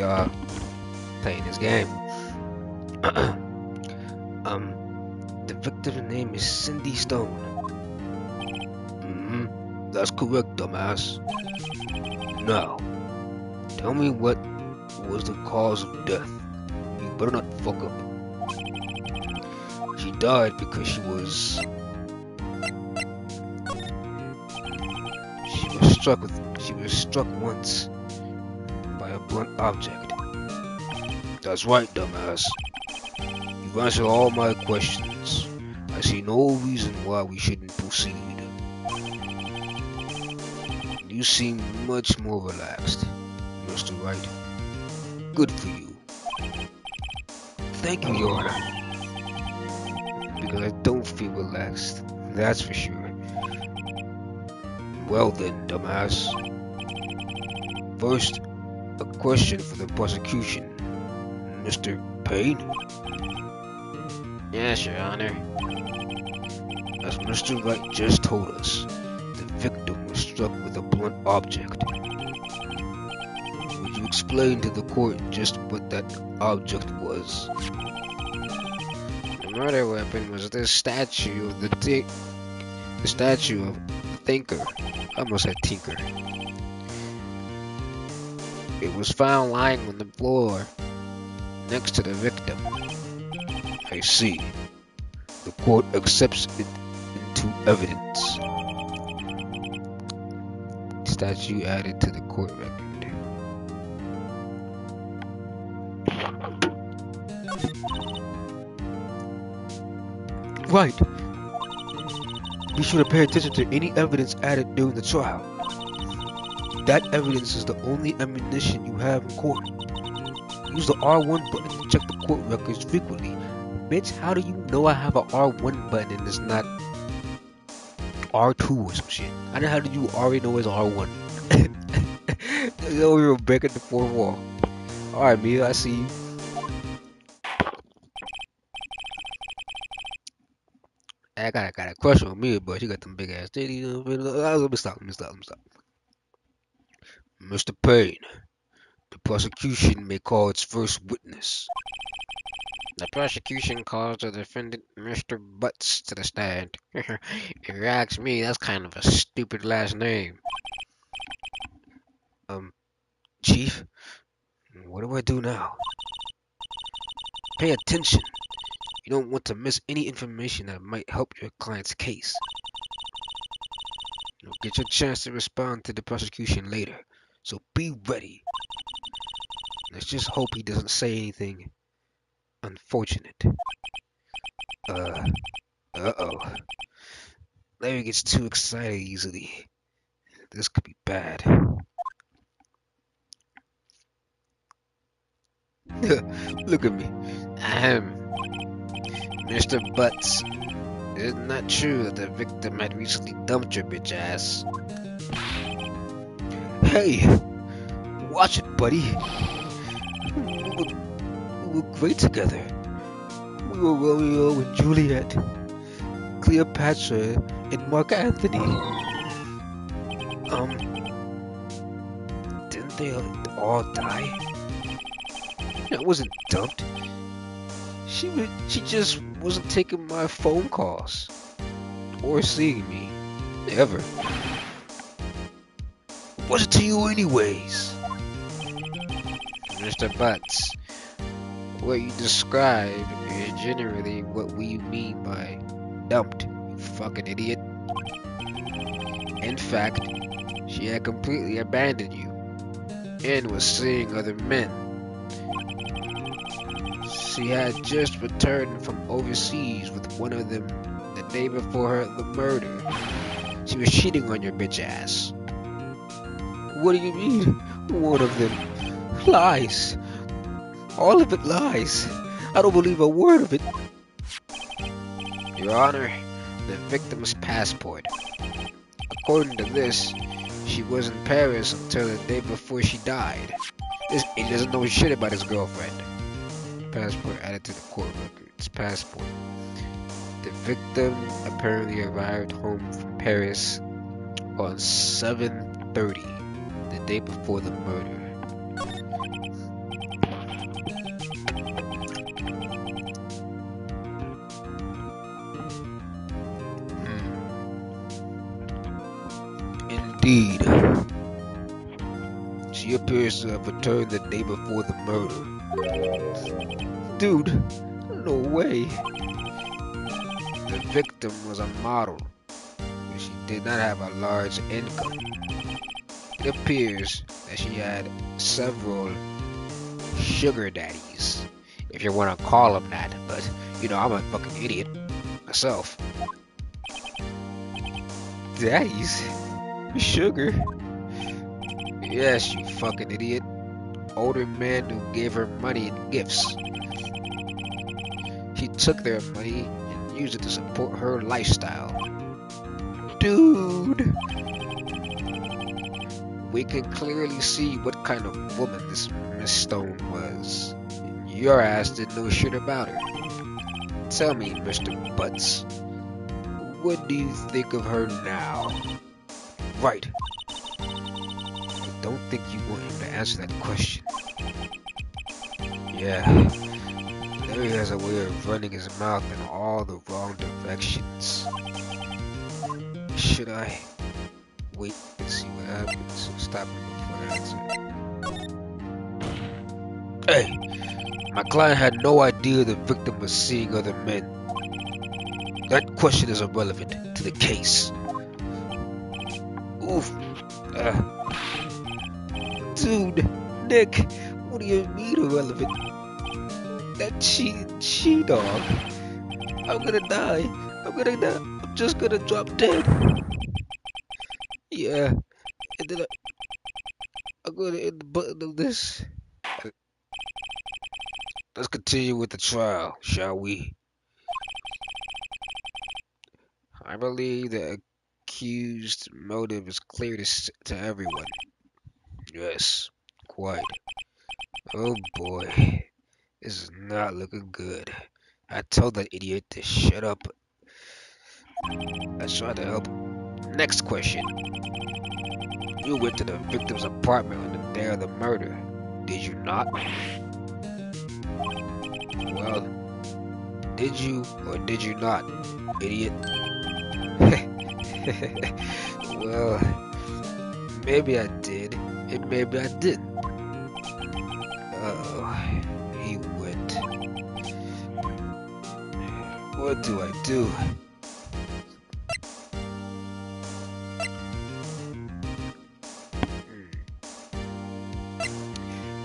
y'all playing this game. The victim's name is Cindy Stone. That's correct, dumbass. Now, tell me what was the cause of death. You better not fuck up. She died because she was struck once by a blunt object. That's right, dumbass. You've answered all my questions. I see no reason why we shouldn't proceed. You seem much more relaxed, Mr. Wright. Good for you. Thank you, Your Honor. Because I don't feel relaxed, that's for sure. Well then, dumbass. First, a question for the prosecution. Mr. Payne? Yes, Your Honor. As Mr. Wright just told us, the victim was struck with a blunt object. Would you explain to the court just what that object was? The murder weapon was this statue of the statue of Thinker. I almost said Tinker. It was found lying on the floor next to the victim. I see. The court accepts it into evidence. Statue added to the court record. Right. Be sure to pay attention to any evidence added during the trial. That evidence is the only ammunition you have in court. Use the R1 button to check the court records frequently. Bitch, how do you know I have a R1 button and it's not R2 or some shit? How did you already know it's R1? We were breaking the fourth wall. Alright, Mia, I see you. I got a crush on Mia, but she got them big ass titties. Let me stop. Mr. Payne, the prosecution may call its first witness. The prosecution calls the defendant Mr. Butts to the stand. If you ask me, that's kind of a stupid last name. Chief, what do I do now? Pay attention. You don't want to miss any information that might help your client's case. You'll get your chance to respond to the prosecution later, so be ready. Let's just hope he doesn't say anything unfortunate. Uh-oh. Larry gets too excited easily. This could be bad. Look at me. Mr. Butts, is it not true that the victim had recently dumped your bitch ass? Hey! Watch it, buddy. We were great together. We were Romeo and Juliet, Cleopatra and Mark Anthony. Didn't they all die? I wasn't dumped. She just wasn't taking my phone calls or seeing me ever. What's it to you anyways? Mr. Butts, what you describe is generally what we mean by dumped, you fucking idiot. In fact, she had completely abandoned you and was seeing other men. She had just returned from overseas with one of them the day before the murder. She was cheating on your bitch ass. What do you mean, one of them? Lies. All of it lies. I don't believe a word of it. Your Honor, the victim's passport. According to this, she was in Paris until the day before she died. This idiot doesn't know shit about his girlfriend. Passport added to the court records. Passport. The victim apparently arrived home from Paris on 7:30, the day before the murder. Indeed. She appears to have returned the day before the murder. Dude, no way. The victim was a model, but she did not have a large income. It appears that she had several sugar daddies, if you want to call them that, but you know, I'm a fucking idiot myself. Daddies? Sugar? Yes, you fucking idiot. Older men who gave her money and gifts. She took their money and used it to support her lifestyle. Dude! We can clearly see what kind of woman this Miss Stone was. Your ass didn't know shit about her. Tell me, Mr. Butts, what do you think of her now? Right. I don't think you want him to answer that question. Yeah, Larry has a way of running his mouth in all the wrong directions. Should I wait and see what happens? Stop him before the answer. Hey, my client had no idea the victim was seeing other men. That question is irrelevant to the case. Oof. Dude, Nick, what do you mean irrelevant? That she dog. I'm gonna die. I'm just gonna drop dead. Yeah, and then I'm gonna hit the button of this. Let's continue with the trial, shall we? I believe the accused motive is clear to everyone. Yes, quite. Oh boy, this is not looking good. I told that idiot to shut up. I tried to help him. Next question. You went to the victim's apartment on the day of the murder, did you not? Well, Did you or did you not, idiot? well, maybe I did, and maybe I didn't. Oh, he went. What do I do?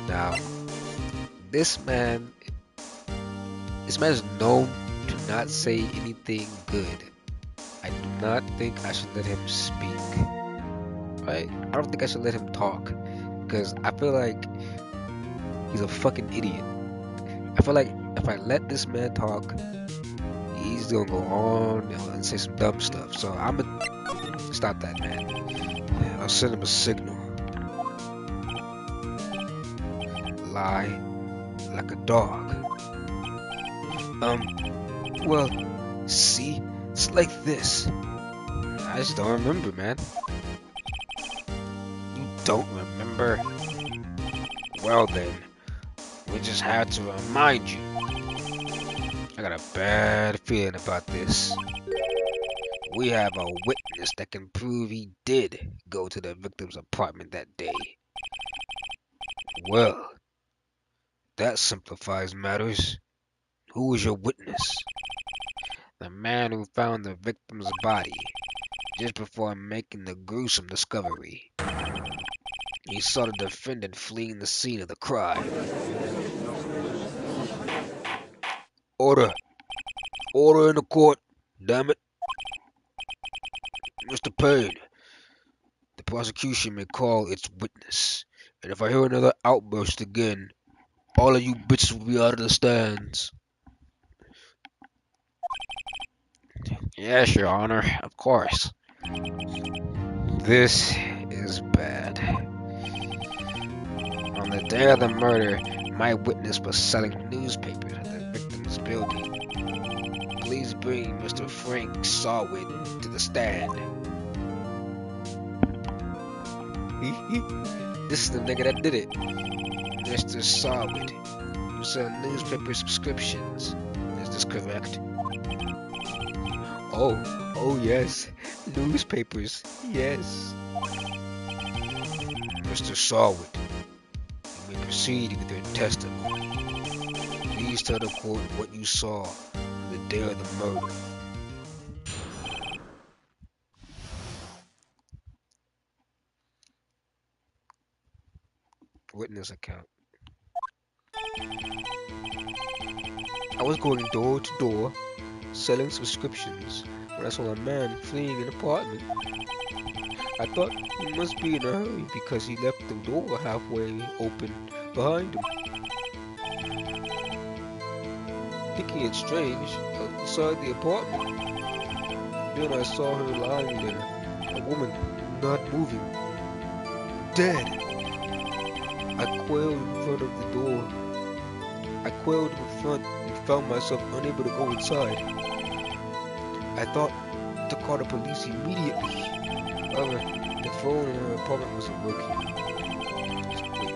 Now, this man is known to not say anything good. I do not think I should let him speak. Right? I don't think I should let him talk, because I feel like he's a fucking idiot. I feel like if I let this man talk, he's gonna go on and say some dumb stuff. So I'm gonna stop that man. I'll send him a signal. Lie like a dog. Well, see, it's like this. I just don't remember, man. You don't remember? Well then, we just had to remind you. I got a bad feeling about this. We have a witness that can prove he did go to the victim's apartment that day. Well, that simplifies matters. Who was your witness? The man who found the victim's body just before making the gruesome discovery. He saw the defendant fleeing the scene of the crime. Order! Order in the court! Damn it! Mr. Payne, the prosecution may call its witness, and if I hear another outburst again, all of you bitches will be out of the stands. Yes, Your Honor, of course. This is bad. On the day of the murder, my witness was selling newspapers at the victim's building. Please bring Mr. Frank Sawwit to the stand. This is the nigga that did it. Mr. Sawwit, you sell newspaper subscriptions. Is this correct? Oh yes. Newspapers, yes. Mr. Sarwit, you may proceed with your testimony. Please tell the court what you saw on the day of the murder. Witness account. I was going door to door, selling subscriptions, when I saw a man fleeing an apartment. I thought he must be in a hurry because he left the door halfway open behind him. Thinking it strange, I looked inside the apartment. Then I saw her lying there, a woman not moving, dead. I quailed in front of the door. I quailed in front and found myself unable to go inside. I thought to call the police immediately. However, the phone in her apartment wasn't working. Wait,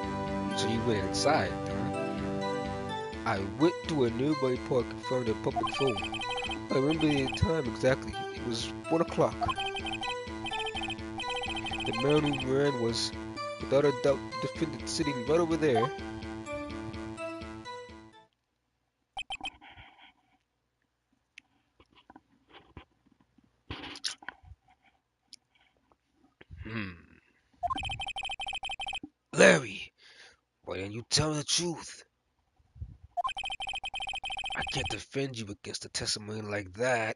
so you went inside, huh? I went to a nearby park and found a public phone. I remember the time exactly. It was 1 o'clock. The man who ran was, without a doubt, the defendant sitting right over there. Larry, why didn't you tell the truth? I can't defend you against a testimony like that.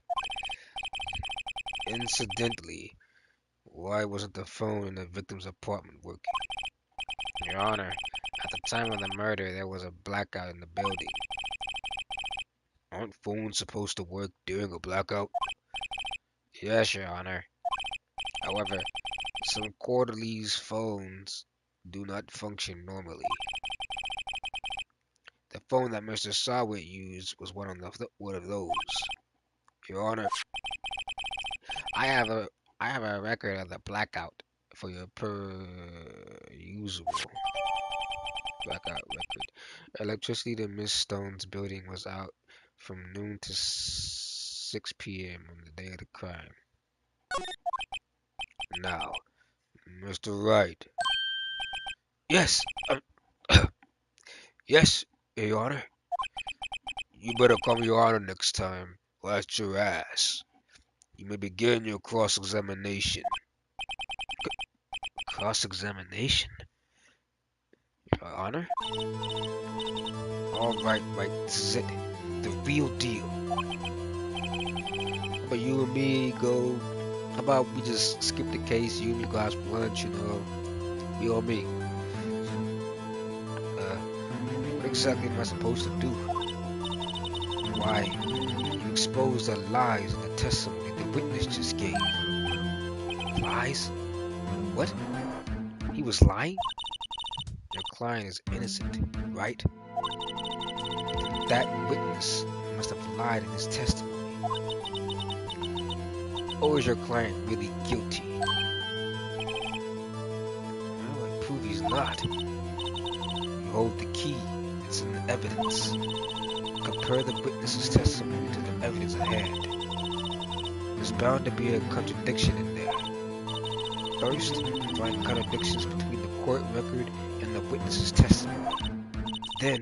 Incidentally, why wasn't the phone in the victim's apartment working? Your Honor, at the time of the murder, there was a blackout in the building. Aren't phones supposed to work during a blackout? Yes, Your Honor. However, some quarterlies phones do not function normally. The phone that Mr. Sawit used was one of those. Your Honor, I have a record of the blackout for your usual blackout record. Electricity to Miss Stone's building was out from noon to 6 p.m. on the day of the crime. Now, Mr. Wright. Yes, yes, Your Honor. You better come, Your Honor, next time. Watch your ass. You may begin your cross-examination. Cross-examination? Your Honor? All right, this is it. The real deal. How about you and me go? How about we just skip the case? You and me go have some lunch, you and me. What exactly am I supposed to do? Why, you exposed the lies in the testimony the witness just gave. Lies? What? He was lying? Your client is innocent, right? That witness must have lied in his testimony. Or is your client really guilty? Well, I prove he's not. You hold the key. It's in the evidence. Compare the witness's testimony to the evidence at hand. There's bound to be a contradiction in there. First, find contradictions between the court record and the witness's testimony. Then,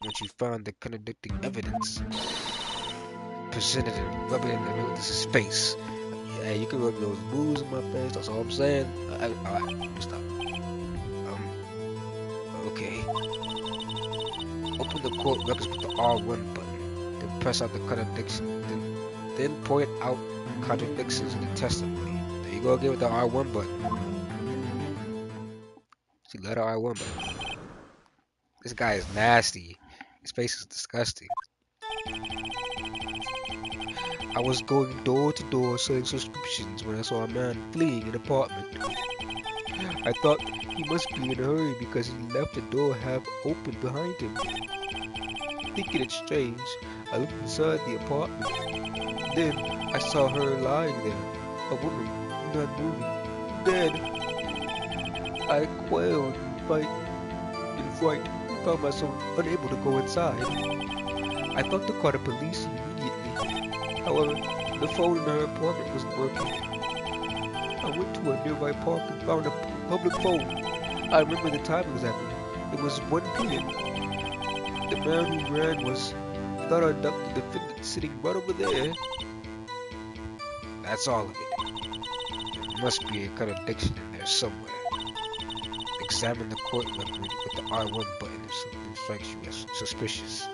once you found the contradicting evidence, present it and rub it in the witness's face. Hey, you can rub those booze in my face, that's all I'm saying. Alright, stop. Okay. Open the court records with the R1 button. Then press out the contradiction. Then point out contradictions in the testimony. There you go again with the R1 button. See, letter R1 button. This guy is nasty. His face is disgusting. I was going door to door selling subscriptions when I saw a man fleeing an apartment. I thought he must be in a hurry because he left the door half open behind him. Thinking it strange, I looked inside the apartment. Then I saw her lying there, a woman not moving, dead. I quailed in fright and found myself unable to go inside. I thought to call the police immediately. However, the phone in her apartment wasn't working. I went to a nearby park and found a public phone. I remember the time exactly. It was 1 p.m. The man who ran was thought I ducked the defendant sitting right over there. That's all of it. There must be a contradiction in there somewhere. Examine the court record with the R1 button if something strikes you as suspicious.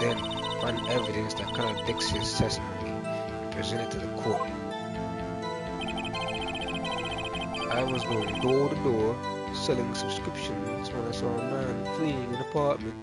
Then find evidence that contradicts his testimony and present it to the court. I was going door to door selling subscriptions when I saw a man fleeing an apartment.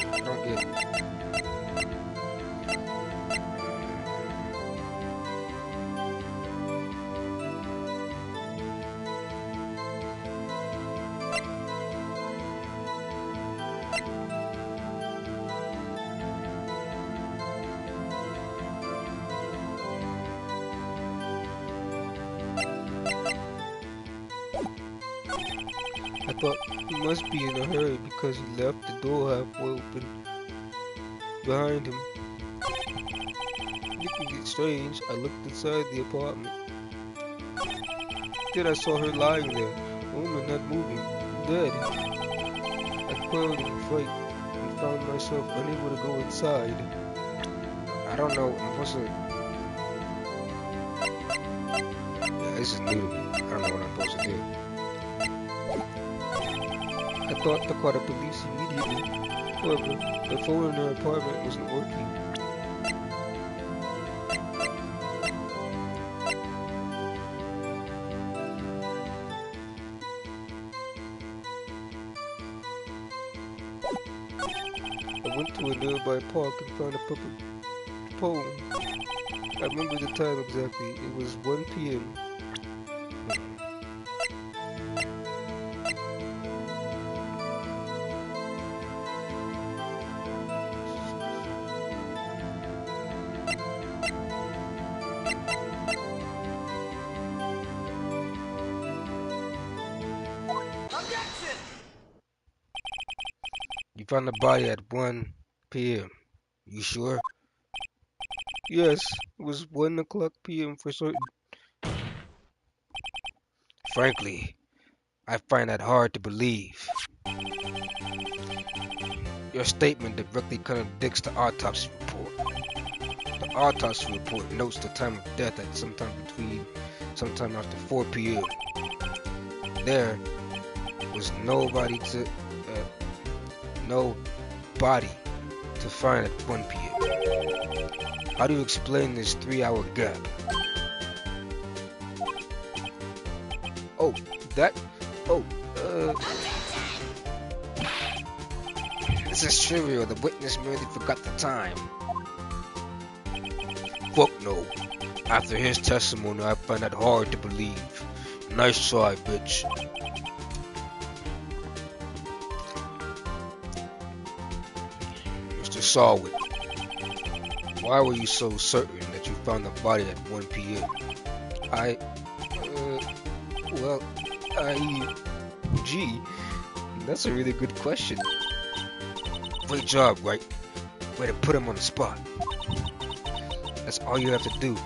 I don't get it. I thought he must be in a hurry because he left the door halfway open behind him. Thinking it strange, I looked inside the apartment. Then I saw her lying there, a woman not moving, dead. I quailed in fright and found myself unable to go inside. I don't know. I'm supposed to. Yeah, this is new to me. I don't know what I'm supposed to do. I thought to call the police immediately. However, the phone in her apartment wasn't working. I went to a nearby park and found a public phone. I remember the time exactly. It was 1 p.m. You found the body at 1 p.m. You sure? Yes, it was 1 o'clock p.m. for certain. Frankly, I find that hard to believe. Your statement directly contradicts the autopsy report. The autopsy report notes the time of death at sometime after 4 p.m. There was no body to find at 1 p.m. How do you explain this 3-hour gap? Oh, that. Oh, This is trivial. The witness merely forgot the time. fuck no. After his testimony, I find that hard to believe. Nice try, bitch. Mr. Sarwood, why were you so certain that you found the body at 1 p.m.? Gee, that's a really good question. Great job, Wright. Way to put him on the spot. That's all you have to do.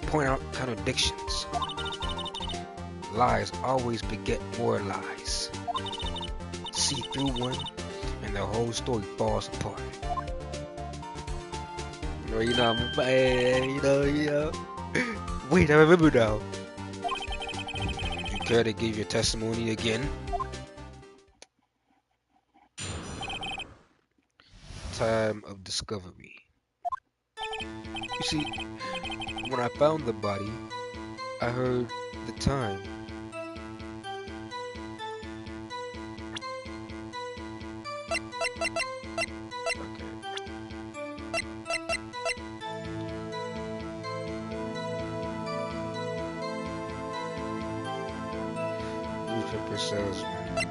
Point out contradictions. Lies always beget more lies. See through one, and the whole story falls apart. You know. Wait, I remember now. You care to give your testimony again? Time of discovery. You see, when I found the body, I heard the time. Okay. stripper salesman. Right?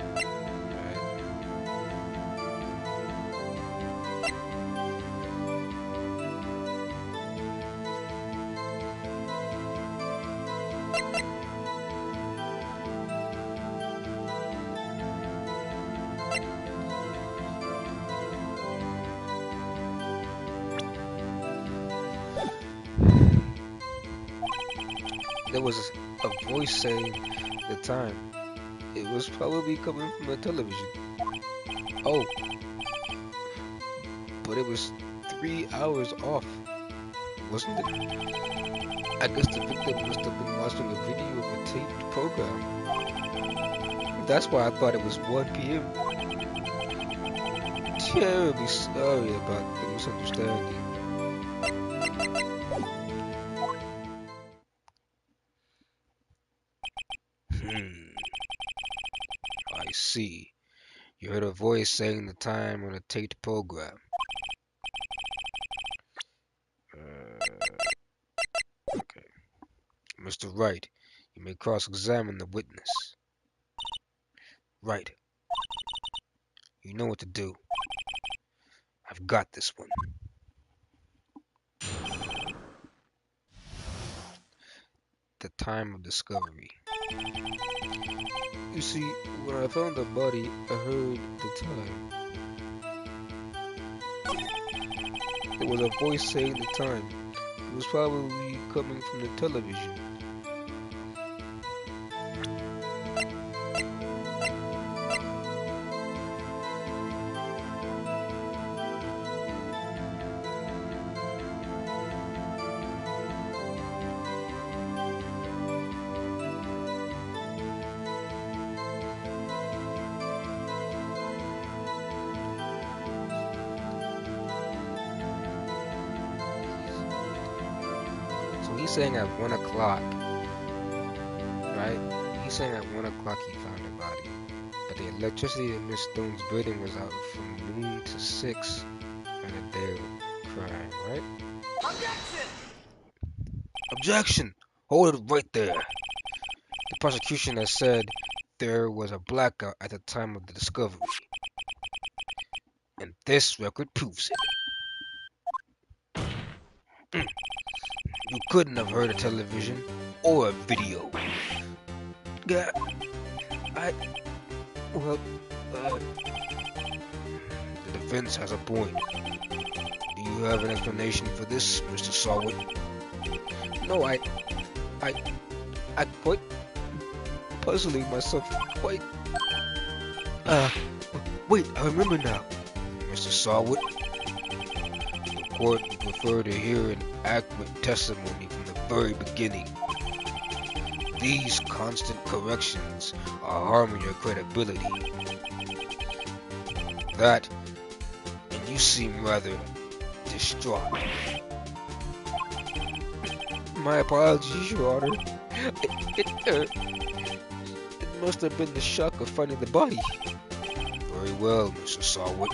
There was a voice saying the time. It was probably coming from a television. Oh, but it was 3 hours off, wasn't it? I guess the victim must have been watching a video of a taped program. That's why I thought it was 1 p.m. Terribly sorry about the misunderstanding. I see. You heard a voice saying the time on a taped program. Okay. Mr. Wright, you may cross-examine the witness. Right. You know what to do. I've got this one. The time of discovery. You see, when I found the body, I heard the time. There was a voice saying the time. It was probably coming from the television. So he's saying at 1 o'clock, right? He's saying at 1 o'clock he found the body. But the electricity in Miss Stone's building was out from noon to 6 on the day of the crime, right? Objection! Objection! Hold it right there. The prosecution has said there was a blackout at the time of the discovery. And this record proves it. You couldn't have heard a television or a video. Yeah, well, the defense has a point. Do you have an explanation for this, Mr. Sawwood? No, I quite puzzling myself quite. Wait, I remember now. Mr. Sawwood, the court would prefer to hear an accurate testimony from the very beginning. These constant corrections are harming your credibility. That, and you seem rather distraught. My apologies, Your Honor. It must have been the shock of finding the body. Very well, Mr. Sawwood.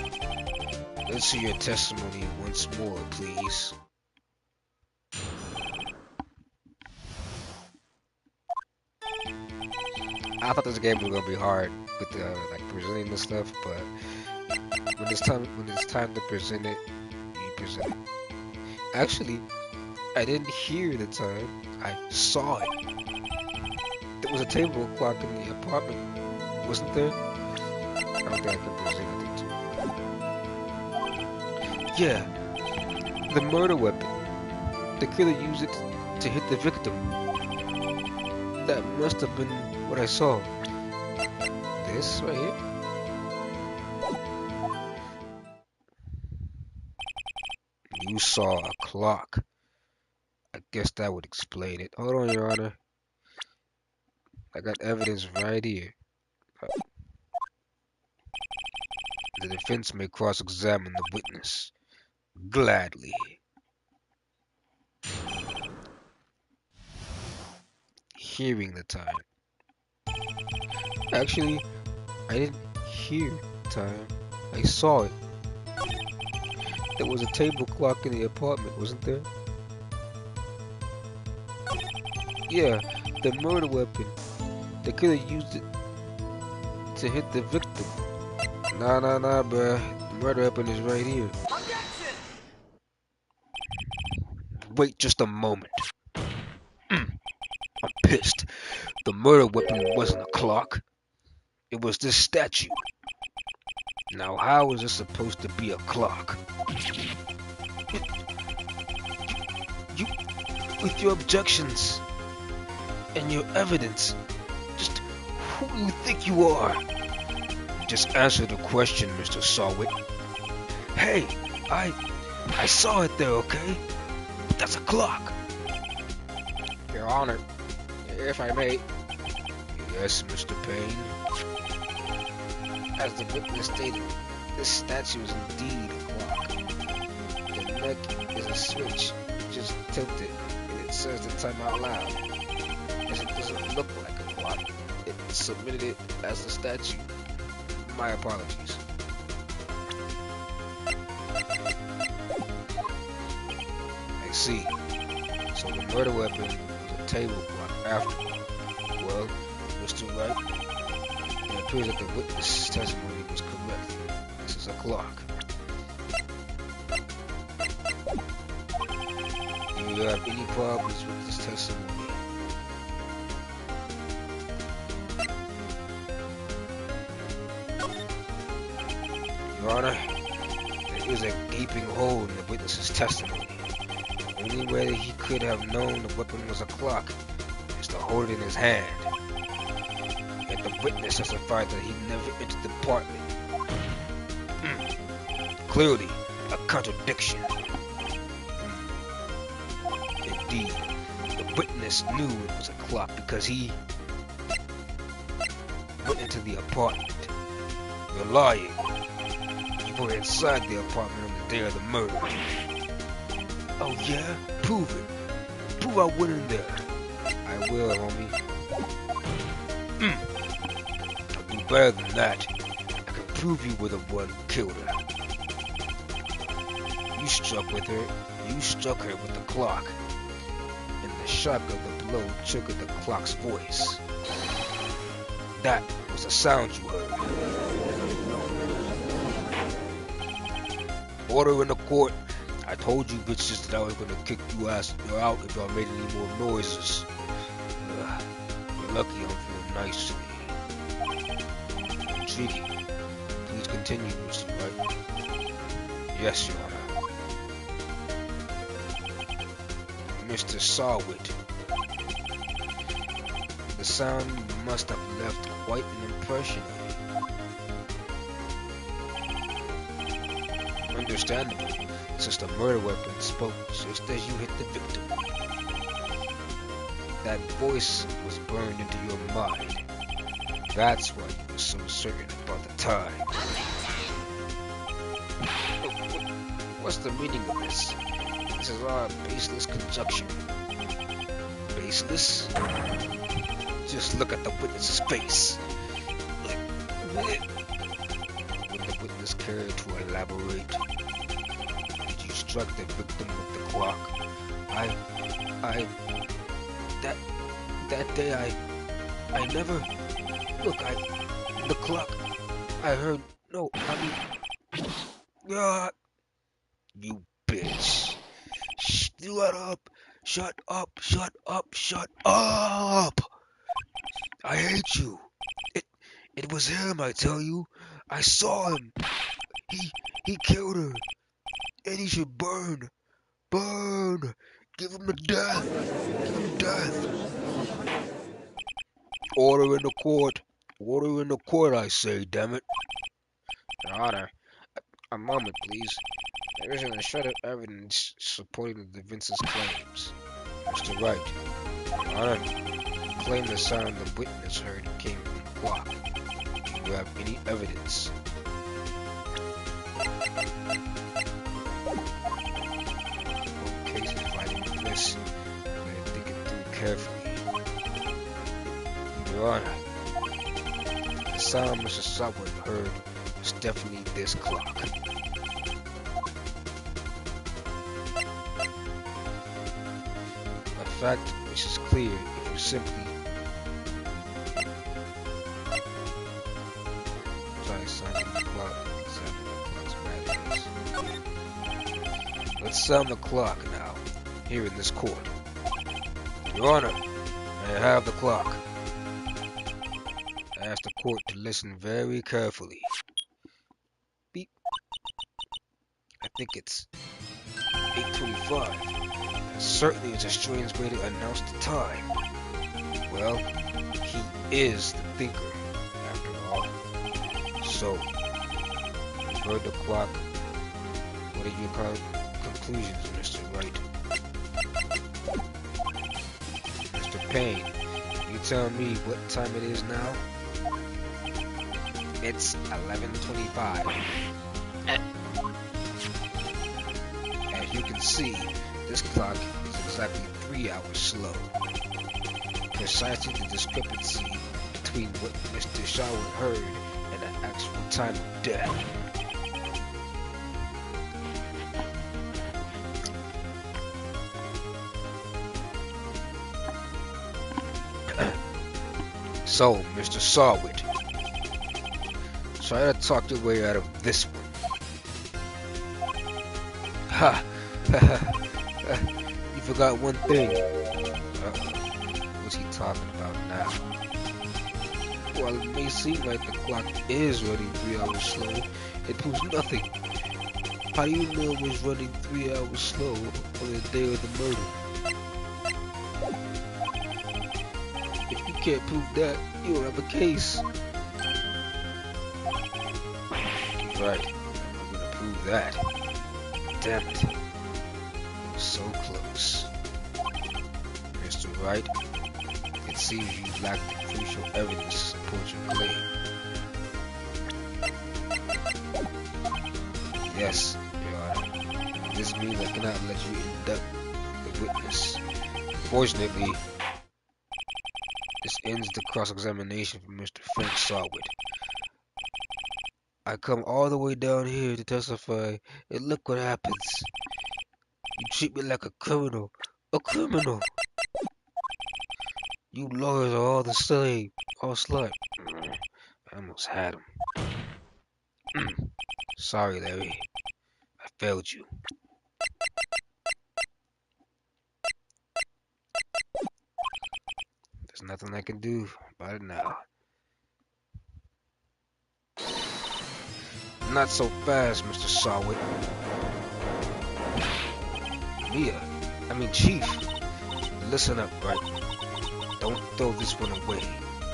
Let's hear your testimony once more, please. I thought this game was gonna be hard with like presenting this stuff, but when it's time to present it, you present it. Actually, I didn't hear the time. I saw it. There was a table clock in the apartment, wasn't there? I don't think I can present it too. Yeah, the murder weapon. The killer used it to hit the victim. That must have been what I saw. This right here? You saw a clock. I guess that would explain it. Hold on, Your Honor. I got evidence right here. The defense may cross-examine the witness. Gladly. Hearing the time. Actually, I didn't hear time. I saw it. There was a table clock in the apartment, wasn't there? Yeah, the murder weapon. The killer used it to hit the victim. Nah, bruh. The murder weapon is right here. Wait just a moment. I'm pissed. The murder weapon wasn't a clock. It was this statue. Now, how is it supposed to be a clock? You, with your objections and your evidence, just who do you think you are? Just answer the question, Mr. Sawit. Hey, I saw it there, okay? But that's a clock. Your Honor, if I may, Yes, Mr. Payne. as the witness stated, this statue is indeed a clock. The neck is a switch, just tilted, and it says the time out loud. As it doesn't look like a clock, it submitted it as the statue. My apologies. I see. So the murder weapon was a table clock after all. Well, Mr. Wright, it appears that the witness' testimony was correct. This is a clock. Do you have any problems with this testimony? Your Honor, there is a gaping hole in the witness's testimony. The only way that he could have known the weapon was a clock is to hold it in his hand. Yet the witness testified that he never entered the apartment. Clearly, a contradiction. Indeed, the witness knew it was a clock because he went into the apartment. You're lying. You were inside the apartment on the day of the murder. Oh yeah? Prove it. Prove I went in there. I will, homie. I'll do better than that. I can prove you were the one who killed her. You struck her with the clock. And the shock of the blow triggered the clock's voice. That was the sound you heard. Order in the court. I told you bitches that I was gonna kick you out if y'all made any more noises. You're lucky I'm feeling nice today. Intriguing. Please continue, Mr. Wright. Yes, Your Honor. Mr. Sawit. The sound must have left quite an impression on you. Understandable, since the murder weapon spoke just as you hit the victim. That voice was burned into your mind. That's why you were so certain about the time. What's the meaning of this? This is all a baseless conjecture. Baseless? Just look at the witness's face. Would the witness care to elaborate? Did you strike the victim with the clock? That day I never... Look, the clock, I heard... No, I mean... You bitch. Shut up. Shut up. Shut up. Shut up. I hate you. It was him, I tell you. I saw him. He killed her. And he should burn. Burn. Give him the death. Give him death. Order in the court. Order in the court, I say, damn it. Your Honor, a moment, please. There isn't a shred of evidence supporting the defense's claims. Mr. Wright. Your Honor, you claim the sound the witness heard came from the clock. Do you have any evidence? Case is fighting with this. I'm going to think it through carefully. Your Honor, the sound Mr. Sawit heard was definitely this clock. A fact which is clear if you simply Let's sound the clock now, here in this court. Your Honor, may I have the clock? I ask the court to listen very carefully. Beep. I think it's 8:25. That certainly is a strange way to announce the time. Well, he is the thinker, after all. So, you've heard the clock. What are your conclusions, Mr. Wright? Mr. Payne, you tell me what time it is now? It's 11:25. As you can see, this clock is exactly 3 hours slow. Precisely the discrepancy between what Mr. Sherwood heard and the actual time of death. So, Mr. Sherwood, try to talk your way out of this one. Ha! You forgot one thing. What's he talking about now? While it may seem like the clock is running 3 hours slow, it proves nothing. How do you know it was running 3 hours slow on the day of the murder? If you can't prove that, you don't have a case. Right, I'm gonna prove that. Damn it. It was so close. Mr. Wright, it seems you lack the crucial evidence to support your claim. Yes, Your Honor. This means I cannot let you induct the witness. Unfortunately, this ends the cross-examination for Mr. Frank Sherwood. I come all the way down here to testify, and look what happens. You treat me like a criminal. A criminal! You lawyers are all the same. All slut. I almost had him. Sorry, Larry. I failed you. There's nothing I can do about it now. Not so fast, Mr. Sherwood. Chief. Listen up, Wright. Don't throw this one away.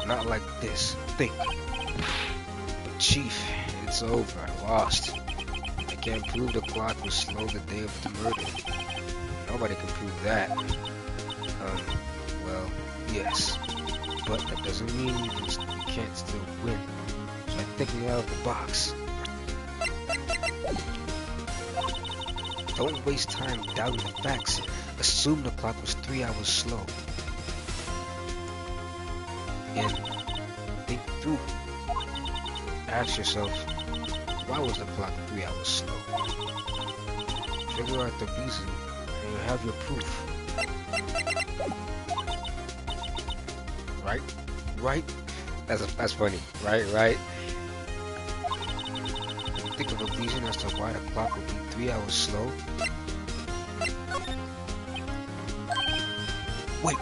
Not like this. Think. But Chief, it's over. I lost. I can't prove the clock was slow the day of the murder. Nobody can prove that. Well, yes. But that doesn't mean you can't still win. So I'm thinking out of the box. Don't waste time doubting the facts. Assume the clock was 3 hours slow. And think through. Ask yourself, why was the clock 3 hours slow? Figure out the reason and you have your proof. Right? Right? That's funny. Right? Think of a reason as to why the clock would be 3 hours slow. Wait,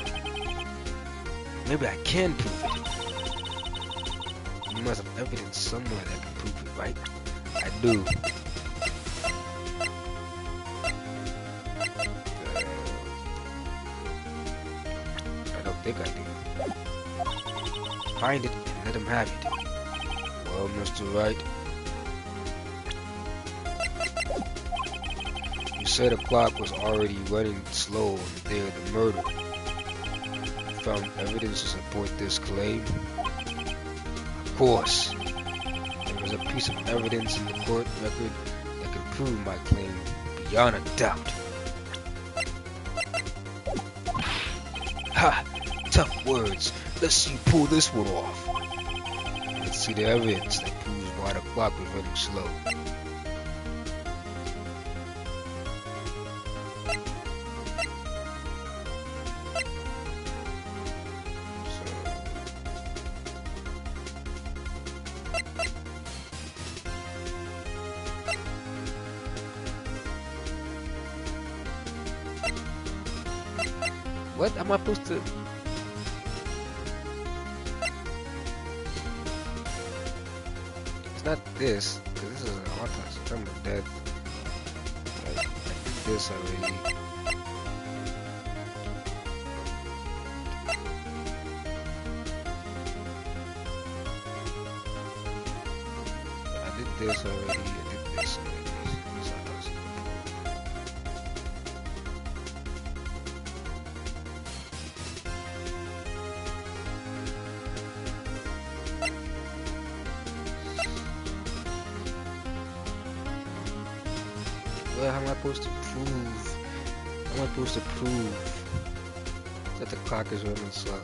maybe I can prove it. You must have evidence somewhere that can prove it, right? I do. I don't think I do. Find it and let him have it. Well, Mr. Wright, you said the clock was already running slow on the day of the murder. You found evidence to support this claim? Of course. There is a piece of evidence in the court record that can prove my claim beyond a doubt. Ha! Tough words. Let's see you pull this one off. Let's see the evidence that proves why the clock was running slow. What am I supposed to? It's not this, because this is an autopsy. Time of death. I did this already. I did this already. I did this already. This autopsy. Well, how am I supposed to prove? How am I supposed to prove that the clock is running slow?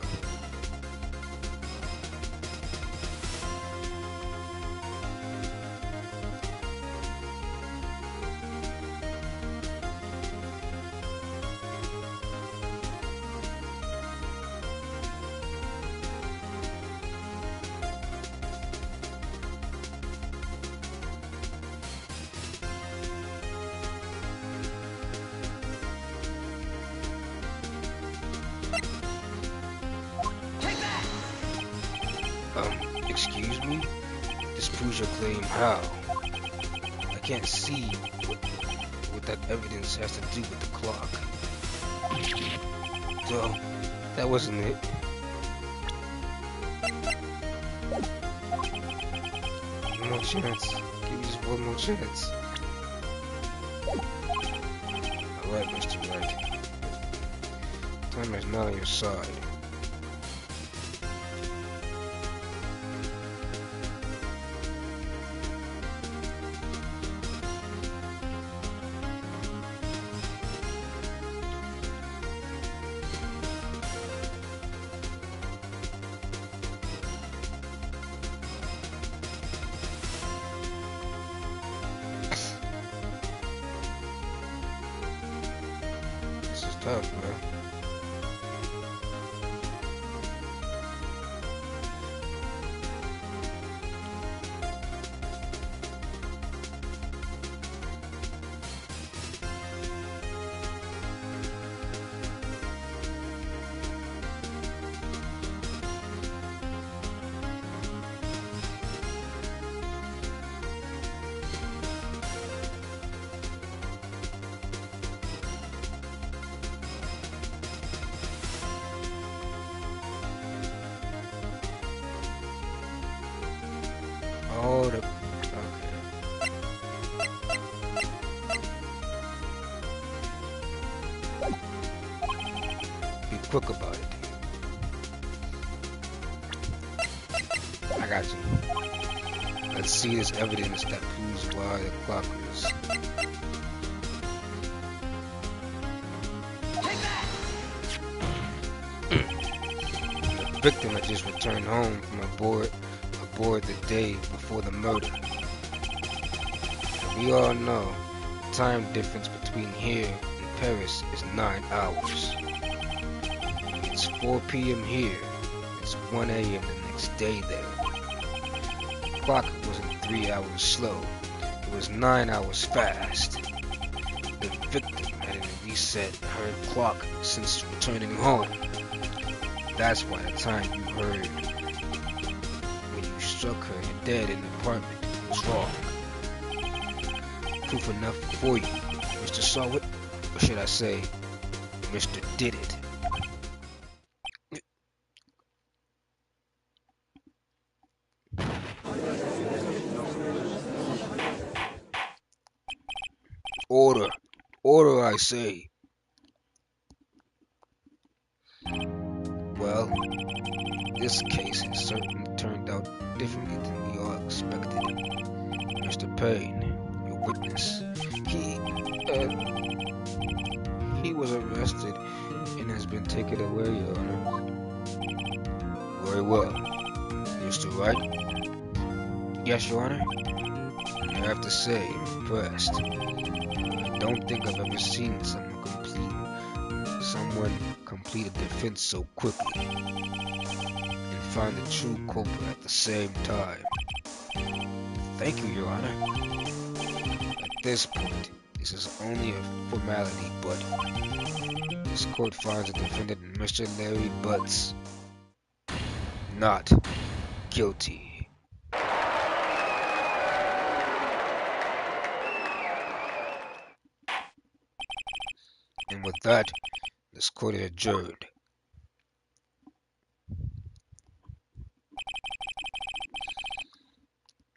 Excuse me? Disprove your claim. How? I can't see what that evidence has to do with the clock. So, that wasn't it. One more chance. Give me just one more chance. Alright, Mr. Wright. Time is not on your side. This is tough, bro. Oh, okay. Be quick about it. I got you. Let's see this evidence that proves why the clock is. The victim had just returned home from aboard the day before the murder. We all know the time difference between here and Paris is 9 hours. It's 4 p.m. here. It's 1 a.m. the next day there. The clock wasn't 3 hours slow. It was 9 hours fast. The victim hadn't reset her clock since returning home. That's why the time you heard when you struck her dead in the apartment was wrong. Proof enough for you, Mr. Saw It, or should I say, Mr. Did It. Order. Order, I say. Well, this case has certainly turned out differently than we all expected. Mr. Payne, your witness, he was arrested and has been taken away, Your Honor. Very well. Mr. Wright? Yes, Your Honor. I have to say, I'm impressed. I don't think I've ever seen someone complete a defense so quickly and find the true culprit at the same time. Thank you, Your Honor. At this point, This is only a formality, but this court finds the defendant, Mr. Larry Butts, not guilty. And with that, this court is adjourned.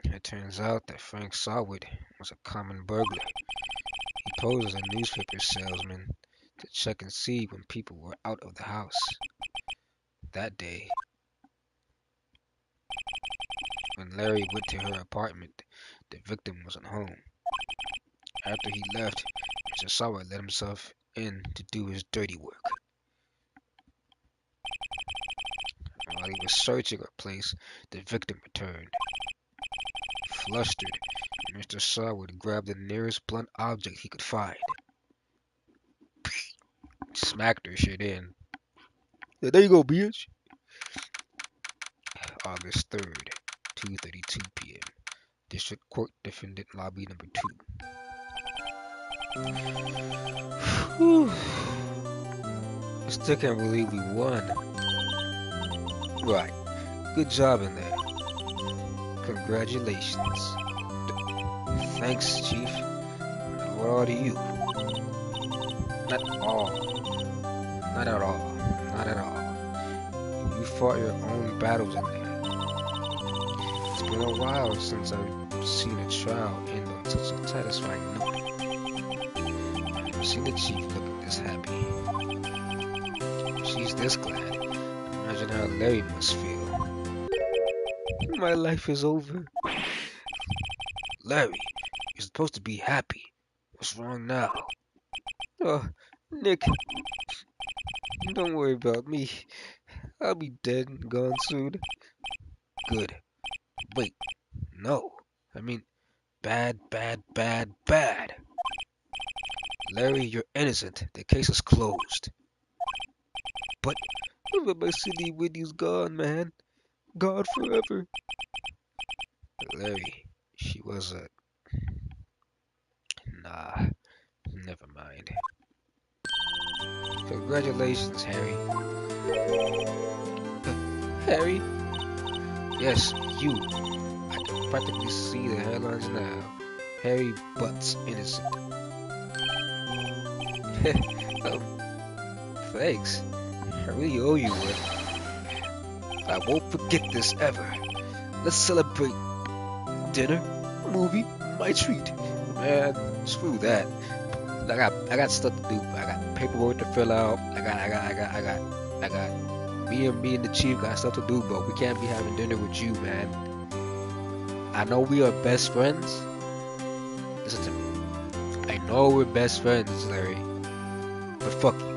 It turns out that Frank Saward was a common burglar. He posed as a newspaper salesman to check and see when people were out of the house. That day, when Larry went to her apartment, the victim wasn't home. After he left, Mr. Saward let himself in to do his dirty work. While he was searching her place, the victim returned. Flustered, Mr. Saward grabbed the nearest blunt object he could find. Smacked her shit in. Yeah, there you go, bitch. August 3rd, 2:32 p.m. District Court Defendant Lobby Number 2. Whew. I still can't believe we won. Right. Good job in there. Congratulations. Thanks, Chief. What all do you? Not all. Not at all. Not at all. You fought your own battles in there. It's been a while since I've seen a trial end on such a satisfying note. I've never seen the Chief looking this happy. If she's this glad, imagine how Larry must feel. My life is over. Larry, you're supposed to be happy. What's wrong now? Oh, Nick. Don't worry about me. I'll be dead and gone soon. Good. Wait, no. I mean, bad, bad, bad, bad. Larry, you're innocent. The case is closed. But my Cindy Whitney's gone, man. Gone forever. Larry, she was a... Nah, never mind. Congratulations, Harry. Harry? Yes, you. I can practically see the headlines now. Harry Butts innocent. Thanks. I really owe you one. I won't forget this ever. Let's celebrate. Dinner, movie, my treat. Man, screw that. I got stuff to do. I got paperwork to fill out. I got me and the Chief got stuff to do, but we can't be having dinner with you, man. I know we are best friends. Listen to me. I know we're best friends, Larry. But fuck you.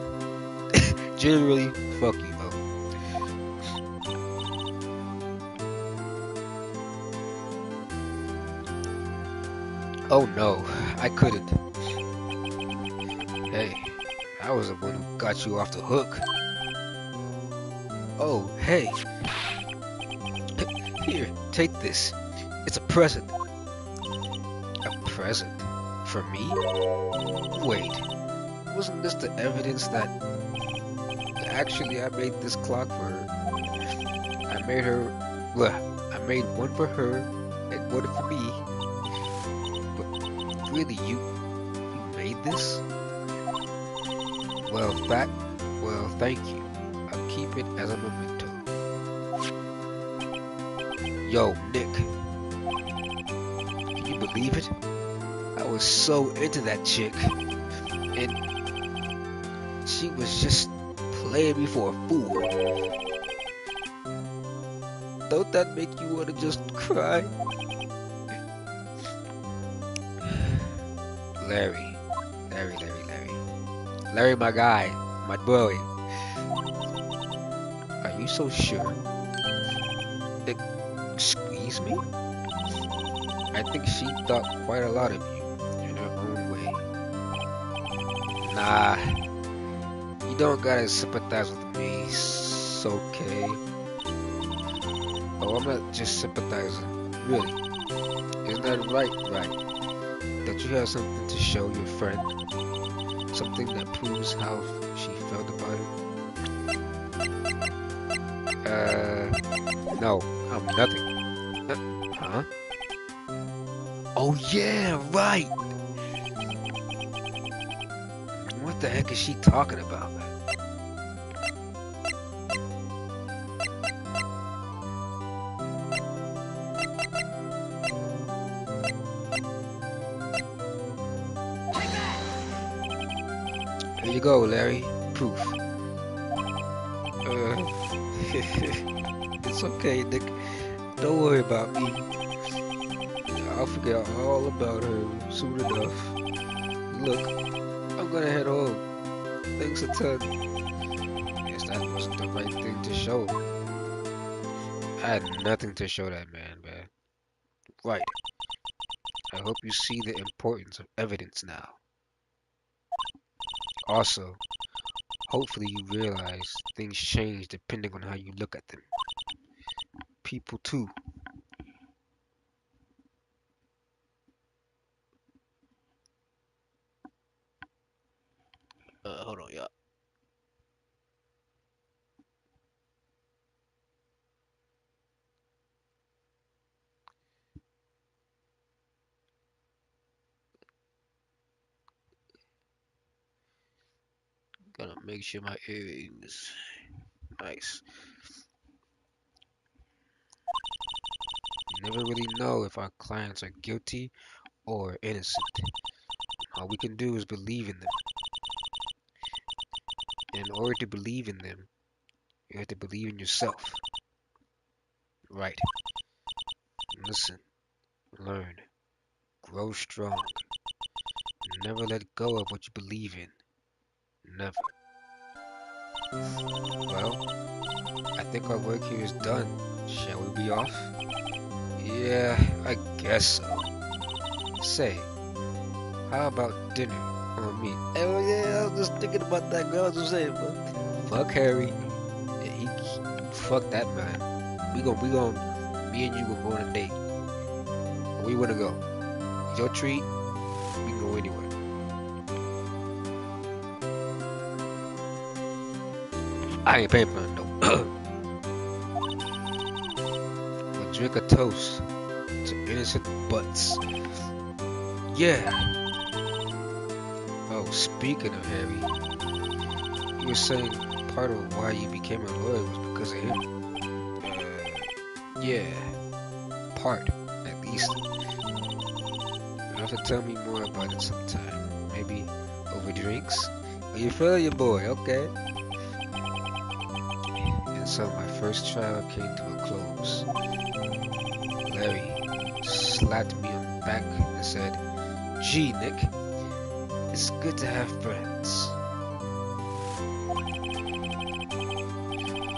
Generally, fuck you, bro. Oh no, I couldn't. Hey, I was the one who got you off the hook. Oh, hey. Here, take this. It's a present. A present? For me? Wait, wasn't this the evidence that... Actually, I made this clock for her. I made one for her and one for me. But really, you made this? Well, thank you. I'll keep it as a memento. Yo, Nick. Can you believe it? I was so into that chick. And she was just playing me for a fool. Don't that make you want to just cry? Larry, my guy, my boy. Are you so sure? Excuse me? I think she thought quite a lot of you, in her own way. Nah, you don't gotta sympathize with me, it's okay. Oh, I'm not just sympathizing, really. Isn't that right? Right. Don't you have something to show your friend? Something that proves how she felt about it? No, I'm nothing. Huh? Oh yeah, right! What the heck is she talking about? Here you go, Larry. Proof. It's okay, Nick. Don't worry about me. I'll forget all about her soon enough. Look, I'm gonna head home. Thanks a ton. Guess that wasn't the right thing to show. I had nothing to show that man. Right. I hope you see the importance of evidence now. Also, hopefully you realize things change depending on how you look at them. People too. Hold on, y'all. Gotta make sure my earrings nice. You never really know if our clients are guilty or innocent. All we can do is believe in them. And in order to believe in them, you have to believe in yourself. Right. Listen, learn, grow strong. Never let go of what you believe in. Never. Well, I think our work here is done. Shall we be off? Yeah, I guess so. Say, how about dinner on me? Oh yeah, I was just thinking about that girl. I was just saying, but fuck Harry. Yeah, fuck that man. Me and you gonna go on a date. Where you wanna go? It's your treat. We can go anywhere. I ain't paying for it though. We'll drink a toast to innocent butts. Yeah. Oh, speaking of Harry, you were saying part of why you became a lawyer was because of him. Yeah, part, at least. You'll have to tell me more about it sometime. Maybe over drinks? Oh, you feel your boy, okay. And so my first trial came to a close. Larry slapped me on the back and said, "Gee, Nick, it's good to have friends."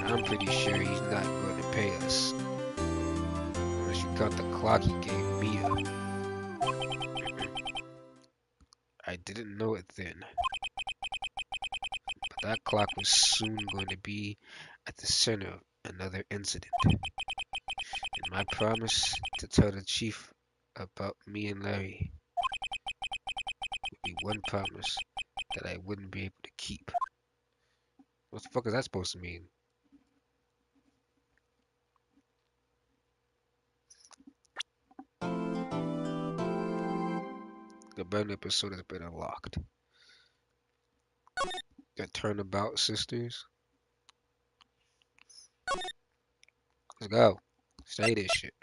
I'm pretty sure he's not going to pay us. Unless you count the clock he gave Mia. I didn't know it then. But that clock was soon going to be at the center of another incident. And my promise to tell the chief about me and Larry would be one promise that I wouldn't be able to keep. What the fuck is that supposed to mean? The burn episode has been unlocked. The Turnabout Sisters. Let's go. Say this shit.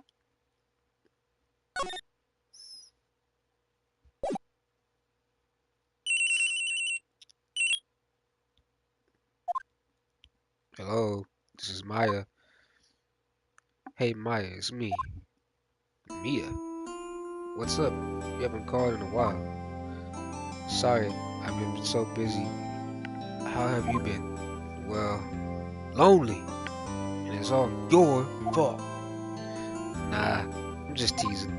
Hello, this is Maya. Hey Maya, it's me. Mia? What's up? You haven't called in a while. Sorry, I've been so busy. How have you been? Well, lonely. And it's all your fault. Nah, I'm just teasing.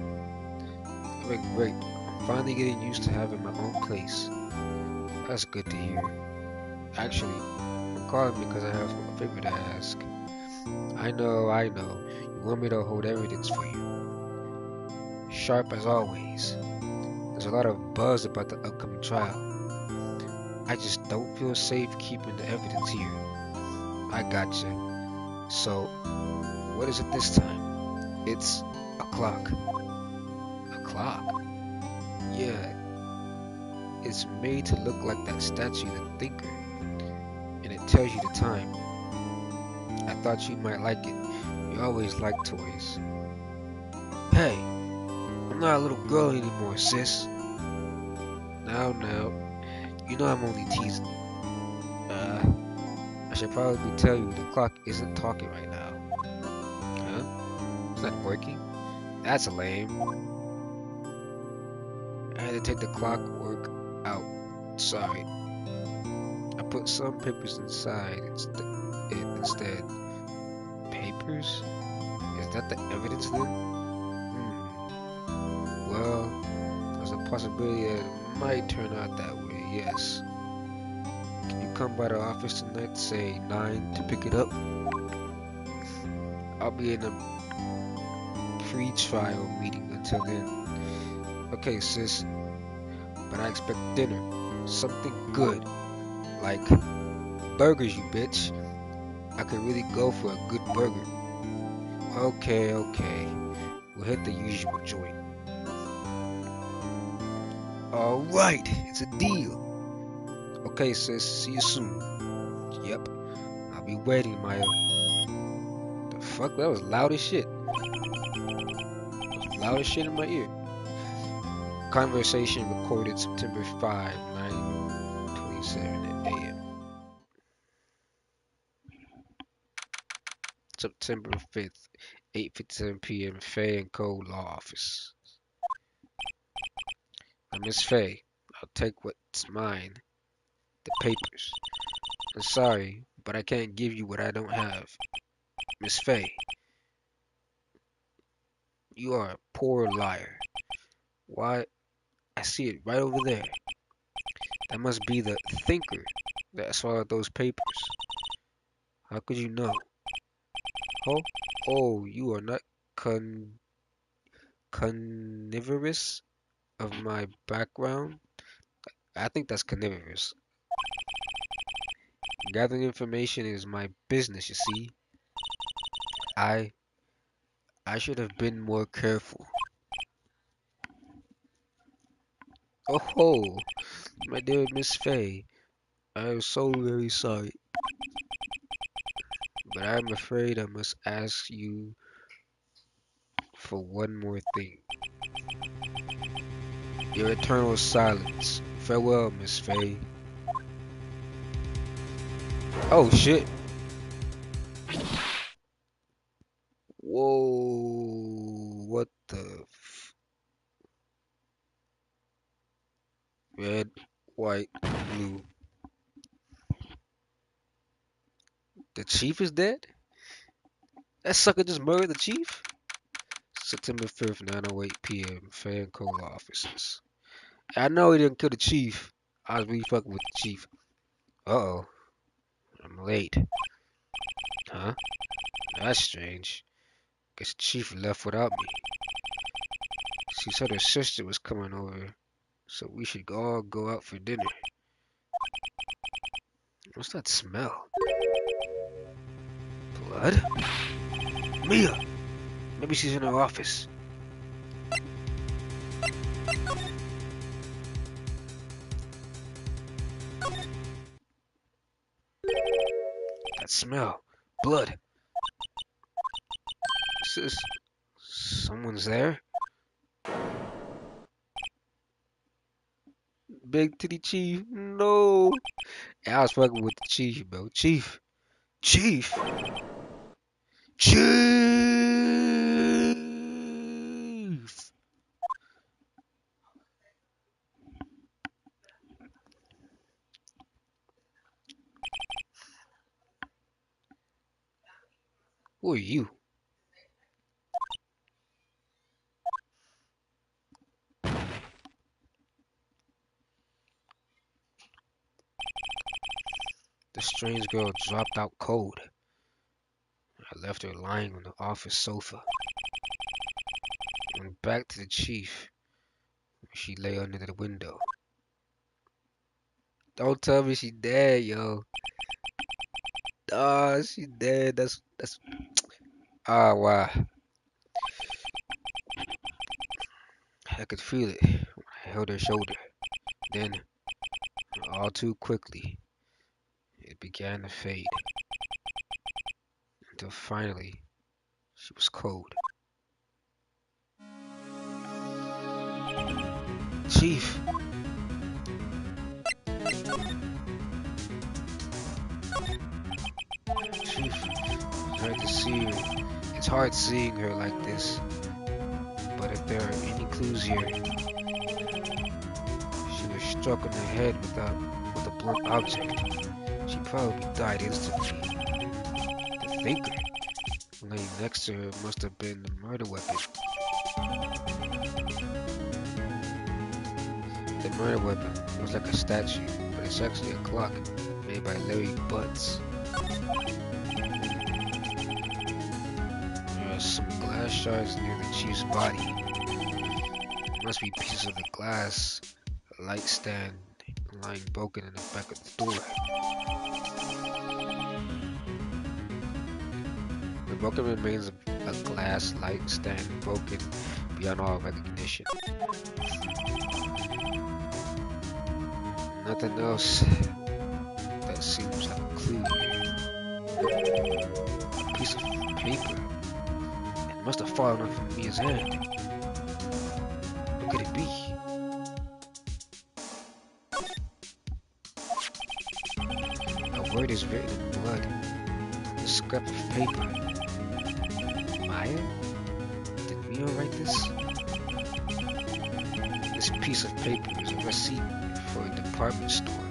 I've been great. I'm finally getting used to having my own place. That's good to hear. Actually, I'm calling because I have a favor to ask. I know. You want me to hold evidence for you. Sharp as always. There's a lot of buzz about the upcoming trial. I just don't feel safe keeping the evidence here. I gotcha. So, what is it this time? It's a clock. A clock? Yeah, it's made to look like that statue, the thinker, and it tells you the time. I thought you might like it. You always like toys. Hey, I'm not a little girl anymore, sis. Now, you know I'm only teasing. I should probably tell you the clock isn't talking right now. Huh? It's not working? That's lame. I had to take the clockwork out. Sorry. I put some papers inside instead. Papers? Is that the evidence then? Well, there's a possibility that it might turn out that way, yes. Can you come by the office tonight, say 9, to pick it up? I'll be in a pre-trial meeting until then. Okay, sis, but I expect dinner. Something good. Like burgers, you bitch. I could really go for a good burger. Okay. We'll hit the usual joint. Alright, it's a deal. Okay, sis, see you soon. Yep, I'll be waiting, Maya. The fuck? That was loud as shit. That was loud as shit in my ear. Conversation recorded September 5, 9:27 a.m. September 5th, 8:57 p.m. Fay and Co. Law Office. Now, Miss Fay, I'll take what's mine, the papers. I'm sorry, but I can't give you what I don't have. Miss Fay, you are a poor liar. Why, I see it right over there. That must be the thinker that swallowed those papers. How could you know? Oh, you are not carnivorous of my background? I think that's carnivorous. Gathering information is my business, you see. I should have been more careful. Oh, my dear Miss Fay, I am so very sorry, but I'm afraid I must ask you for one more thing. Your eternal silence. Farewell, Miss Fay. Oh shit. Whoa, what the red, white, blue. The chief is dead? That sucker just murdered the chief? September 5th, 9:08 p.m. Fan Cola offices. I know he didn't kill the chief. I was really fucking with the chief. Uh-oh. I'm late. Huh? That's strange. Guess the chief left without me. She said her sister was coming over, so we should all go out for dinner. What's that smell? Blood? Mia! Maybe she's in her office. That smell. Blood. Sis, someone's there? Big Titty Chief. No. I was fucking with the chief, bro. Chief. Chief. Chief. Who are you? The strange girl dropped out cold. I left her lying on the office sofa. Went back to the chief. She lay under the window. Don't tell me she dead, yo. Ah, she dead. That's. Ah, wow. I could feel it. I held her shoulder. Then, all too quickly, it began to fade. Until finally, she was cold. Chief! Chief, it's hard to see her. It's hard seeing her like this. But if there are any clues here, she was struck on the head with a blunt object. She probably died instantly. The thinker laying next to her must have been the murder weapon. The murder weapon was like a statue, but it's actually a clock made by Larry Butts. There are some glass shards near the chief's body. It must be pieces of the glass, a light stand lying broken in the back of the door. The broken remains of a glass light stand broken beyond all recognition. Nothing else that seems like a clue here. A piece of paper. It must have fallen off from Mia's hand. What could it be? A word is written in blood. A scrap of paper. Maya? Did Mia write this? This piece of paper is a receipt for a department store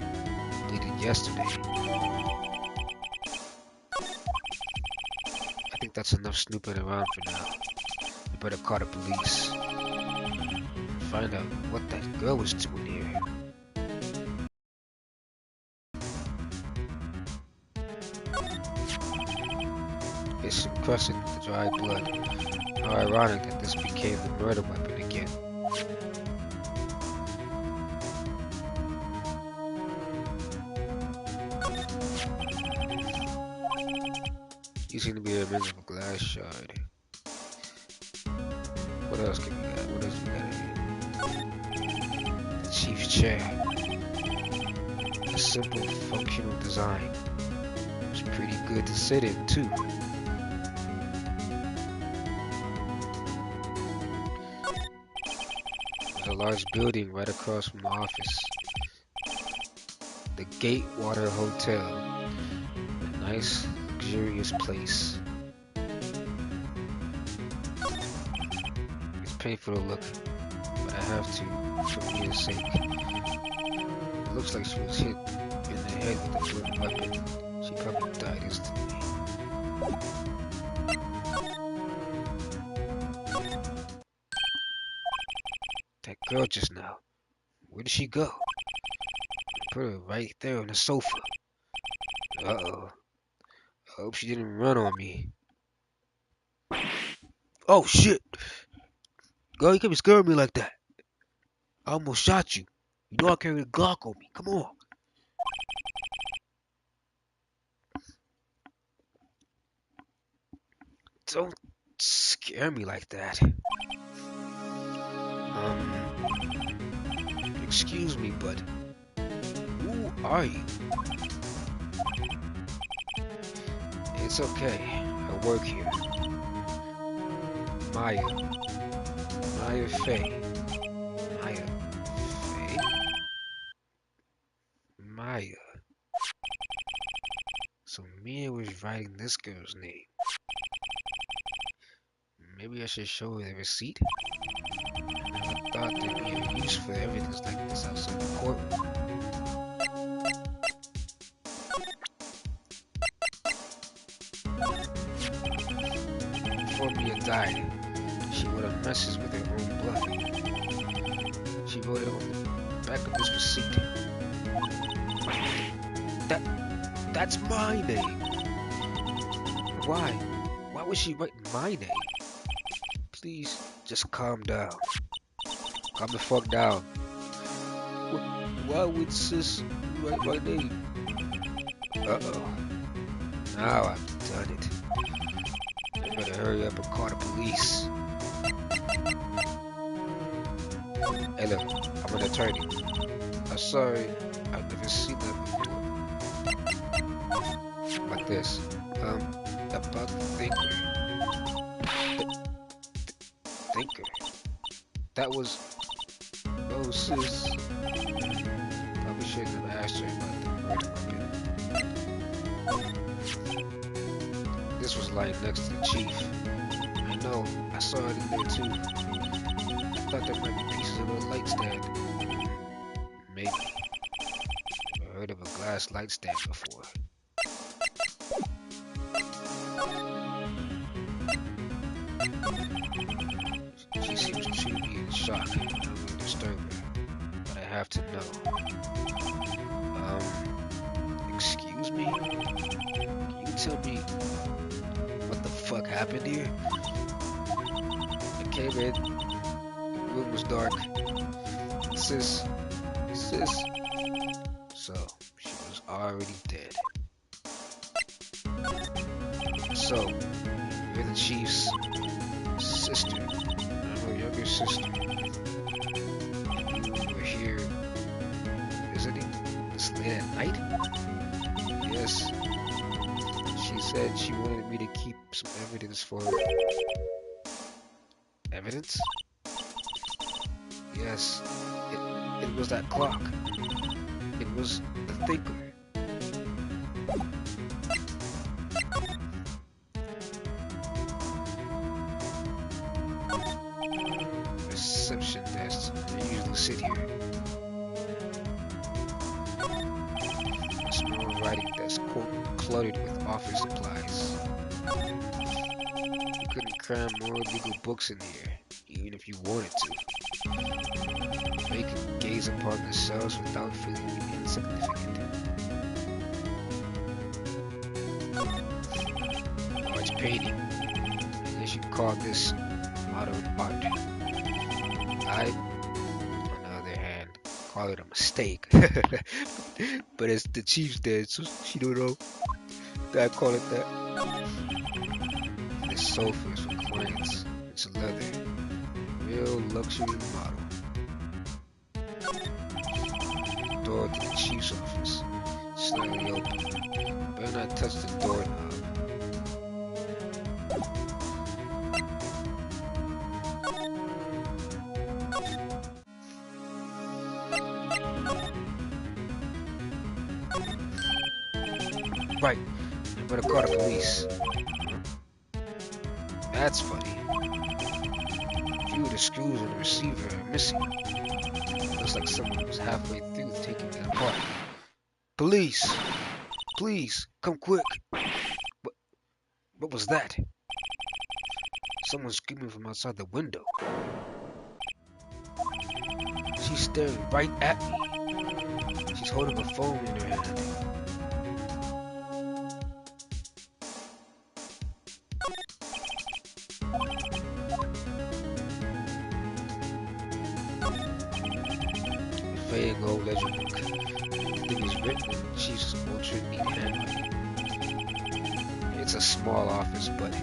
dated yesterday. I think that's enough snooping around for now. We better call the police and find out what that girl was doing here. It's encrusted with dried blood. How ironic that this became the murder weapon again. You seem to be a remains of a glass shard. What else can we got? What else we got here? The chief's chair. A simple, functional design. It's pretty good to sit in, too. There's a large building right across from the office. The Gatewater Hotel. A nice, luxurious place. It's painful to look, but I have to, for Mia's sake. It looks like she was hit in the head with a blunt weapon. She probably died instantly. That girl just now, where did she go? Put her right there on the sofa. Uh-oh. I hope she didn't run on me. Oh shit! Girl, you can't be scaring me like that. I almost shot you. You know I carry a Glock on me. Come on. Don't scare me like that. Excuse me, but who are you? It's okay. I work here. Maya. Maya Faye. Maya Faye? Maya. So Mia was writing this girl's name. Maybe I should show her the receipt? I never thought there'd be a use for evidence like this outside the courtroom. Before Mia died, she wrote a message with her own blood. She wrote it on the back of this receipt. That's my name. Why? Why was she writing my name? Please, just calm down. Calm the fuck down. Why would sis write my name? Uh-oh. Now I've done it. I better hurry up and call the police. Hey look, I'm an attorney. I'm sorry, I've never seen that before. Like this. About the thinker. Thinker? That was... Oh, sis. Probably shouldn't have asked her about the murder weapon. This was lying next to the chief. I know, I saw it in there too. I thought there might be pieces of a light stand. Maybe. Never heard of a glass light stand before. She seems truly in shock. I'm going to disturb her. But I have to know. Excuse me? Can you tell me what the fuck happened here? I came in. The room was dark. Sis. So, she was already dead. So, you're the chief's sister. I'm her younger sister. You were here visiting this late at night? Yes. She said she wanted me to keep some evidence for her. Evidence? Yes. It was that clock. It was the thinker. Reception desk. I usually sit here. A small writing desk, cluttered with office supplies. You couldn't cram more legal books in here, even if you wanted to. They could gaze upon themselves without feeling insignificant. Large painting. I guess you'd call this modern art. I, on the other hand, call it a mistake. But it's the chief's dead, so she don't know that I call it that. This sofa is for clients. It's leather. Real luxury model. Door to the chief's office. Slightly open. Better not touch the doorknob. Right. I better call the police. That's funny. A few of the screws on the receiver are missing. Looks like someone was halfway through taking it apart. Police! Please, come quick! What was that? Someone screaming from outside the window. She's staring right at me. She's holding a phone in her hand. Fading old ledger book. Everything is written in Chief's ultra neat handwriting. It's a small office, but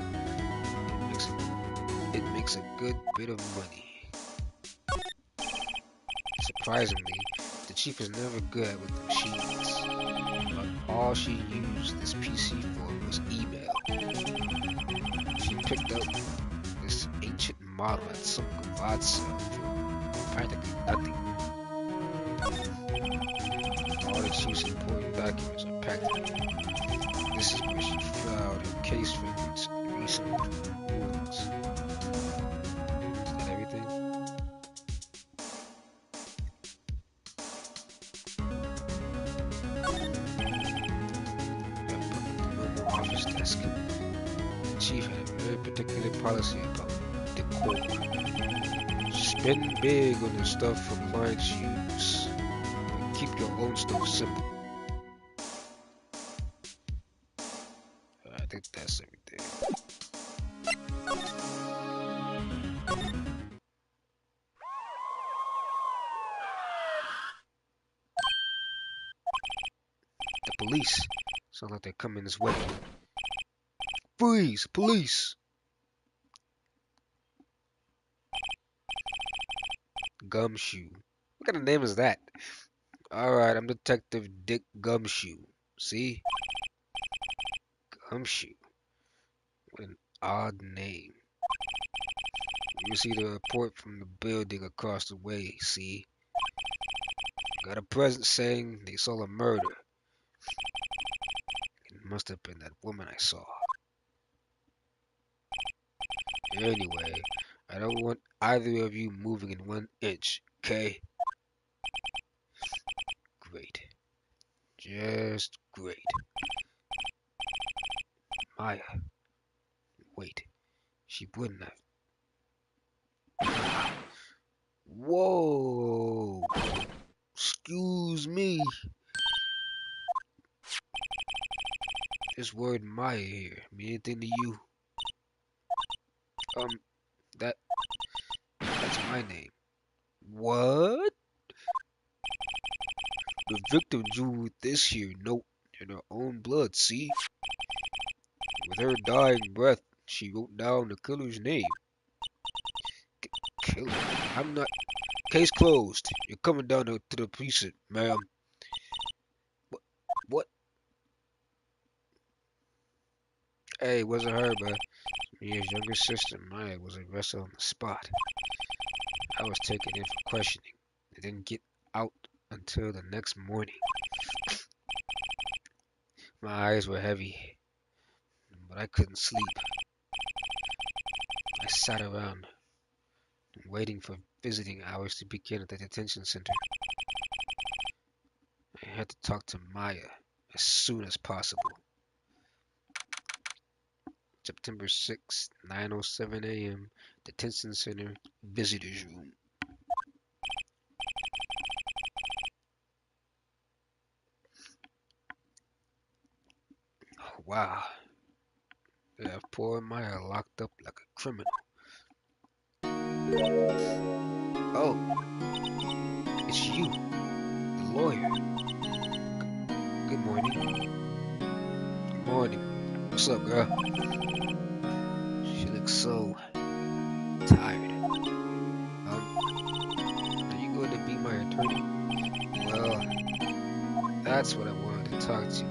it makes a good bit of money. Surprisingly, the chief is never good with machines. But all she used this PC for was email. She picked up this ancient model at some garage sale for practically nothing. All the chief's important documents are packed in here. This is where she filed her case records and recent rulings. Is that everything? The normal office desk. The chief had a very particular policy about decor. Spend big on the stuff for clients' use. Keep your own stuff simple. I think that's everything. police. Sounds like they're coming this way. Freeze! Police! Gumshoe. What kind of name is that? Alright, I'm Detective Dick Gumshoe. See? Gumshoe. What an odd name. You see the report from the building across the way, see? Got a present saying they saw a murder. It must have been that woman I saw. Anyway, I don't want either of you moving in 1 inch, okay? Great. Just great. Maya, wait. She wouldn't have. Whoa! Excuse me. This word Maya here mean anything to you? Um, that that's my name. What? The victim drew with this here note in her own blood, see? With her dying breath, she wrote down the killer's name. Killer? I'm not. Case closed. You're coming down to the precinct, ma'am. What? What? Hey, it wasn't her, but Mia's younger sister, Maya, was arrested on the spot. I was taken in for questioning. I didn't get out until the next morning. My eyes were heavy, but I couldn't sleep. I sat around, waiting for visiting hours to begin at the detention center. I had to talk to Maya as soon as possible. September 6th, 9:07 a.m., detention center, visitors room. Oh, wow. They have poor Maya locked up like a criminal. Oh, it's you, the lawyer. Good morning. Good morning. What's up, girl? She looks so tired. Are you going to be my attorney? Well, that's what I wanted to talk to you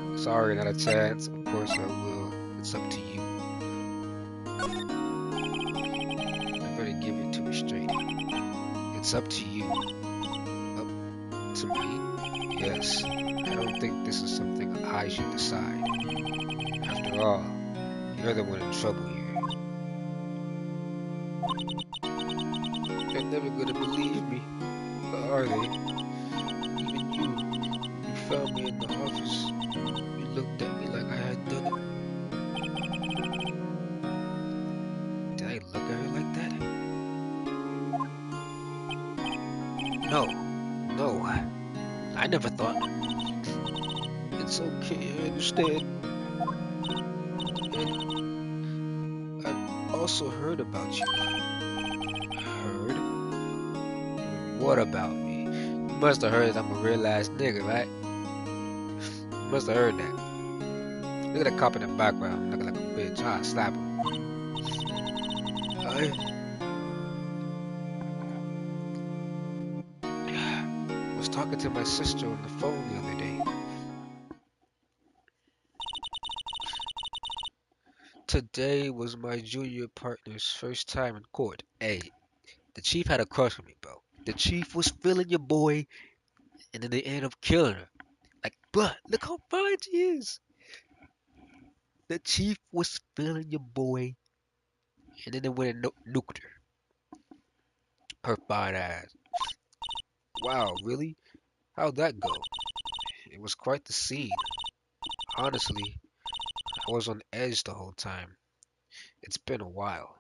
about. Sorry, not a chance. Of course I will. It's up to you. I better give it to me straight. It's up to you. Up to me? Yes. I don't think this is something I should decide. After all, you're the one in trouble here. They're never gonna believe me, are they? Even you found me in the office. You looked at me like I had done it. Did I look at her like that? No, I never thought. It's okay, I understand. And I've also heard about you. Heard? What about me? You must have heard that I'm a real ass nigga, right? You must have heard that. Look at the cop in the background, looking like a bitch. Ah, slap him. I was talking to my sister on the phone the other day. Today was my junior partner's first time in court. Hey, the chief had a crush on me, bro. The chief was feeling your boy, and then they ended up killing her. Like, bruh, look how fine she is. The chief was feeling your boy, and then they went and nuked her. Her fine ass. Wow, really? How'd that go? It was quite the scene. Honestly, I was on edge the whole time. It's been a while.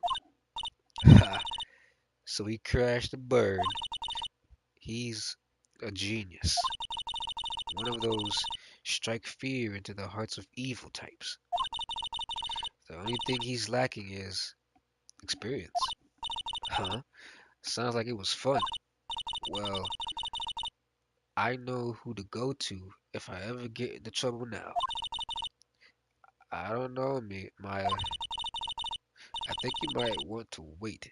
So he crashed and burned. He's a genius. One of those strike fear into the hearts of evil types. The only thing he's lacking is experience. Huh? Sounds like it was fun. Well, I know who to go to if I ever get into trouble now. I don't know, Maya. I think you might want to wait.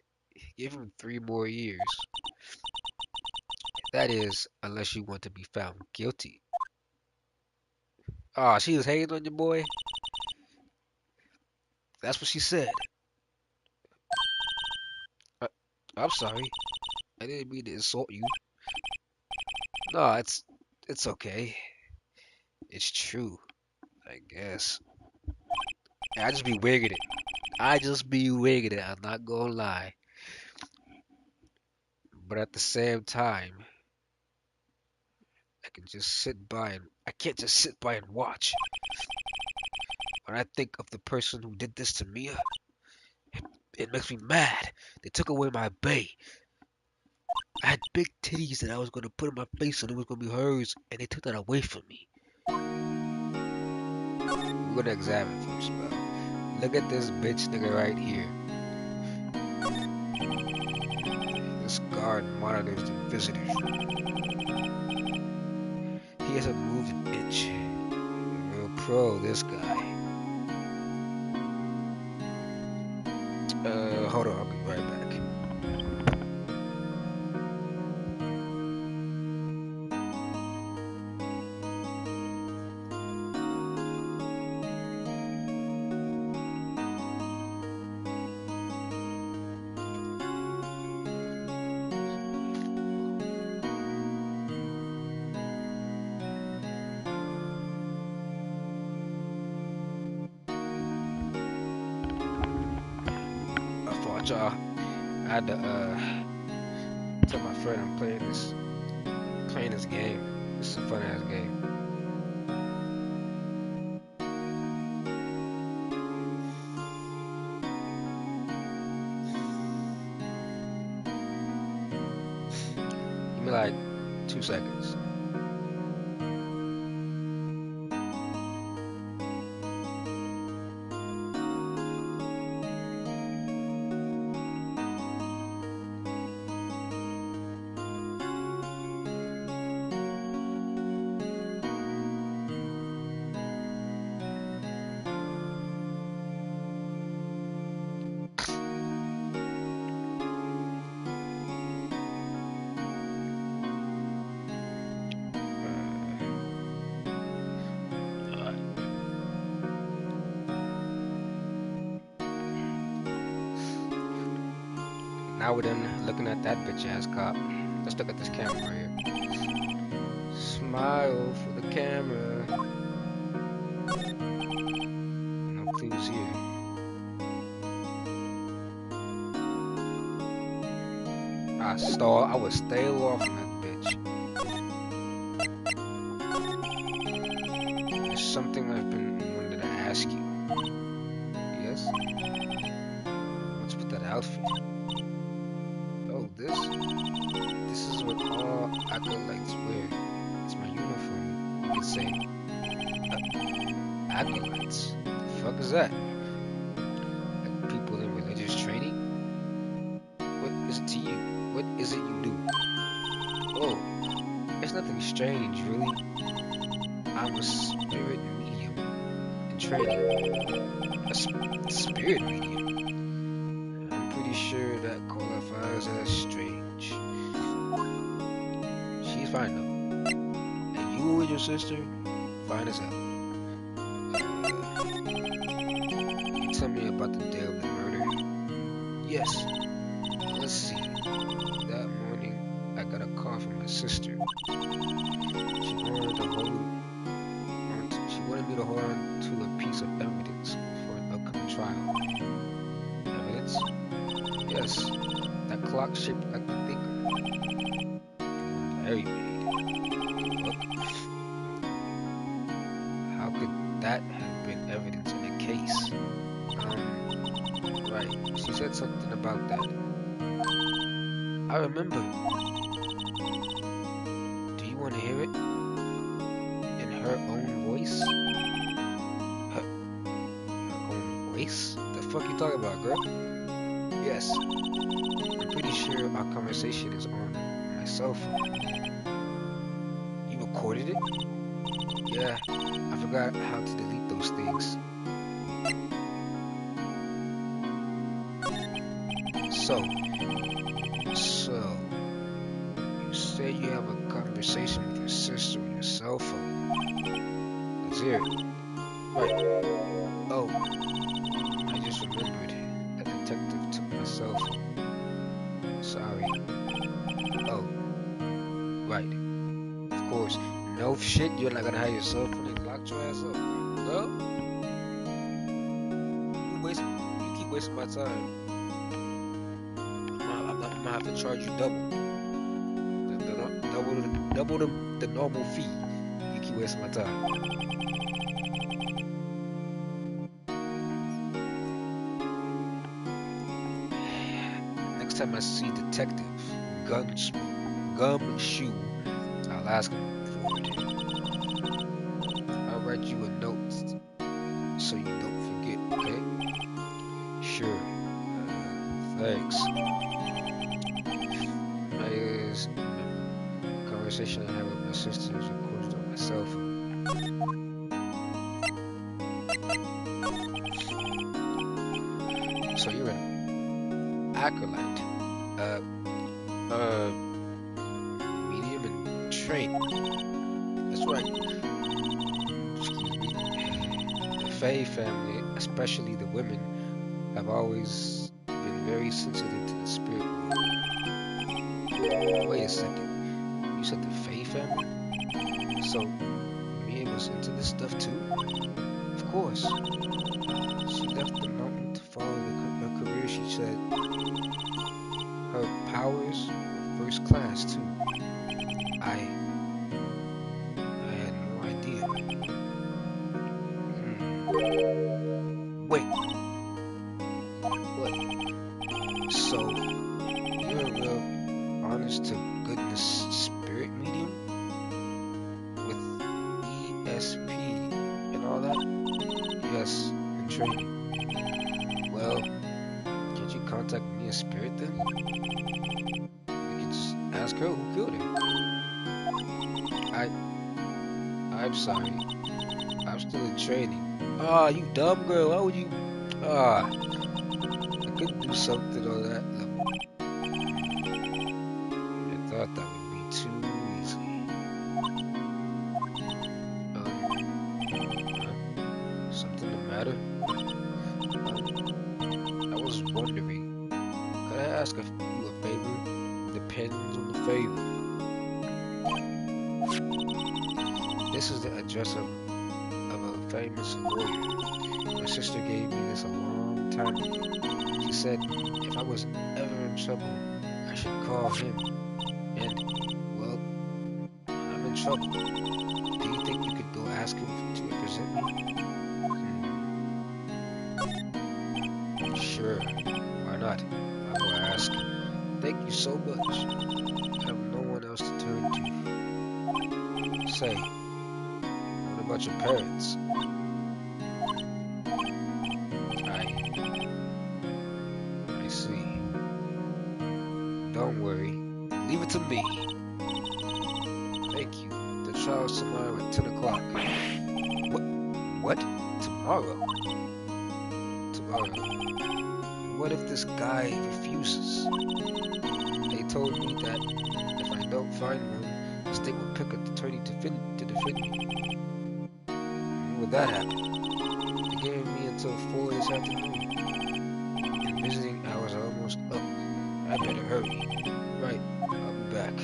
Give him 3 more years. That is, unless you want to be found guilty. Oh, she was hating on your boy? That's what she said. Uh, I'm sorry. I didn't mean to insult you. No, it's okay. It's true, I guess. I just be wigging it. I just be wigging it. I'm not gonna lie. But at the same time, I can't just sit by and watch. When I think of the person who did this to Mia, it makes me mad. They took away my bae. I had big titties that I was gonna put in my face and it was gonna be hers, and they took that away from me. We're gonna examine first, bro. Look at this bitch nigga right here. This guard monitors the visitors room. He hasn't moved an inch. Real pro, this guy. Hold on, I'll be right back. I thought y'all. I had to tell my friend I'm playing this game. This is a fun ass game. Give me like 2 seconds. Now we're done looking at that bitch ass cop. Let's look at this camera right here. Smile for the camera. No clues here. I would stay off from that bitch. There's something I've been wanting to ask you. Yes? What's with that outfit? Oh, this is what all acolytes wear. It's my uniform. You could say acolytes. The fuck is that? Like people in religious training? What is it to you? What is it you do? Oh, it's nothing strange, really. I'm a spirit medium in training. A spirit medium? I'm pretty sure that qualifies as strange. She's fine though. And you and your sister, fine as hell. Tell me about the day of the murder. Yes. Let's see. That morning, I got a call from my sister. She wanted me to hold on to a piece of evidence for an upcoming trial. Evidence? Yes. That clock shaped like the thinker. Larry made. Look. How could that have been evidence in a case? Right. She said something about that. I remember. Do you want to hear it? In her own voice? Her own voice? The fuck you talking about, girl? Yes. I'm pretty sure our conversation is on my cell phone. recorded it? Yeah, I forgot how to delete those things. So, you say you have a conversation with your sister on your cell phone. Let's hear it. Right. Oh, I just remembered. That detective took my cell phone. Sorry. Oh, right. Of course. No shit, you're not gonna have your cell phone and lock your ass up. No? You keep wasting my time. I'm gonna have to charge you double. Double the normal fee. You keep wasting my time. Next time I see Detective Gumshoe, I'll ask him for it. I'll write you a note so you don't forget, okay? Sure. Thanks. The conversation I had with my sister is recorded on my cell phone. So you're an acolyte. Medium and training. That's right. Excuse me. The Faye family, especially the women, have always been very sensitive to the spirit world. Wait a second. You said the Faye family? So, Mia was into this stuff too? Of course. She left the mountain to follow her career, she said. Her powers were first class too. I had no idea. Wait. What? So, you're a real honest to goodness spirit medium? With ESP and all that? Yes, in training. Well, can't you contact me a spirit then? You can just ask her who killed him. I'm sorry. I'm still in training. Ah, you dumb girl. Why would you? Ah, I couldn't do something on that level. I thought that would be too easy. Something the matter? I was wondering, could I ask you a favor? Depends on the favor. This is the address of a famous lawyer. My sister gave me this a long time ago. She said if I was ever in trouble, I should call him. And, well, I'm in trouble. Do you think you could go ask him to represent me? Sure, why not? I'll go ask. Thank you so much. I have no one else to turn to. Say, what about your parents? I see. Don't worry. Leave it to me. Thank you. The trial's tomorrow at 10 o'clock. What? Tomorrow? What if this guy refuses? They told me that if I don't find one, the state will pick an attorney to defend me. When would that happen? They gave me until 4 this afternoon. And visiting hours are almost up. I better hurry. Right, I'll be back.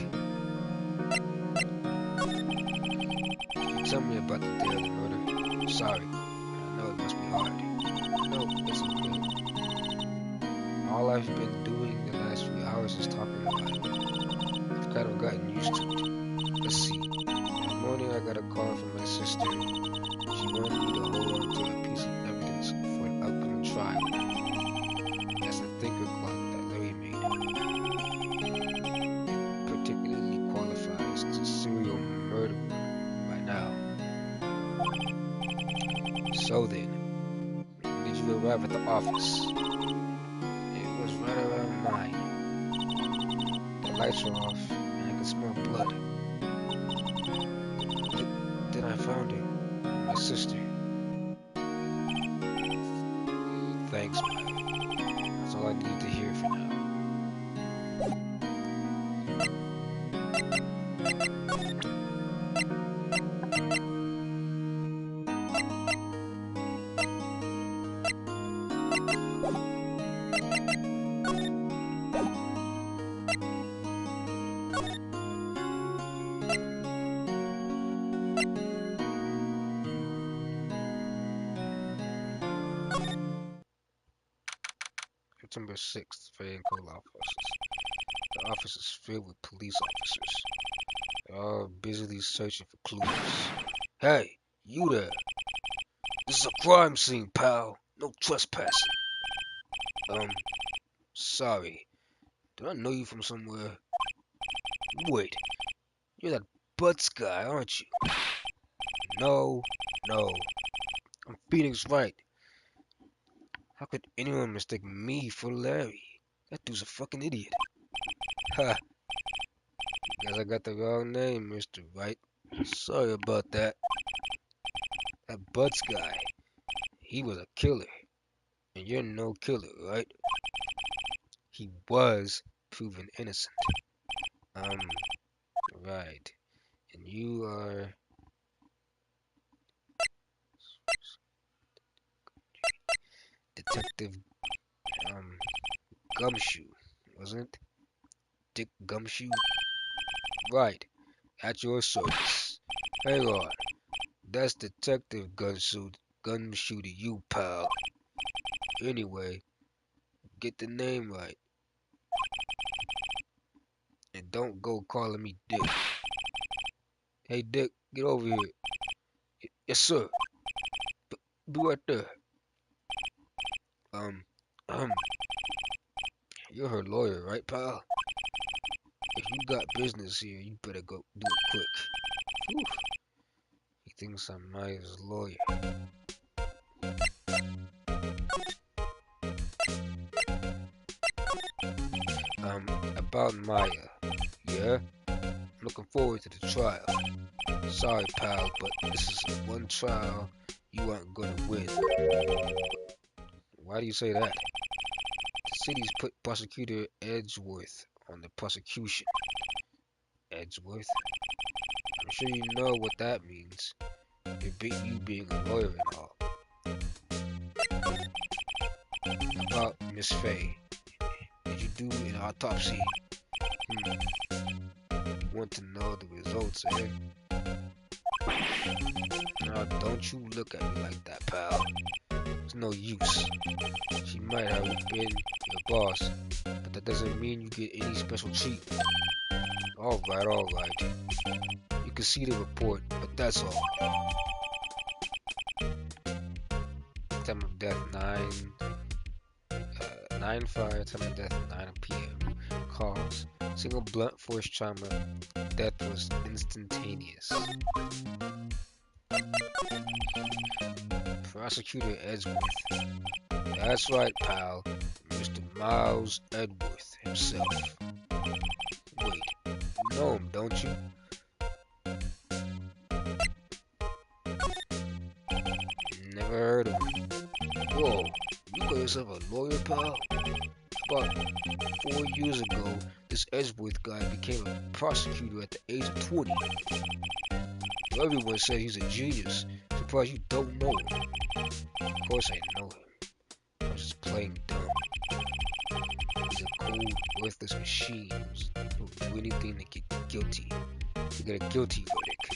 Can you tell me about the day of the murder? Sorry, I know it must be hard. No, it's okay. All I've been doing the last few hours is talking about it. I've kind of gotten used to it. Let's see. This morning I got a call from my sister. She wanted me to hold on to a piece of evidence for an upcoming trial. That's the thinker clock that Larry made. It particularly qualifies as a serial murderer by now. So then, when did you arrive at the office? It was right around 9. The lights were off and I could smell blood. found her. My sister. Thanks, Maya. That's all I need to hear for now. September 6th, Van Cole offices. The office is filled with police officers. They're all busily searching for clues. Hey, you there. This is a crime scene, pal. No trespassing. Sorry. Do I know you from somewhere? Wait, you're that Butts guy, aren't you? No. I'm Phoenix Wright. How could anyone mistake me for Larry? That dude's a fucking idiot. Ha. Guess I got the wrong name, Mr. Wright. Sorry about that. That Butts guy, he was a killer. And you're no killer, right? He was proven innocent. Right. And you are... Detective, Gumshoe, wasn't it? Dick Gumshoe? Right. At your service. Hang on. That's Detective Gumshoe to you, pal. Anyway, get the name right. And don't go calling me Dick. Hey, Dick, get over here. Yes, sir. Be right there. Um, you're her lawyer, right, pal? If you got business here, you better go do it quick. Whew. He thinks I'm Maya's lawyer. About Maya. Yeah? I'm looking forward to the trial. Sorry, pal, but this is one trial you aren't gonna win. Why do you say that? The city's put Prosecutor Edgeworth on the prosecution. Edgeworth? I'm sure you know what that means. You being a lawyer and all. About Miss Faye. Did you do an autopsy? You want to know the results, eh? Now, don't you look at me like that, pal. There's no use. She might have been your boss, but that doesn't mean you get any special treatment. Alright. You can see the report, but that's all. Time of death 9/5, time of death 9 p.m. Cause single blunt force trauma. Death was instantaneous. Prosecutor Edgeworth. That's right, pal. Mr. Miles Edgeworth himself. Wait, you know him, don't you? Never heard of him. Whoa, you got yourself a lawyer, pal? About 4 years ago, this Edgeworth guy became a prosecutor at the age of 20. Everyone said he's a genius. Surprised you don't know him. Of course I know him. I'm just plain dumb. He's a cold, worthless machine who'll do anything to get guilty. To get a guilty verdict.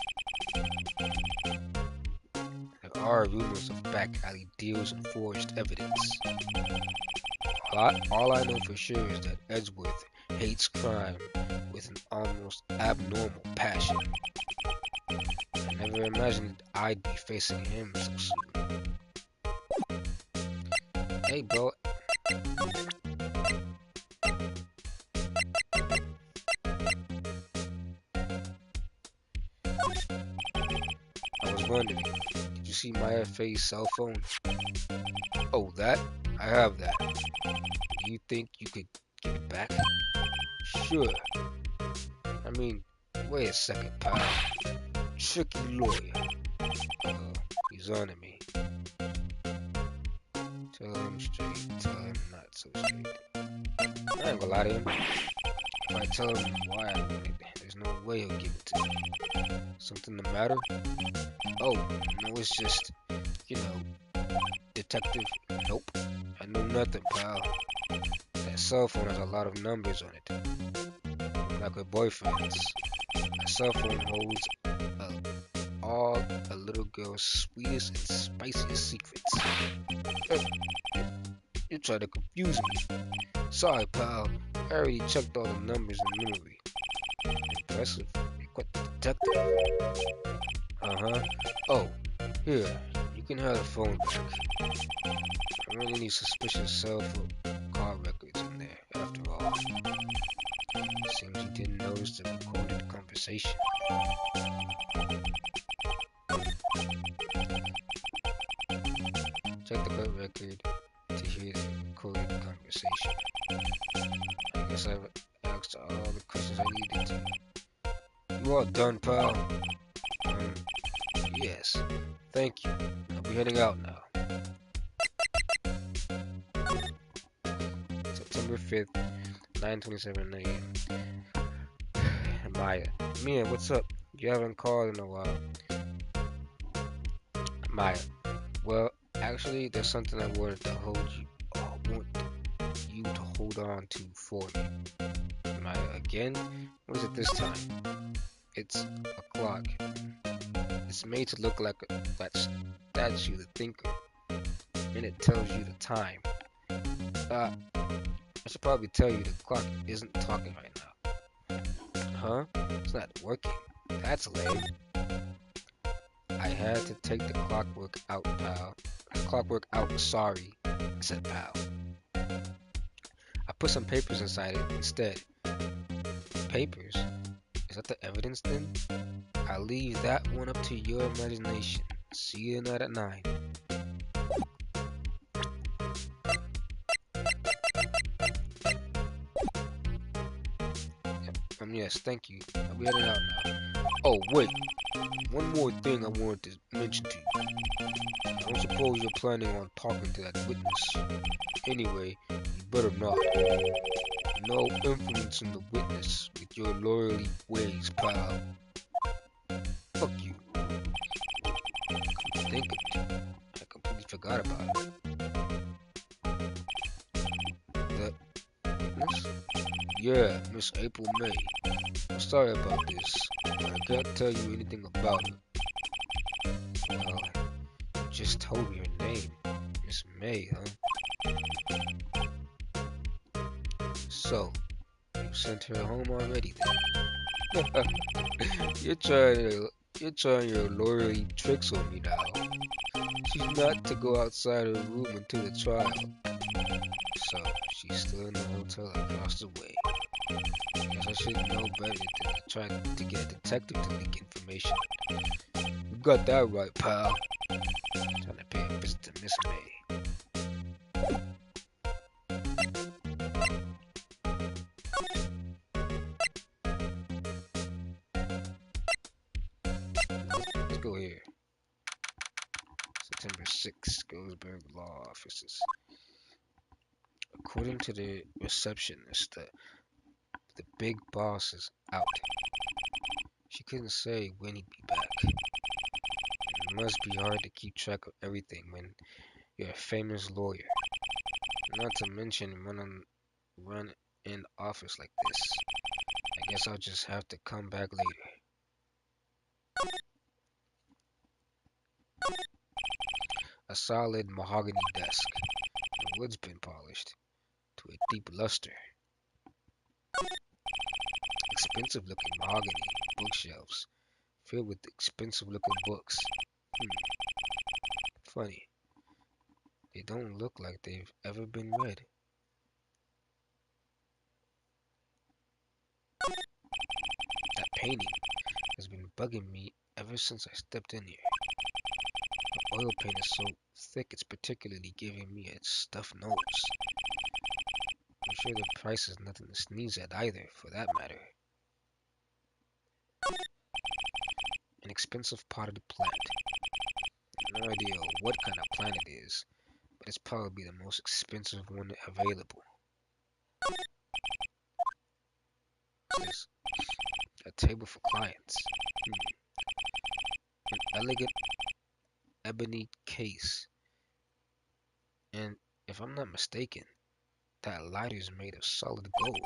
There are rumors of back alley deals and forged evidence. All I know for sure is that Edgeworth hates crime with an almost abnormal passion. I never imagined I'd be facing him so soon. Hey, bro. I was wondering, did you see Maya Faye's cell phone? Oh, that? I have that. Do you think you could give it back? Sure. I mean, wait a second, pal. Tricky lawyer. He's on to me. Tell him straight, tell him not so straight. I ain't gonna lie to him. If I tell him why I want it, there's no way he'll give it to me. Something the matter? Oh, no, it's just, detective. Nope. I know nothing, pal. That cell phone has a lot of numbers on it. Like with boyfriends. A cell phone holds all a little girl's sweetest and spiciest secrets. You try to confuse me. Sorry, pal. I already checked all the numbers in memory. Impressive. You're quite the detective. Uh-huh. Oh, here. You can have the phone back. I really need suspicious cell phone car records in there, after all. Seems you didn't notice the recorded conversation. Check the car record to hear the recorded conversation. I guess I've asked all the questions I needed to. You all done, pal? Yes. Thank you. I'll be heading out now. September 5th, 9:27 a.m. Maya. Mia, what's up? You haven't called in a while. Maya. Well, actually, there's something I wanted to want you to hold on to for me. Maya, again? What is it this time? It's a clock. It's made to look like that statue, the thinker, and it tells you the time. I should probably tell you the clock isn't talking right now. Huh? It's not working. That's lame. I had to take the clockwork out, pal. Clockwork out, sorry, said pal. I put some papers inside it instead. Papers? Is that the evidence then? I'll leave that one up to your imagination. See you tonight at 9. Yes, thank you. I'll be heading out now. Oh, wait. One more thing I wanted to mention to you. I don't suppose you're planning on talking to that witness. Anyway, you better not. No influence in the witness with your lawyerly ways, pal. Fuck you. Think of it. I completely forgot about it. The witness? Yeah, Miss April May. I'm sorry about this, but I can't tell you anything about it. Well, you just told me your name. Miss May, huh? So, you sent her home already then? You're trying your lawyerly tricks on me now. She's not to go outside her room until the trial. So, she's still in the hotel across the way. Guess I should know better than to try to get a detective to leak information. You got that right, pal. Trying to pay a visit to Miss May. Let's go here. September 6th, Goldsburg Law Offices. According to the receptionist, the big boss is out. She couldn't say when he'd be back. It must be hard to keep track of everything when you're a famous lawyer. Not to mention run in office like this. I guess I'll just have to come back later. A solid mahogany desk. The wood's been polished to a deep luster. Expensive looking mahogany bookshelves filled with expensive looking books. Funny. They don't look like they've ever been read. That painting has been bugging me ever since I stepped in here. The oil paint is so thick it's particularly giving me a stuffed nose. I'm sure the price is nothing to sneeze at either, for that matter. An expensive potted plant. no idea what kind of plant it is, but it's probably the most expensive one available. What's this? A table for clients. An elegant ebony case. And if I'm not mistaken, that lighter is made of solid gold.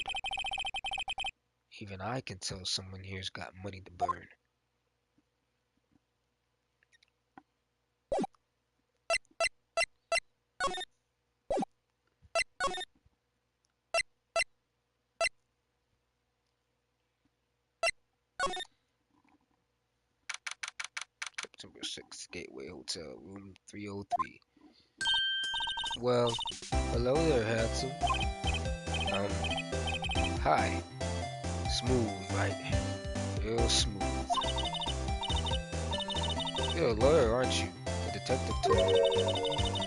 Even I can tell someone here's got money to burn. September 6th, Gateway Hotel, room 303. Well, hello there, handsome. Hi. Smooth, right? Real smooth. You're a lawyer, aren't you? The detective told me.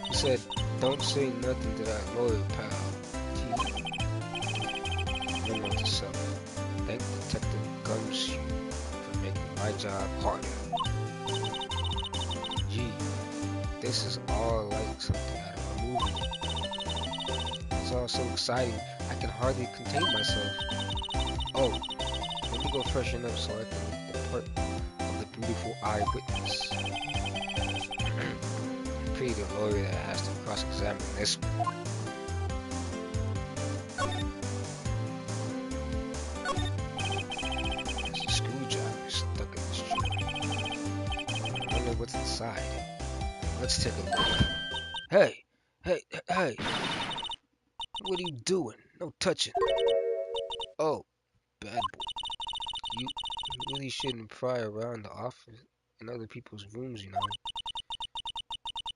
He said, don't say nothing to that lawyer, pal. Gee. No one to sell. Thank Detective Gumshoe for making my job harder. Gee, this is all like something out of a movie. It's all so exciting, I can hardly contain myself. Oh, let me go freshen up so I can look the part of the beautiful eyewitness. Pity the lawyer that has to cross-examine this one. There's a screwdriver stuck in this drawer. I wonder what's inside. Let's take a look. Hey! Hey! What are you doing? No touching. Oh, bad boy. You really shouldn't pry around the office and other people's rooms, you know.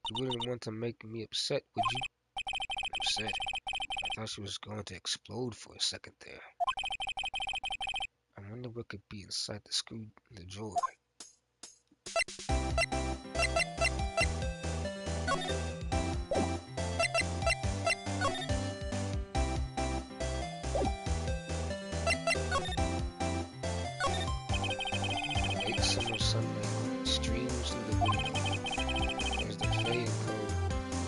You wouldn't want to make me upset, would you? Upset? I thought she was going to explode for a second there. I wonder what could be inside the drawer. Late summer sunlight streams through the window. There's the fading cold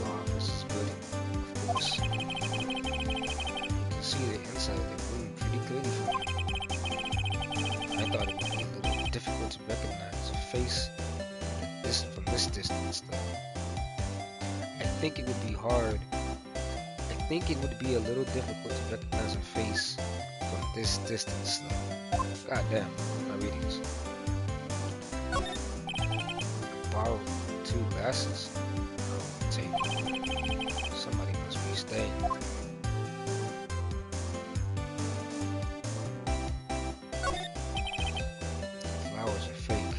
law office's building, of course. You can see the inside of the room pretty clearly from here. I thought it would be a little difficult to recognize a face from this distance, though. I think it would be a little difficult to recognize a face from this distance, though. God damn, my readings. I borrowed 2 glasses from the table. Somebody must be staying with me. Flowers are fake,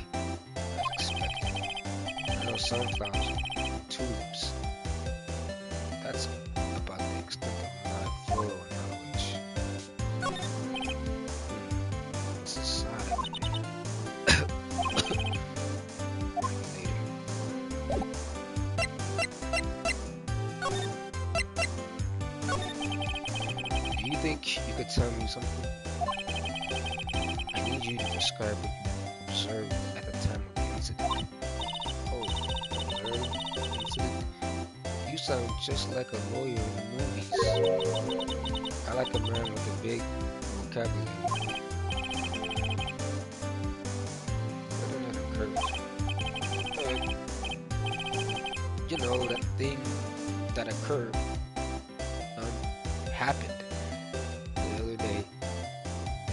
as expected. I know sunflowers are tulips. That's about the extent of my floral knowledge. What's inside? Do you think you could tell me something? I need you to describe what you observed at the time of the incident. Oh, incident? You sound just like a lawyer in the movies. I like a man with a big vocabulary. What did that occur? You know, that thing that occurred happened the other day.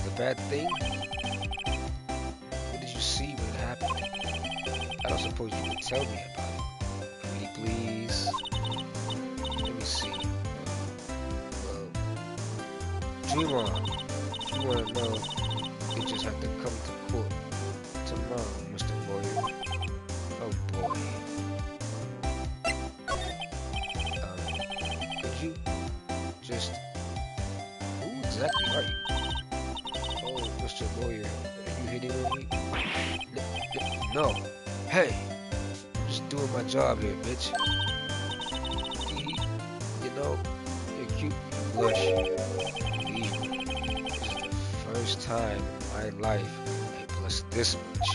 The bad thing? What did you see when it happened? I don't suppose you could tell me about it. Pretty please. Let me see. Dream on. If you want to know, you just have to come to court tomorrow, Mr. Lawyer. Oh boy. Could you just... Who exactly are you? Oh, Mr. Lawyer, are you hitting on me? No. Hey! I'm just doing my job here, bitch. You know, you're cute, you blush. Believe me, this is the first time in my life I blushed this much.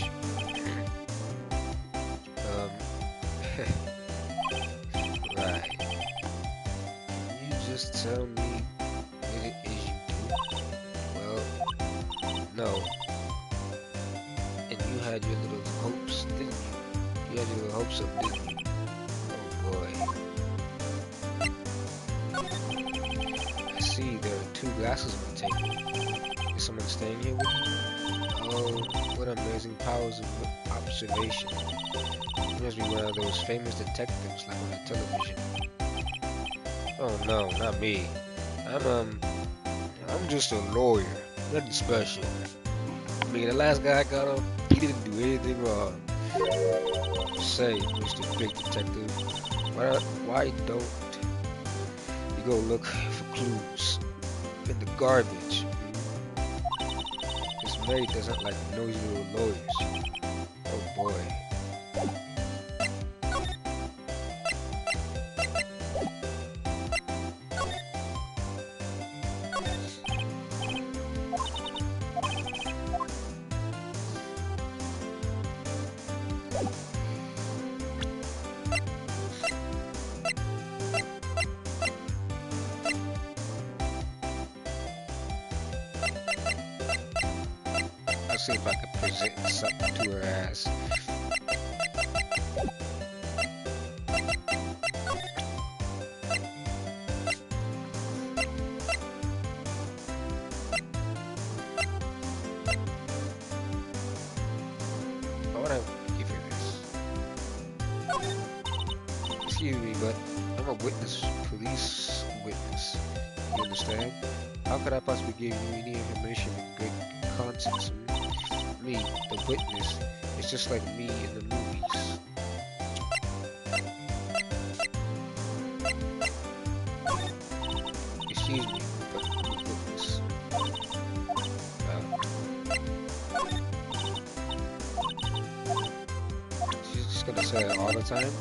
tell me what it is you do? Well, no. And you had your little hopes, didn't you? You had your little hopes up, didn't you? Oh boy. I see there are two glasses on the table. Is someone staying here with you? Oh, what amazing powers of observation. You must be one of those famous detectives like on the television. Oh no, not me. I'm just a lawyer. Nothing special. I mean, the last guy I got off, he didn't do anything wrong. Say, Mr. Big Detective, why don't you go look for clues in the garbage? His maid doesn't like nosy little lawyers. Oh boy. I'll see if I can present something to her ass. I wanna give her this. Excuse me, but I'm a witness, police witness. You understand? How could I possibly give you any information in good conscience? Me, the witness, is just like me in the movies. Excuse me, but I'm a witness. She's just gonna say it all the time?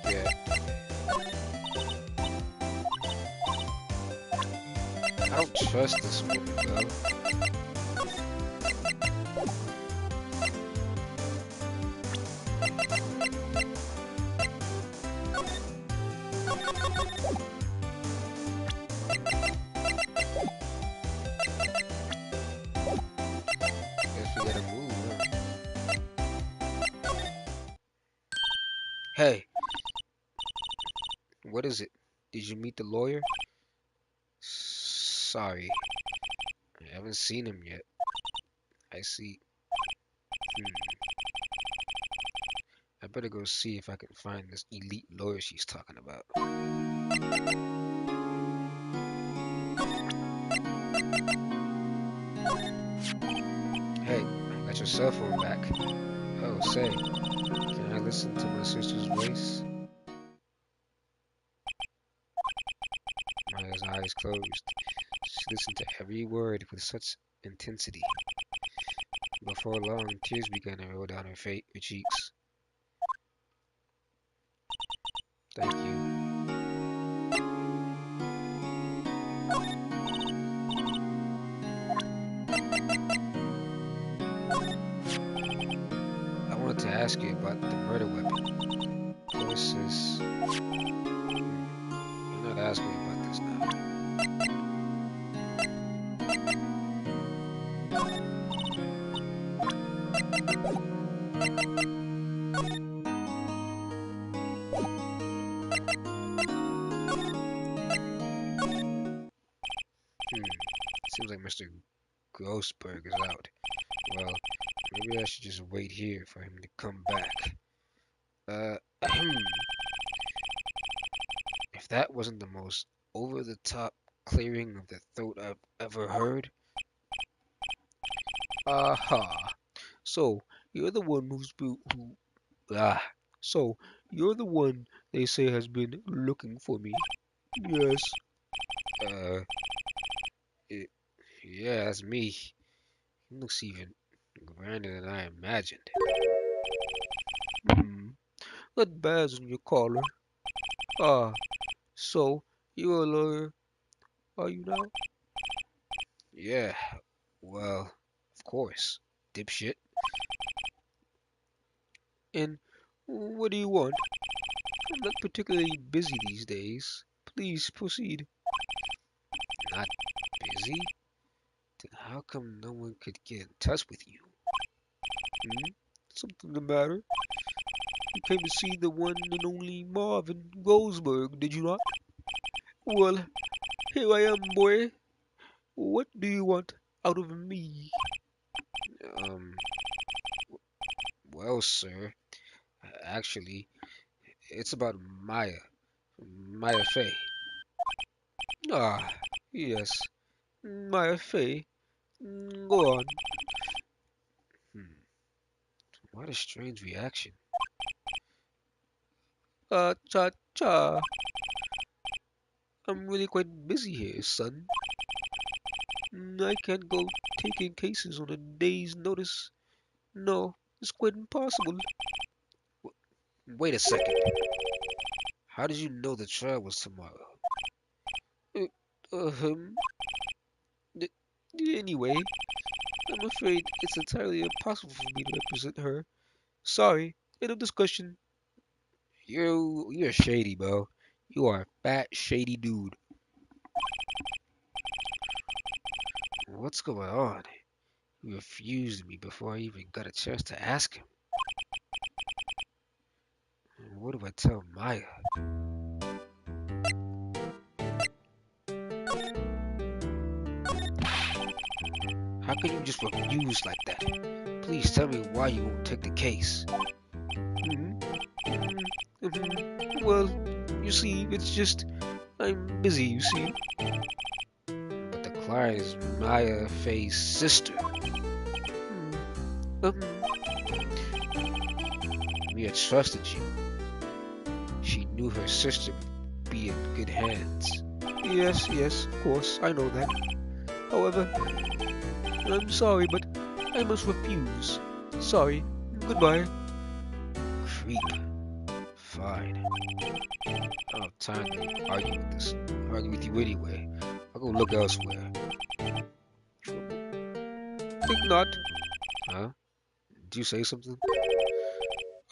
Yeah. I don't trust this woman, though. Guess we gotta move, huh? Hey, what is it? Did you meet the lawyer? Sorry, I haven't seen him yet. I see. Hmm. I better go see if I can find this elite lawyer she's talking about. Hey, I got your cell phone back. Oh, say, can I listen to my sister's voice? Maya's eyes closed. She listened to every word with such intensity. Before long, tears began to roll down her cheeks. Thank you. I wanted to ask you about the murder weapon. Of course, sis. You're not asking me about this now. Seems like Mr. Grossberg is out. Well, maybe I should just wait here for him to come back. If that wasn't the most over-the-top clearing of the throat I've ever heard. Aha. So, you're the one ah. So, you're the one they say has been looking for me. Yes. Uh, it, yeah, that's me. He looks even grander than I imagined. Hmm. That badge on your collar. Ah, so you're a lawyer, are you now? Yeah, well, of course, dipshit. And what do you want? I'm not particularly busy these days. Please proceed. Not busy? Then how come no one could get in touch with you? Hmm? Something the matter? You came to see the one and only Marvin Roseberg, did you not? Well, here I am, boy. What do you want out of me? Um, well, sir, actually, it's about Maya Fey. Ah, yes, my Fay. Go on. Hmm, what a strange reaction. Cha-cha. I'm really quite busy here, son. I can't go taking cases on a day's notice. No, it's quite impossible. Wait a second. How did you know the trial was tomorrow? Uh, um, th- anyway, I'm afraid it's entirely impossible for me to represent her. Sorry, end of discussion. You're shady, bro. You are a fat, shady dude. What's going on? He refused me before I even got a chance to ask him. What do I tell Maya? How can you just refuse like that? Please tell me why you won't take the case. Hmm. Well, you see, it's just I'm busy, you see. But the client is Maya Fey's sister. Hmm. Um, Mia trusted you. She knew her sister would be in good hands. yes, of course, I know that. However, I'm sorry, but I must refuse. Sorry. Goodbye. Creep. Fine. I don't have time to argue with you anyway. I'll go look elsewhere. Think not. Huh? Did you say something?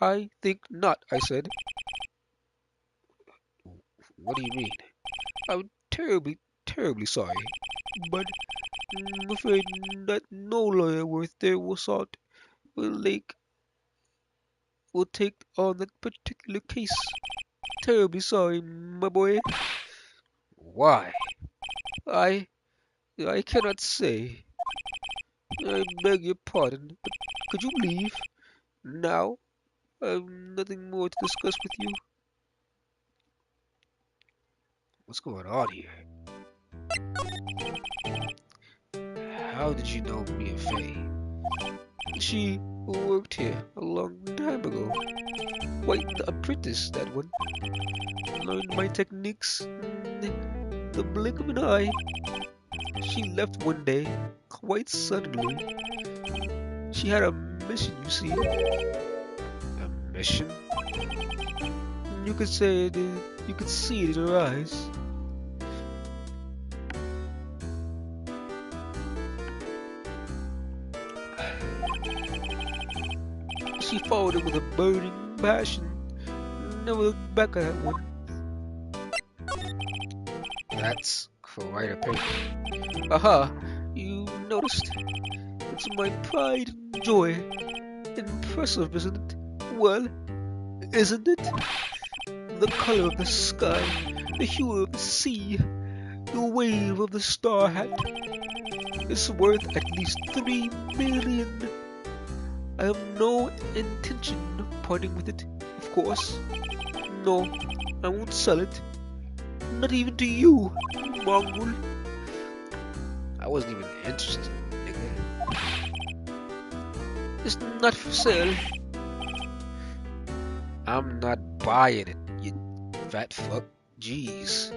I think not, I said. What do you mean? I'm terribly sorry. But I'm afraid that no lawyer worth their salt like will take on that particular case. Terribly sorry, my boy. Why? I I cannot say. I beg your pardon, but could you leave now? I've nothing more to discuss with you. What's going on here? How did you know Mia Fey? She worked here a long time ago. Quite the apprentice, that one. Learned my techniques in the blink of an eye. She left one day, quite suddenly. She had a mission, you see. A mission? You could say it, you could see it in her eyes. She followed it with a burning passion. Never looked back at that one. That's quite a paper. Aha, you noticed? It's my pride and joy. Impressive, isn't it? Well, isn't it? The color of the sky, the hue of the sea, the wave of the star hat is worth at least 3 million. I have no intention of parting with it, of course. No, I won't sell it. Not even to you, mongrel. I wasn't even interested, nigga. It's not for sale. I'm not buying it, you fat fuck. Jeez.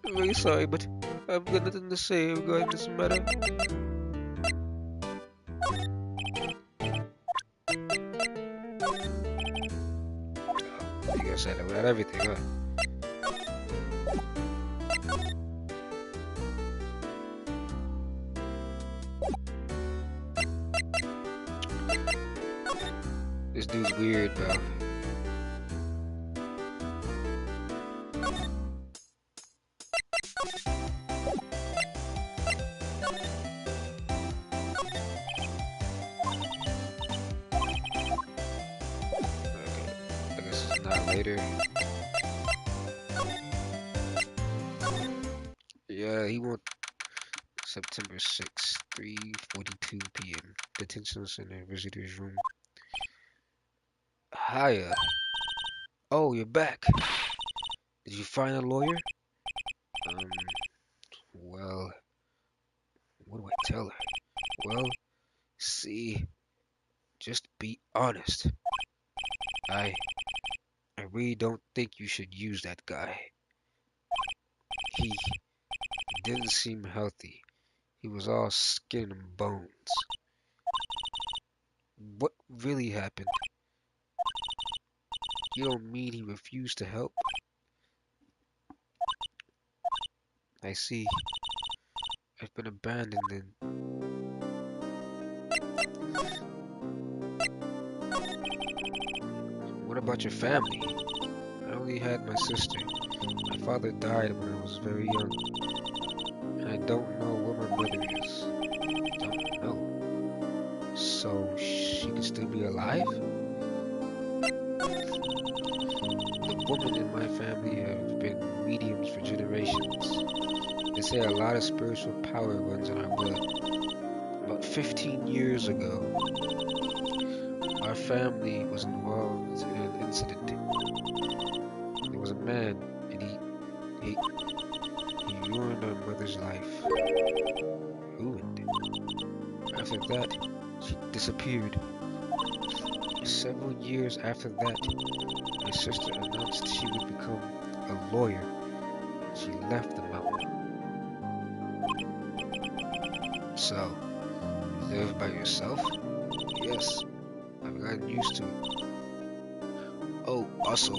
I'm very sorry, but I've got nothing to say regarding this matter. You guys said about everything, huh? This dude's weird, bro. Okay, I guess it's not later. Yeah, he won't. September 6th, 3:42 p.m. Detention center, visitors room. Hiya. Oh, you're back. Did you find a lawyer? Um, well, what do I tell her? Well, see, just be honest. I I really don't think you should use that guy. He didn't seem healthy. He was all skin and bones. What really happened? You don't mean he refused to help? I see. I've been abandoned then. What about your family? I only had my sister. My father died when I was very young. And I don't know where my mother is. Don't know. So she could still be alive? The women in my family have been mediums for generations. They say a lot of spiritual power runs in our blood. About 15 years ago, our family was involved in an incident. There was a man, and he ruined our mother's life. Ruined. After that, she disappeared. Several years after that, my sister announced she would become a lawyer. She left the mountain. So, you live by yourself? Yes, I've gotten used to it. Oh, also,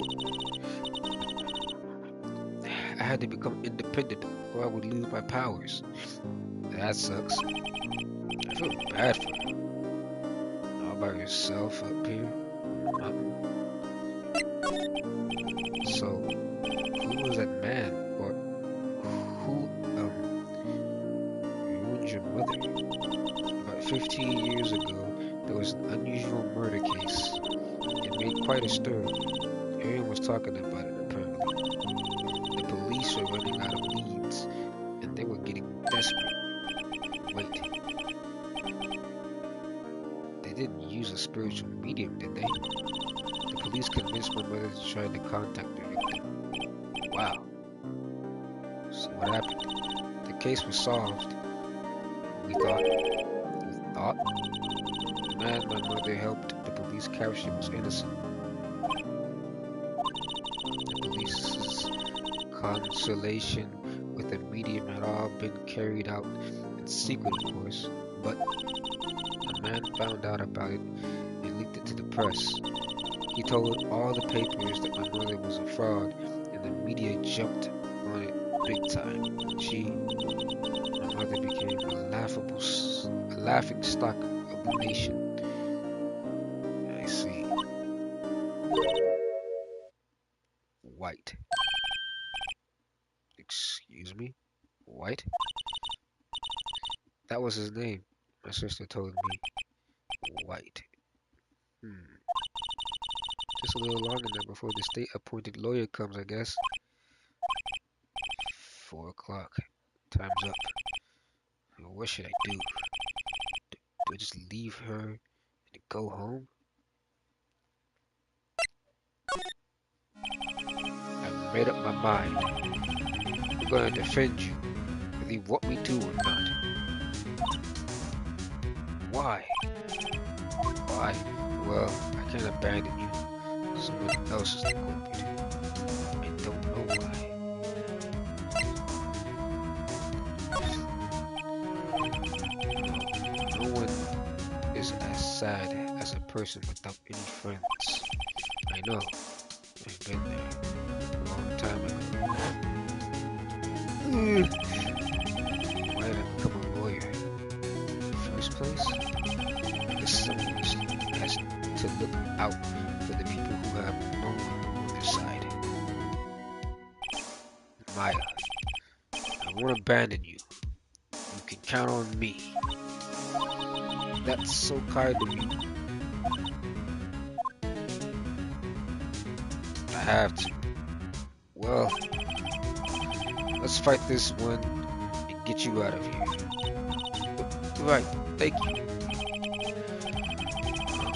I had to become independent or I would lose my powers. That sucks. I feel bad for her. All by yourself up here. So, who was that man? Or who, ruined your mother? About 15 years ago, there was an unusual murder case. It made quite a stir. Everyone was talking about it, apparently. The police were running out of leads, and they were getting desperate. Wait. They didn't use a spiritual medium, did they? The police convinced my mother to try to contact the victim. Wow. So what happened? The case was solved. We thought. The man my mother helped the police capture was innocent. The police's consultation with the medium had all been carried out in secret, of course, but a man found out about it and leaked it to the press. He told all the papers that my mother was a fraud, and the media jumped on it big time. My mother became a laughing stock of the nation. I see. White. Excuse me? White? That was his name, my sister told me. White. Just a little longer now before the state-appointed lawyer comes, I guess. 4 o'clock. Time's up. What should I do? Do I just leave her and go home? I've made up my mind. I'm going to defend you, whether you want me to or not. Why? Why? Well, I can't abandon you. Someone else is the culprit. I don't know why. No one is as sad as a person without any friends. I know. I've been there a long time ago. Why did I become a lawyer? In the first place? Because someone has to look out for the people who have no one on their side. Maya, I won't abandon you. You can count on me. That's so kind of you. I have to. Well, let's fight this one and get you out of here. Right, thank you.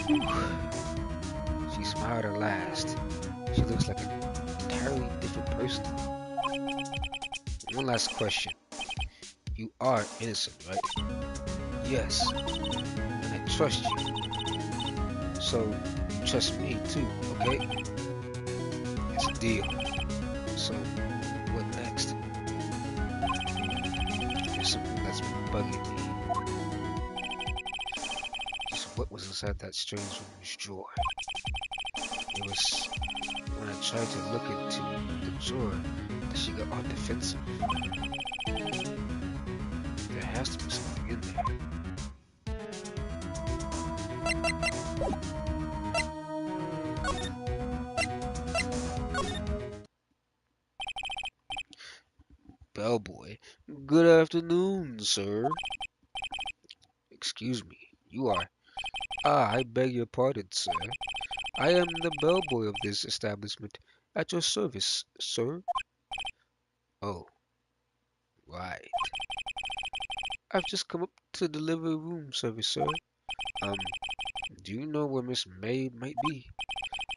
Whew. She smiled at last. She looks like an entirely different person. One last question. You are innocent, right? Yes, and I trust you. So, trust me too, okay? It's a deal. So, what next? There's something that's bugging me. Just what was inside that strange woman's drawer? It was when I tried to look into the drawer that she got all defensive. There has to be something in there. Bellboy. Good afternoon, sir. Excuse me, you are... Ah, I beg your pardon, sir. I am the bellboy of this establishment. At your service, sir. Oh, right. I've just come up to deliver room service, sir. Um, do you know where Miss May might be?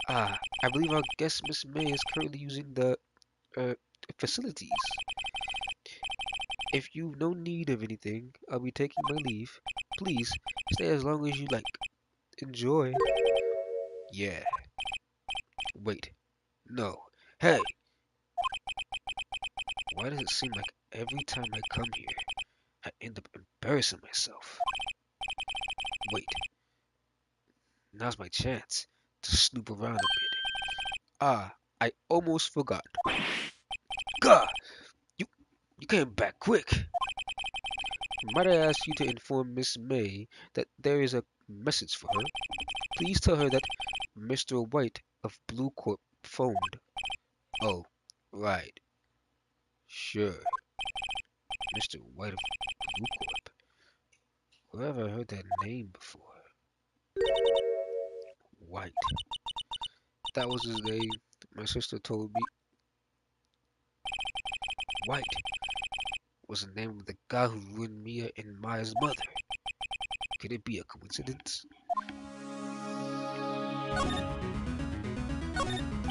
Ah, I believe our guest Miss May is currently using the, facilities. If you've no need of anything, I'll be taking my leave. Please, stay as long as you like. Enjoy. Yeah. Wait. No. Hey! Why does it seem like every time I come here, I end up embarrassing myself? Wait. Now's my chance to snoop around a bit. Ah, I almost forgot. Gah! You, you came back quick. Might I ask you to inform Miss May that there is a message for her? Please tell her that Mr. White of Blue Corp phoned. Oh, right. Sure. Mr. White of Blue Corp. Where have I heard that name before? White. That was his name. My sister told me. White was the name of the guy who ruined Mia and Maya's mother. Could it be a coincidence?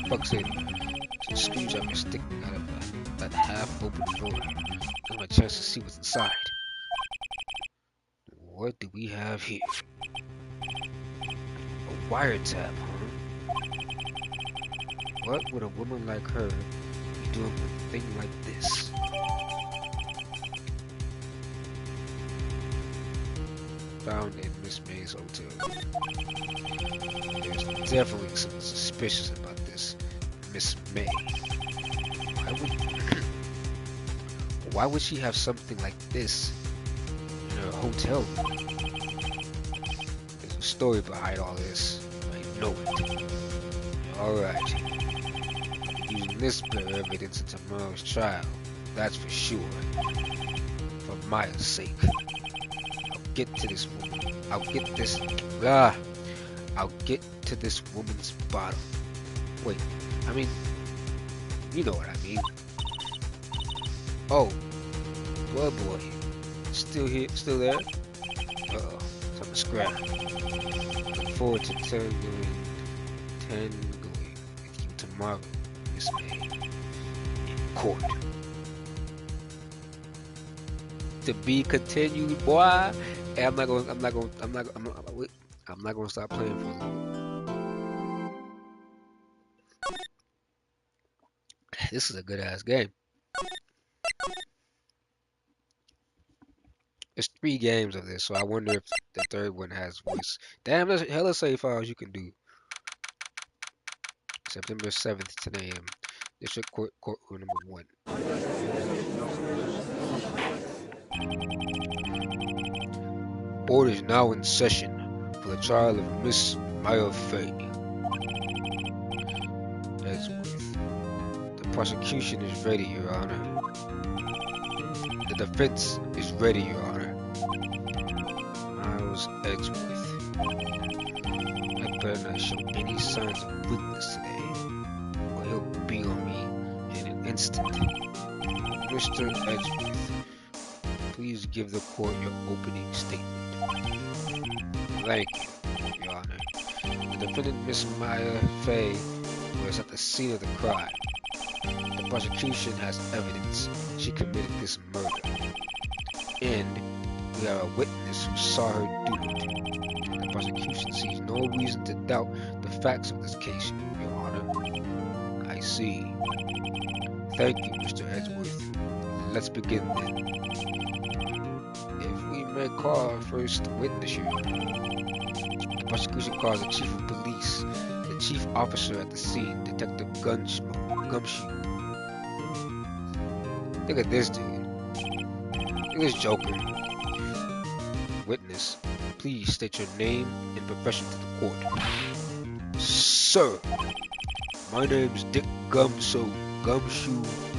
Buck said, some screwdriver sticking out of that half-open drawer. That's my chance to see what's inside. What do we have here? A wiretap, huh? What would a woman like her be doing with a thing like this? Found in Miss May's hotel. There's definitely something suspicious about this Miss May. Why would she have something like this in her hotel room? There's a story behind all this. I know it. Alright. Using this bit of evidence in tomorrow's trial. That's for sure. For Maya's sake. I'll get to this woman. I'll get to this woman's bottom. Wait, I mean, you know what I mean. Oh, blood boy. Still here, still there? Uh-oh, time to scrap. Look forward to tangling with you tomorrow, Miss May. In court. To be continued, boy. Hey, I'm not gonna stop playing for you. This is a good ass game. There's 3 games of this, so I wonder if the third one has voice. Damn, there's hella save files you can do. September 7th, 10 a.m. District Court, Courtroom number 1. Court is now in session for the trial of Miss Maya Fay Edgeworth. The prosecution is ready, Your Honor. The defense is ready, Your Honor. Miles Edgeworth. I better not show any signs of weakness today, or he'll be on me in an instant. Mr. Edgeworth, please give the court your opening statement. Thank you, Your Honor. The defendant, Miss Maya Fay, was at the scene of the crime. The prosecution has evidence she committed this murder, and we have a witness who saw her do it. The prosecution sees no reason to doubt the facts of this case, Your Honor. I see. Thank you, Mr. Edgeworth. Let's begin then. If we may call our first witness, Your Honor. The prosecution calls the chief of police, the chief officer at the scene, Detective Gumshoe. Look at this dude. Look at this joker. Witness, please state your name and profession to the court. Sir, my name is Dick Gumshoe,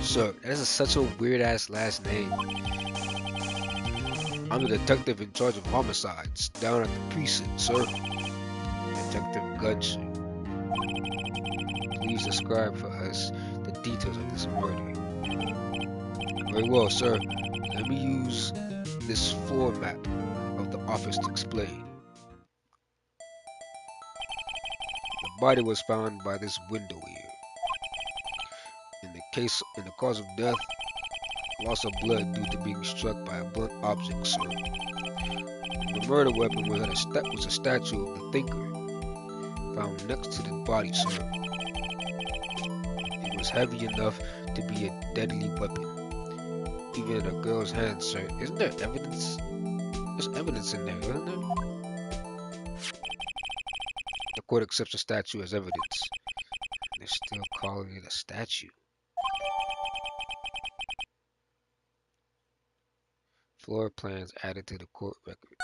sir. That is such a weird ass last name. I'm the detective in charge of homicides down at the precinct, sir. Detective Gumshoe. Please describe for us the details of this murder. Very well, sir. Let me use this floor map of the office to explain. The body was found by this window here. In the cause of death, loss of blood due to being struck by a blunt object, sir. The murder weapon was a statue of the thinker found next to the body, sir. It was heavy enough to be a deadly weapon, even in a girl's hand, sir. Isn't there evidence? There's evidence in there, isn't there? The court accepts the statue as evidence. They're still calling it a statue. Floor plans added to the court record.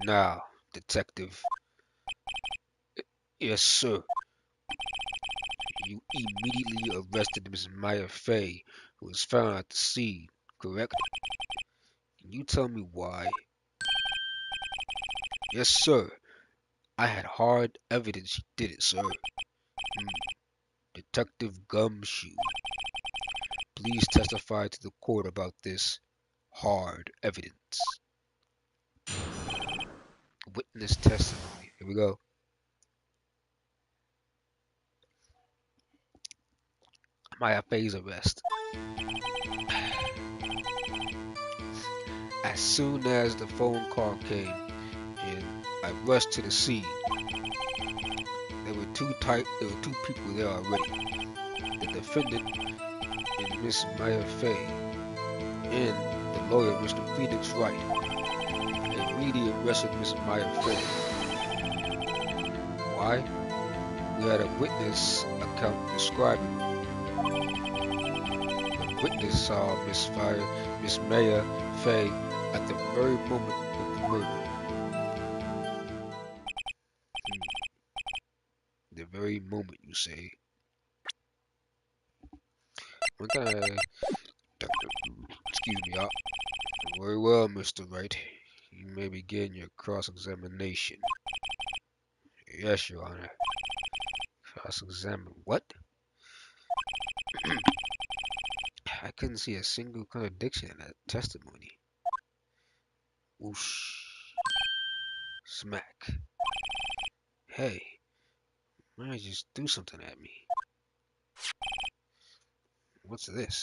Now, detective. Yes, sir. You immediately arrested Miss Maya Fay, who was found at the scene, correct? Can you tell me why? Yes, sir. I had hard evidence she did it, sir. Detective Gumshoe, please testify to the court about this hard evidence. Witness testimony. Here we go. Maya Fay's arrest. As soon as the phone call came in, I rushed to the scene. There were two people there already. The defendant and Miss Maya Fay, and the lawyer, Mr. Phoenix Wright. I immediately arrested Miss Maya Fay. Why? We had a witness account describing her. The witness saw Miss Maya Fay at the very moment of the murder. The very moment, you say? Excuse me, very well, Mr. Wright. You may begin your cross-examination. Yes, Your Honor. Cross-examine what? I couldn't see a single contradiction in that testimony. Whoosh. Smack. Hey, why did you just do something at me? What's this?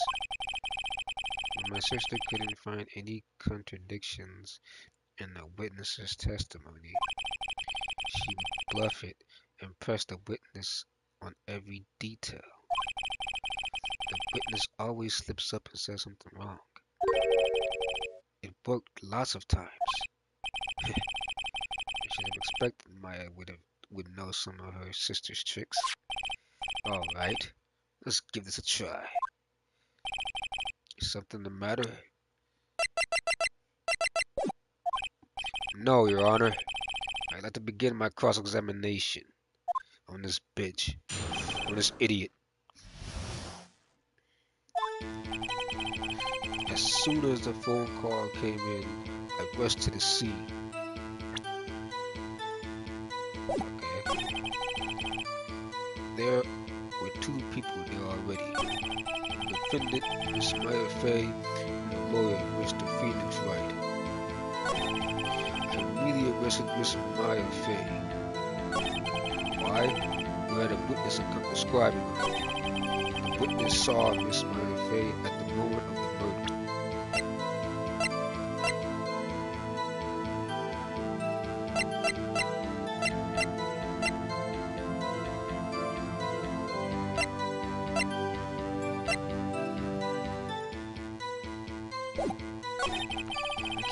When my sister couldn't find any contradictions in the witness's testimony, she would bluff it and press the witness on every detail. The witness always slips up and says something wrong. It worked lots of times. I should have expected Maya would know some of her sister's tricks. Alright, let's give this a try. Is something the matter? No, Your Honor. I I'd like to begin my cross-examination on this bitch, on this idiot. As soon as the phone call came in, I rushed to the scene. Okay. There were two people there already. The defendant, Miss Maya Fay, and the lawyer, Mr. Phoenix Wright. I immediately arrested Miss Maya Fay. Why? We had a witness describing her. The witness saw Miss Maya Fay at the moment of the murder.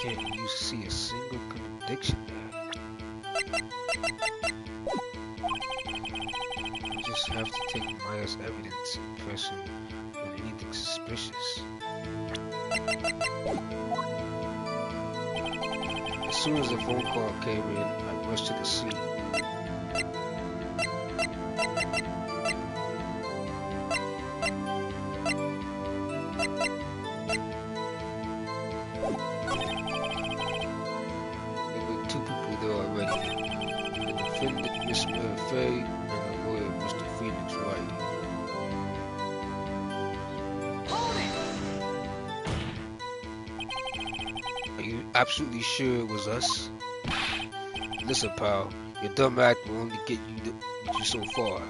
Can't you see a single contradiction there? You just have to take Maya's evidence in person on anything suspicious. As soon as the phone call came in, I rushed to the scene. Two people there already. The defendant, Miss Maya Fay, and the lawyer, Mr. Phoenix Wright. Are you absolutely sure it was us? Listen, pal, your dumb act will only get you so far.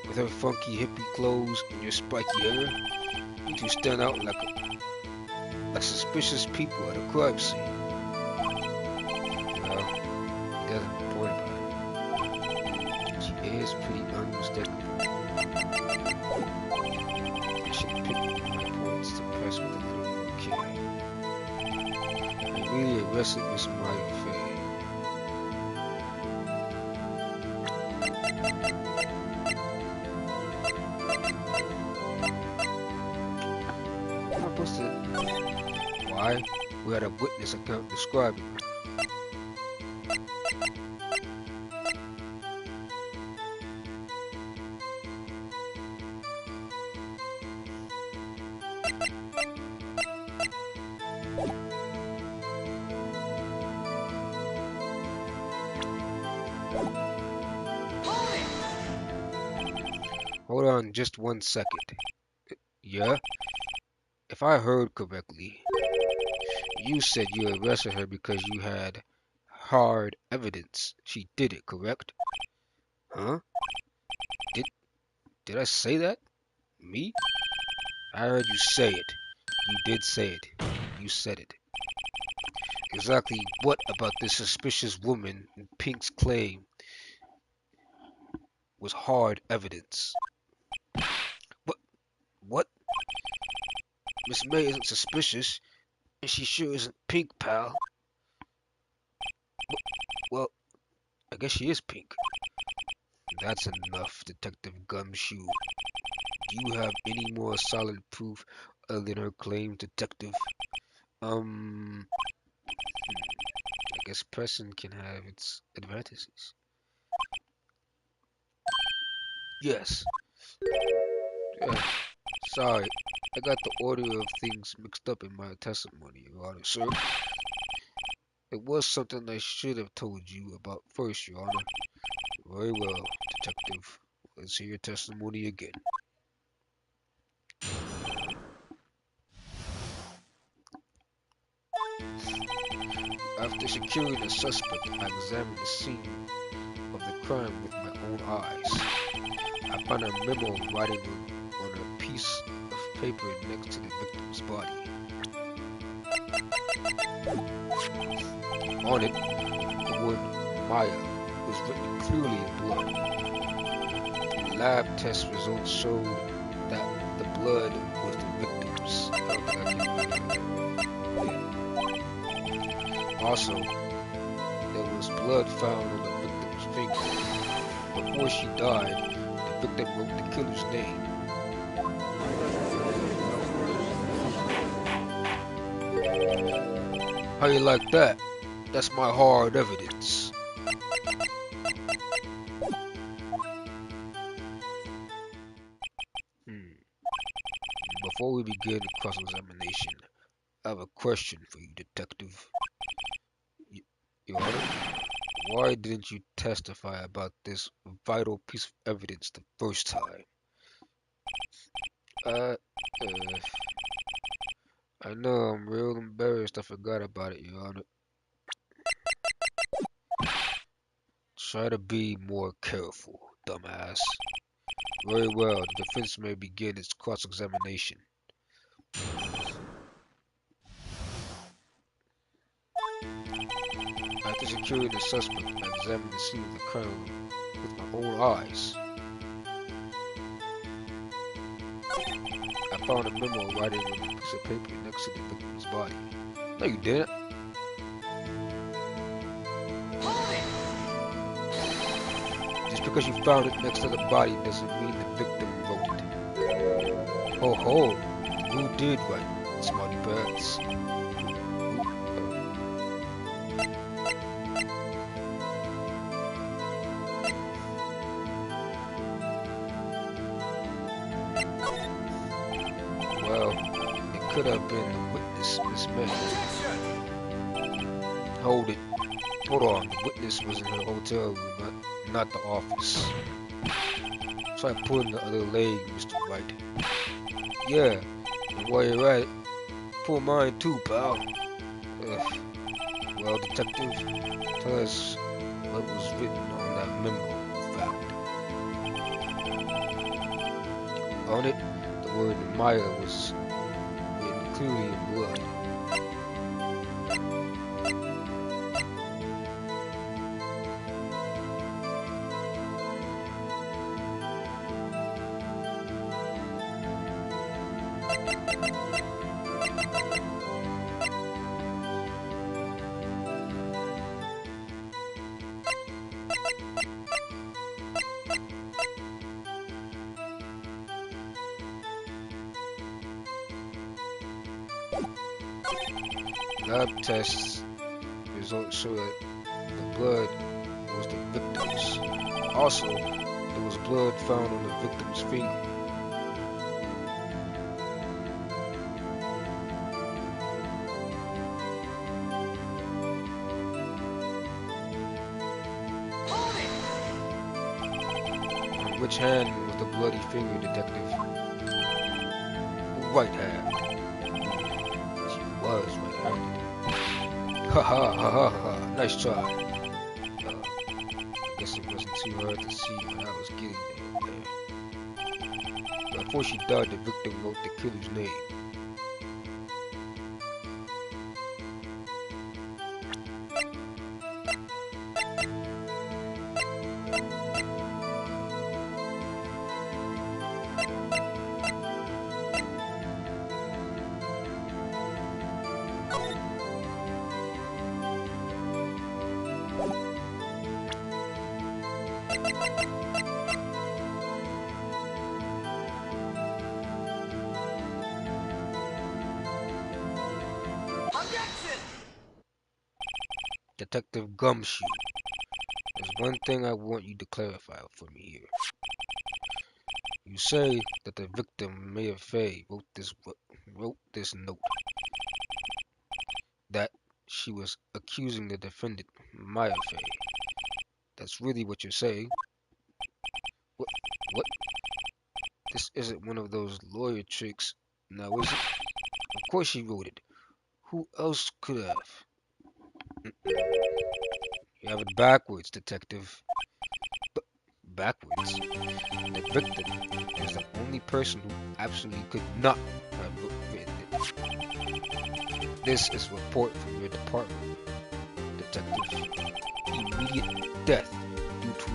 With her funky hippie clothes and your spiky hair, you two stand out like suspicious people at a crime scene. Doesn't report about it. She is pretty unmistakable. I should pick my points to press with a little more care. I really arrested Miss Maya Fay. What am I supposed to? Why? We had a witness account describing her. Hold on just 1 second. Yeah? If I heard correctly, you said you arrested her because you had hard evidence she did it, correct? Huh? Did I say that? Me? I heard you say it. You did say it. You said it. Exactly what about this suspicious woman in Pink's claim was hard evidence? What? Miss May isn't suspicious, and she sure isn't Pink, pal. Well, I guess she is Pink. That's enough, Detective Gumshoe. Do you have any more solid proof other than her claim, Detective? I guess pressing can have its advantages. Yes. Sorry, I got the order of things mixed up in my testimony, Your Honor, sir. It was something I should have told you about first, Your Honor. Very well, Detective. Let's hear your testimony again. After securing the suspect, I examined the scene of the crime with my own eyes. I found a memo writing on a piece of paper next to the victim's body. On it, the word Maya was written clearly in blood. Lab test results showed that the blood was the victim's. Also, there was blood found on the victim's finger. Before she died, the victim wrote the killer's name. How you like that? That's my hard evidence. Before we begin the cross-examination, I have a question for you, Detective. Your Honor, why didn't you testify about this vital piece of evidence the first time? Uh, uh, I know I'm real embarrassed I forgot about it, Your Honor. Try to be more careful, dumbass. Very well, the defense may begin its cross-examination. After securing the suspect, I examined the scene of the crime with my own eyes. I found a memo writing on a piece of paper next to the victim's body. No, you didn't. Just because you found it next to the body doesn't mean the victim wrote it. Oh ho, who did write smarty pants? Well, it could have been the witness, Miss May. Hold it. Hold on. The witness was in her hotel room, not the office. Try pulling the other leg, Mr. Wright. Yeah, and while you're at it, pull mine too, pal. Ugh. Well, Detective, tell us what was written on that memo you found. On it, the word Maya was written clearly in blood. Lab tests results show that the blood was the victim's. Also, there was blood found on the victim's finger. On which hand was the bloody finger, Detective? Right hand. She was right-handed. Ha ha ha ha ha. Nice try. I guess it wasn't too hard to see what I was getting there. Before she died, the victim wrote the killer's name. Detective Gumshoe, there's one thing I want you to clarify for me here. You say that the victim, Maya Fey, wrote this note. That she was accusing the defendant, Maya Fey. That's really what you're saying. What? What? This isn't one of those lawyer tricks, now is it? Of course she wrote it. Who else could have? You have it backwards, Detective. Backwards? The victim is the only person who absolutely could not have written it. This is a report from your department, Detective. Immediate death due to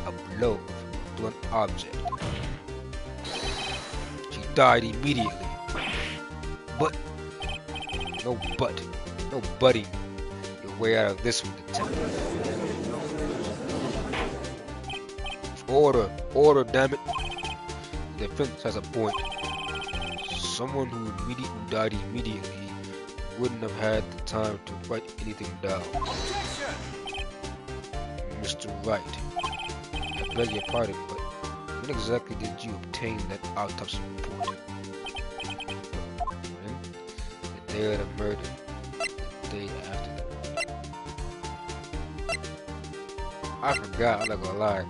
a blow to an object. She died immediately. But, no butting your way out of this one, Detective. Order, damn it. The defense has a point. Someone who died immediately wouldn't have had the time to write anything down. Mr. Wright, I beg your pardon, but when exactly did you obtain that autopsy report? day of the murder. The day after the murder. I forgot, I'm not gonna lie.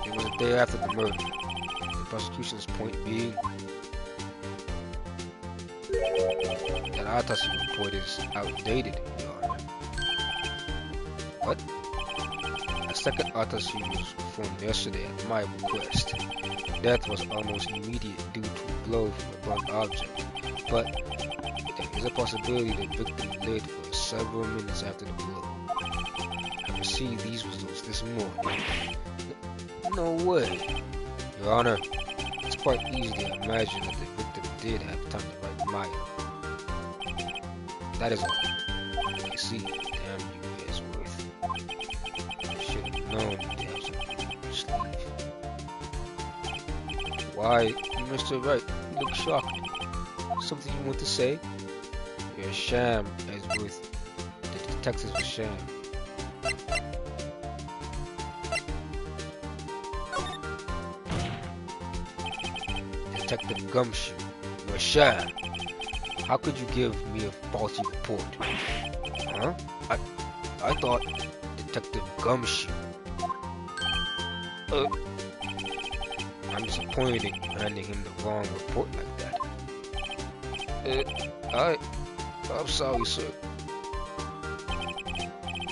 It was the day after the murder. The prosecution's point being that autopsy report is outdated, Your Honor. What? A second autopsy was performed yesterday at my request. Death was almost immediate due to a blow from a blunt object, but there is a possibility the victim lived for several minutes after the blow. I received these results this morning. No way. Your Honor, it's quite easy to imagine that the victim did have time to write Maya. That is all. I see. Damn you, Edgeworth. I should have known to have something up your sleeve. Why, Mr. Wright, you look shocked. Something you want to say? You're a sham, Edgeworth. The detective's a sham. Detective Gumshoe, you're a sham. How could you give me a faulty report? Huh? I thought Detective Gumshoe. I'm disappointed in you handing him the wrong report like that. I'm sorry, sir.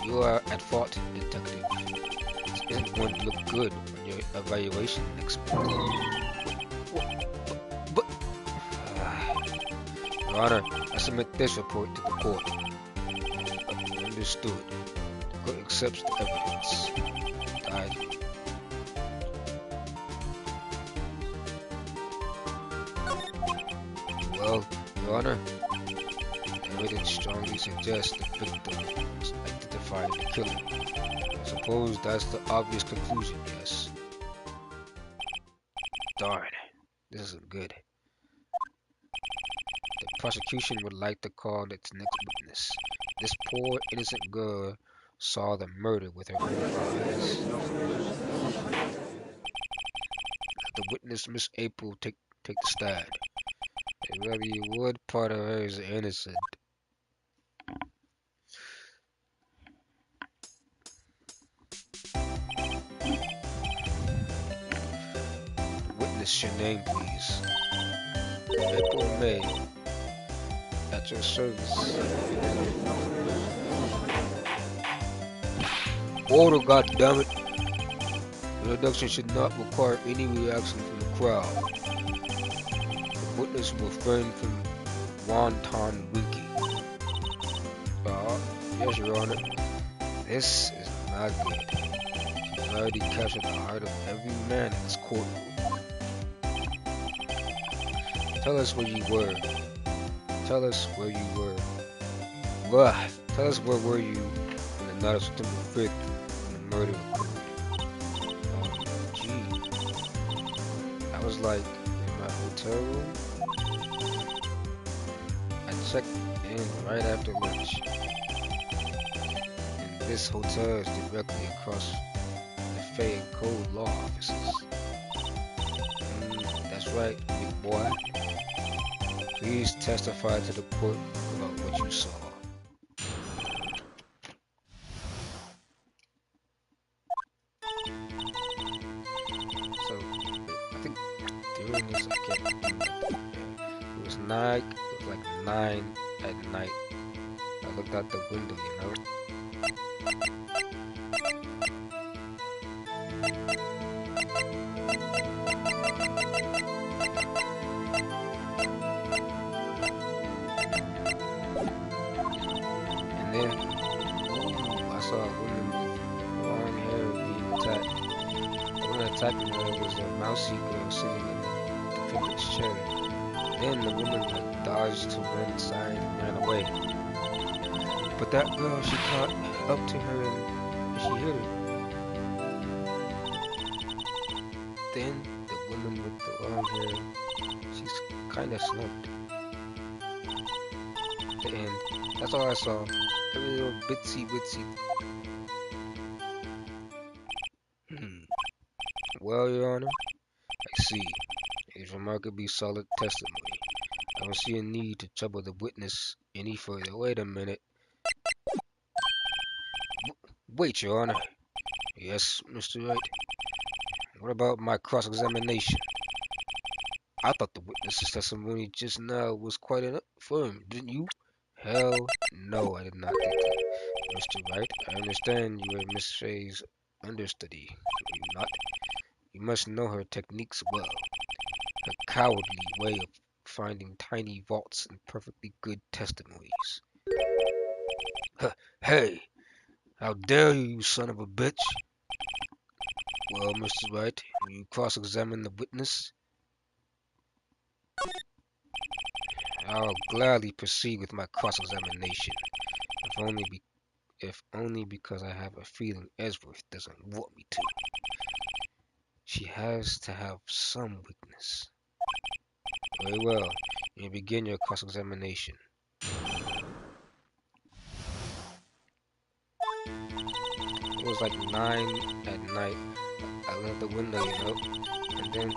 You are at fault, Detective. This isn't going to look good on your evaluation next month. But Your Honor, I submit this report to the court. Understood. The court accepts the evidence. Died. Well, Your Honor, the evidence strongly suggests the victim was identified the killer. I suppose that's the obvious conclusion, yes. Darn, this isn't good. The prosecution would like to call its next witness. This poor, innocent girl saw the murder with her own eyes. Let the witness, Miss April, take the stand. Whether you would, part of her is innocent. Witness your name, please. April May. At your service. Order, goddammit! The introduction should not require any reaction from the crowd. The witness will refrain from wanton winking. Yes, Your Honor. This is not good. She's already captured the heart of every man in this courtroom. Tell us where you were. Tell us where you were. Tell us where were you on the night of September 5th when the murder occurred. Gee. I was like in my hotel room. I checked in right after lunch. And this hotel is directly across the Fay and Code law offices. That's right, big boy. Please testify to the court about what you saw. So, I think during this, I can't remember. It was like 9 at night. I looked out the window, you know. And then, I saw a woman with long hair being attacked. The one attacking her was a mousy girl sitting in the defendant's chair. Then the woman dodged to one side and ran away. But that girl, she caught up to her and she hit her. Then the woman with the long hair, she's kinda slumped at the end. That's all I saw. Every little bitsy. Hmm. Well, Your Honor, I see. It's remarkably solid testimony. I don't see a need to trouble the witness any further. Wait a minute. Wait, Your Honor. Yes, Mr. Wright. What about my cross-examination? I thought the witness's testimony just now was quite firm, didn't you? Hell no, I did not think that. Mr. Wright, I understand you were Miss Fay's understudy, were you not? You must know her techniques well. Her cowardly way of finding tiny vaults and perfectly good testimonies. Hey, how dare you, you son of a bitch? Well, Mr. Wright, will you cross-examine the witness? I'll gladly proceed with my cross-examination, if only because I have a feeling Esworth doesn't want me to. She has to have some weakness. Very well, you may begin your cross-examination. It was like 9 at night. I left the window, and then,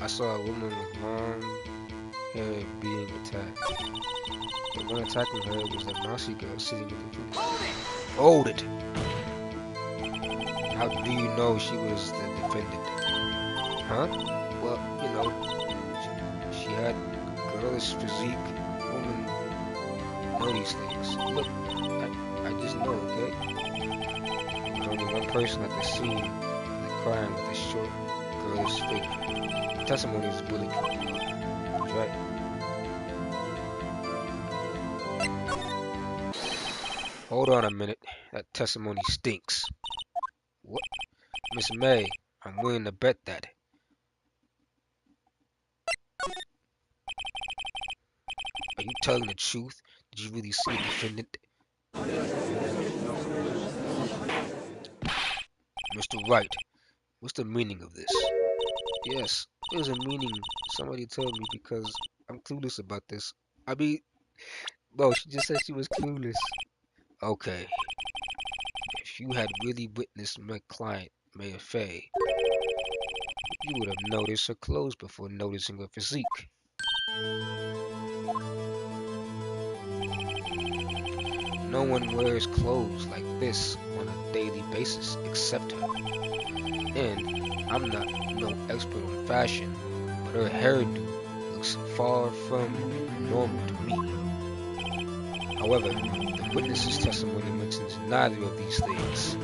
I saw a woman with long hair being attacked. The one attacking her was that mousy girl sitting with the food. Hold it! How do you know she was the defendant? Huh? Well, she had girlish physique. Women know these things. Look, I just know, okay? There's only one person at the scene of the crime with a short, girlish figure. The testimony is bulletproof. That's right. Hold on a minute. That testimony stinks. What? Miss May, I'm willing to bet that. Are you telling the truth? Did you really see the defendant? Mr. Wright, what's the meaning of this? Yes, there's a meaning. Somebody told me because I'm clueless about this. Well, she just said she was clueless. Okay. If you had really witnessed my client, Mayor Fay, you would have noticed her clothes before noticing her physique. No one wears clothes like this on a daily basis except her. And I'm not no expert on fashion, but her hairdo looks far from normal to me. However, the witness's testimony mentions neither of these things.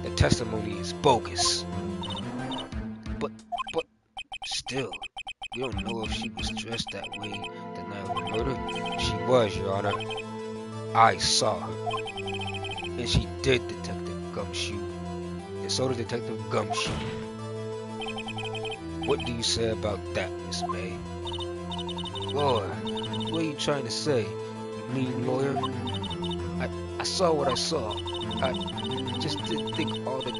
The testimony is bogus. But still, we don't know if she was dressed that way the night of the murder. She was, Your Honor. I saw her. And she did, Detective Gumshoe. And so did Detective Gumshoe. What do you say about that, Miss May? Lord, what are you trying to say, you mean lawyer? I saw what I saw. I just didn't think all the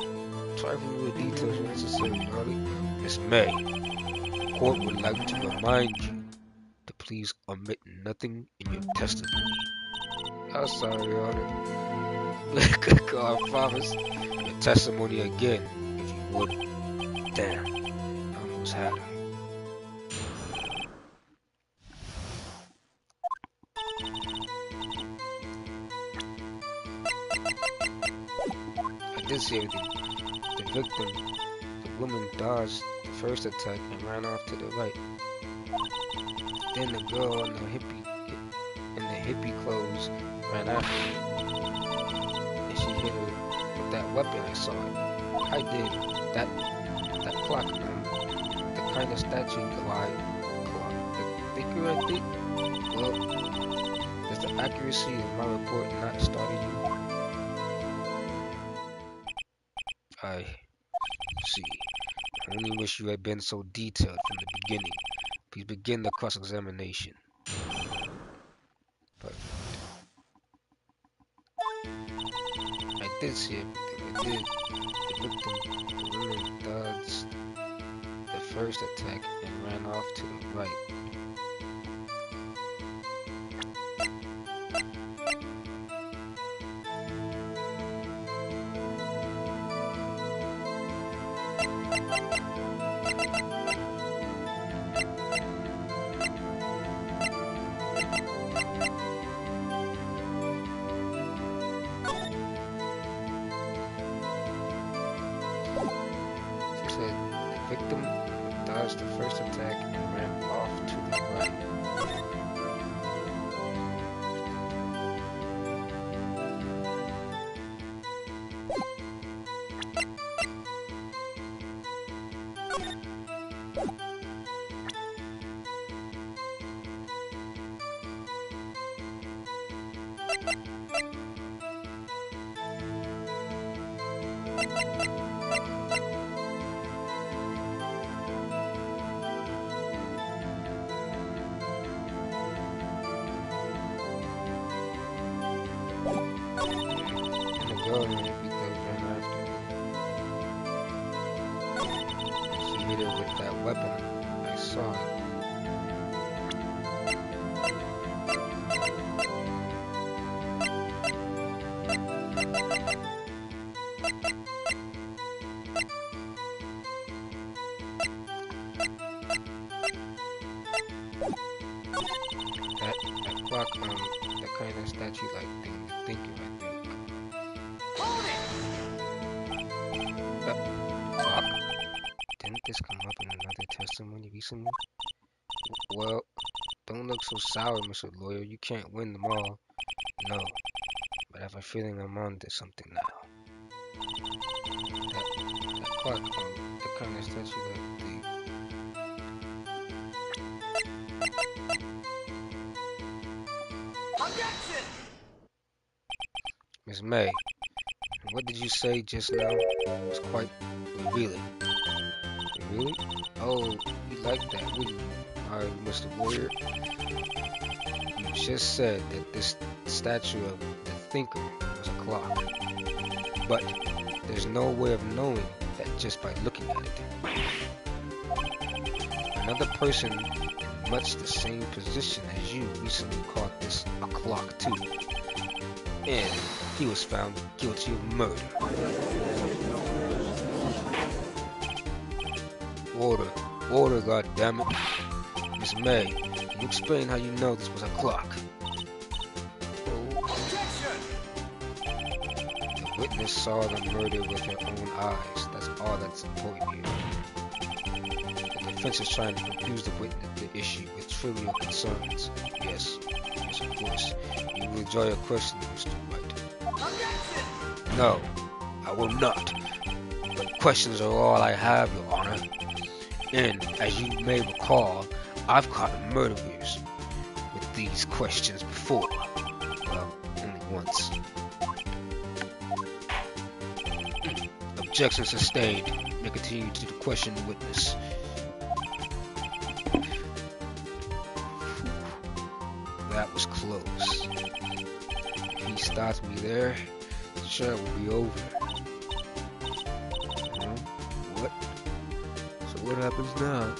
trifling little details were necessary, Harley. Miss May, the court would like to remind you to please omit nothing in your testimony. I'm sorry, Your Honor. Good God, promise your testimony again, if you would. Damn, I almost had her. I did see everything. The victim, the woman, dodged the first attack and ran off to the right. Then the girl in the hippie clothes ran after her, and she hit her with that weapon. I saw it. I did. That clock, the kind of statue clock, the thicker I think. Well, does the accuracy of my report not startle you? I see. I only wish you had been so detailed from the beginning. Please begin the cross-examination. Perfect. I did see everything. It did. The victim, the woman, dodged the first attack and ran off to the right. She said the victim dodged the first attack and ran off to the right. And the girl and everything ran after. She hit it with that weapon. I saw it. That clock, that kind of statue-like thing, the thinker, I think. Clock? Didn't this come up in another testimony recently? Well, don't look so sour, Mr. Lawyer. You can't win them all. No, but I have a feeling I'm on to something now. That clock, the kind of statue-like thing. Objection! Miss May, what did you say just now? It was quite revealing. Really? Oh, you like that, wouldn't you? Alright, Mr. Warrior. You just said that this statue of the thinker was a clock. But there's no way of knowing that just by looking at it. Another person in much the same position as you recently called this a clock too. And he was found guilty of murder. Order, order, goddammit. Miss May, can you explain how you know this was a clock? Objection! The witness saw the murder with her own eyes. That's all that's important here. The defense is trying to confuse the witness the issue with trivial concerns. Yes, yes, of course. You will enjoy your question, Mr. Wright. Objection! No, I will not. But questions are all I have, Your Honor. And as you may recall, I've caught murderers with these questions before. Well, only once. Objection sustained. May continue to question the witness. That was close. If he stops me there, the trial will be over. What? So what happens now?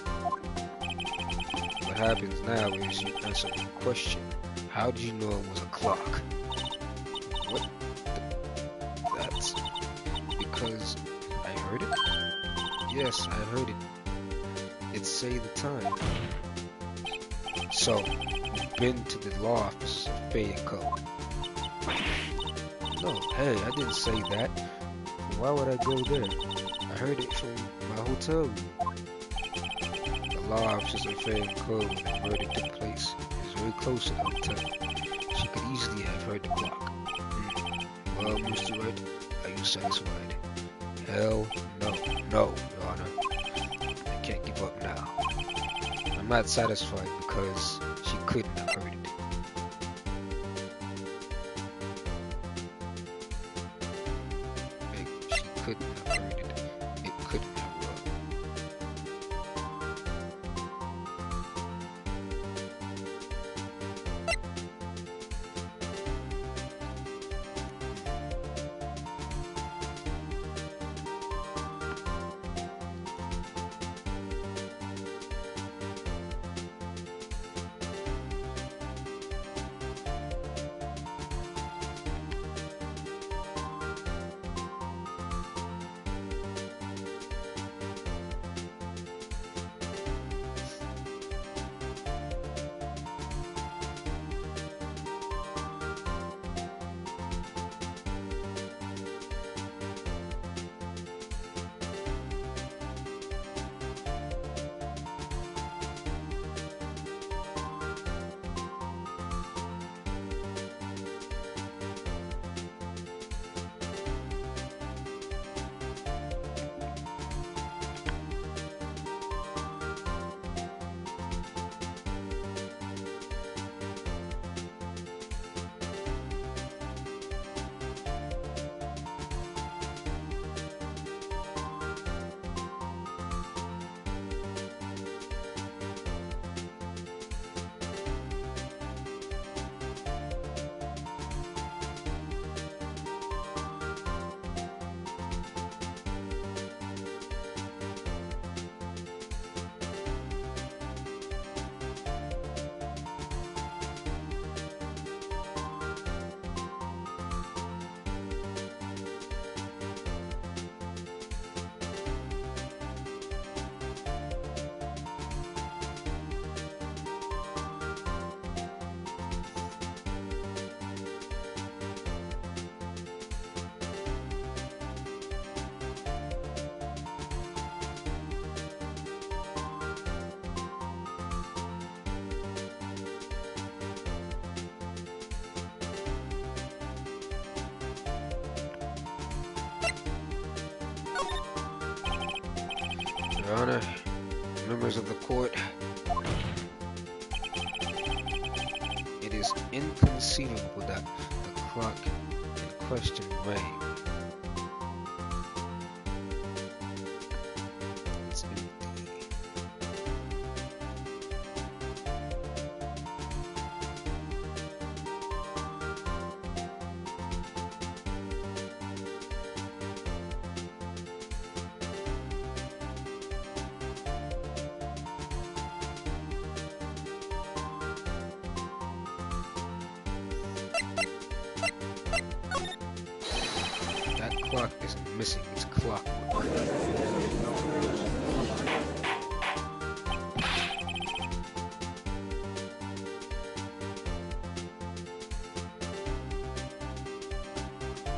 What happens now is you answer the question. How did you know it was a clock? What? That's because I heard it? Yes, I heard it. It say the time. So, you've been to the law office of Fay & Co. No, hey, I didn't say that. Why would I go there? I heard it from my hotel room. The law offices of Fay & Co. when the murder took place is very close to the hotel. She could easily have heard the clock. Well, Mr. Wright, are you satisfied? Hell no. No, Your Honor. I can't give up now. I'm not satisfied because she couldn't have heard it. She couldn't have heard it. It couldn't have Your Honor, members of the court, it is inconceivable that the clock in question rang. It's empty. That clock is missing its clockwork.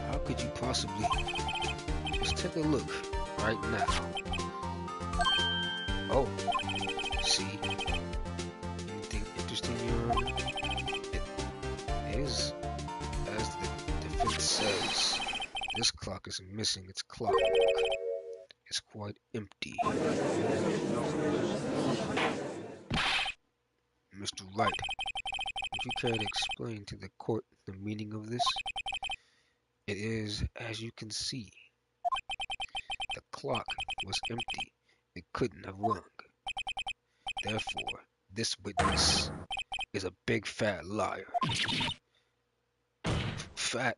How could you possibly? Just take a look right now. Oh, see? Anything interesting, Your Honor? It is, as the defense says, this clock is missing its clockwork. It's quite empty. Mr. Wright, would you care to explain to the court the meaning of this? It is, as you can see, the clock was empty. It couldn't have rung. Therefore, this witness is a big fat liar. Fat?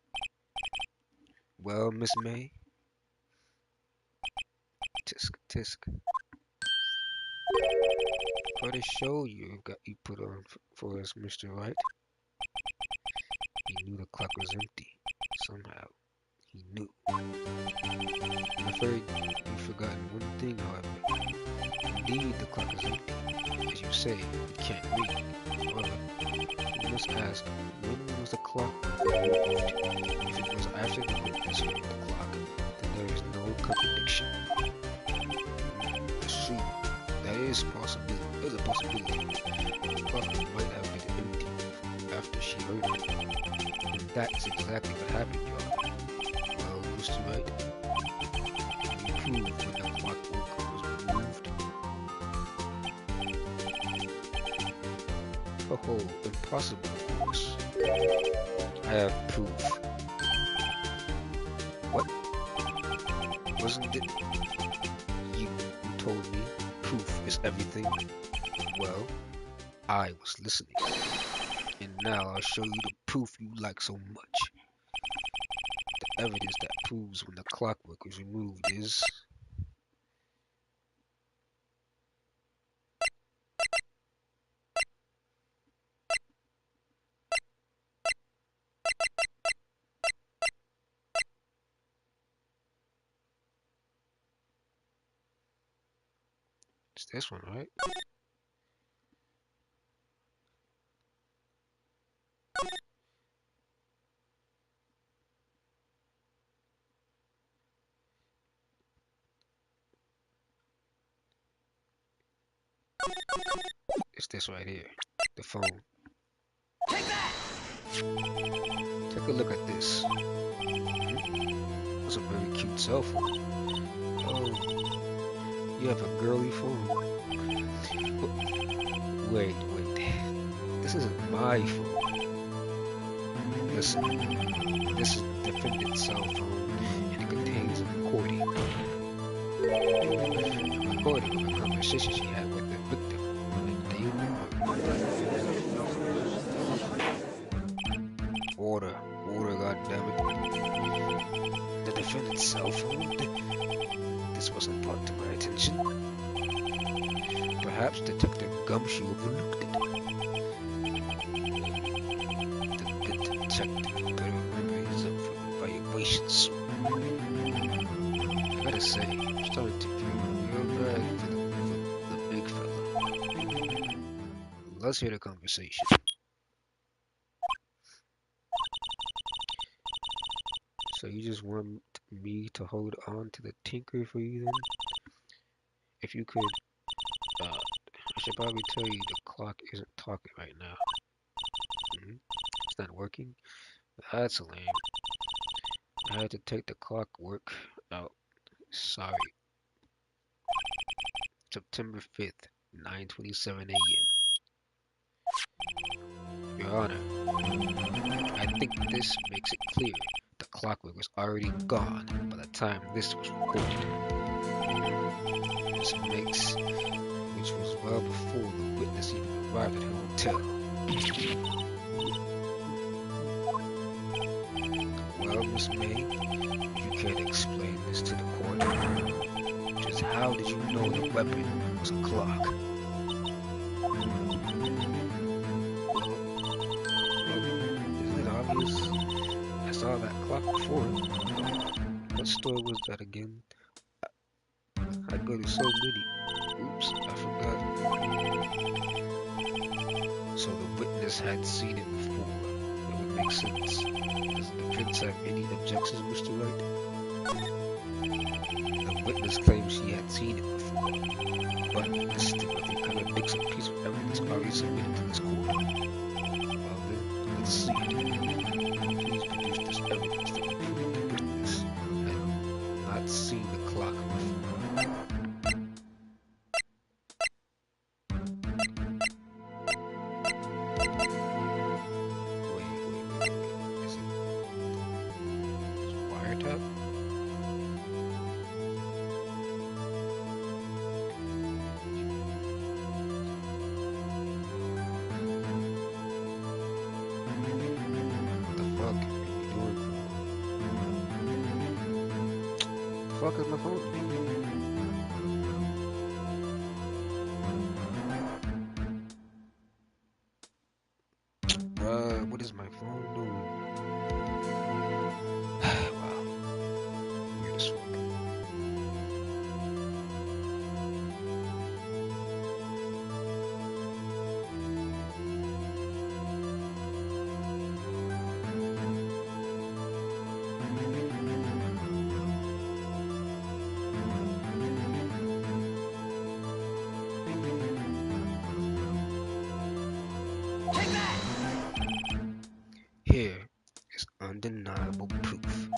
Well, Miss May? Tisk, tisk. What a show you put on for us, Mr. Wright. He knew the clock was empty. Somehow, he knew. I'm afraid you've forgotten one thing, however. Indeed, the clock is empty. As you say, it can't read. However, you must ask, when was the clock removed? If it was after the witness heard the clock, then there is no contradiction. That's true. That is possible. There's a possibility. The clock might have been empty after she heard it. And that's exactly what happened, Your Honor. Well, Mr. Wright, can you prove when the clockwork was removed? Oh, impossible, of course. I have proof. What? Wasn't it you who told me proof is everything? Well, I was listening. And now I'll show you the proof you like so much. The evidence that proves when the clockwork was removed is... It's this one, right? It's this right here. The phone. Take that! Take a look at this. That's a very cute cell phone. Oh, you have a girly phone. Wait. This isn't my phone. Listen, this is the defendant's cell phone, and it contains a recording. A recording of a conversation she had with the victim on a day Order, goddammit. The defendant's cell phone? This wasn't brought to my attention. Perhaps Detective Gumshoe overlooked it. The good detective better remember his evaluations. I gotta say, I'm starting to feel real bad for the big fella. Let's hear the conversation. So you just want me to hold on to the tinker for you then? If you could, I should probably tell you the clock isn't talking right now. It's not working? That's lame. I had to take the clockwork out. Sorry. September 5th, 9:27 a.m. Your Honor, I think this makes it clear the clockwork was already gone by the time this was recorded. This makes, which was well before the witness even arrived at her hotel. Well, Miss May, if you care to explain this to the court, just how did you know the weapon was a clock? Isn't it obvious? I saw that clock before. What store was that again? I go to so many. Oops, I forgot. So the witness had seen it before. That would make sense. Does the defense have any objections, Mr. Wright? The witness claims she had seen it before, but this typically contradicts a piece of evidence already submitted to this court. Well then, let's see it. Please produce this evidence that would prove the witness had not seen the clock before. Wait. Is it wiretap? What the fuck are you doing? The fuck is my phone? Bruh, what is my phone doing? Wow, weird as fuck. Take that! Here is undeniable proof.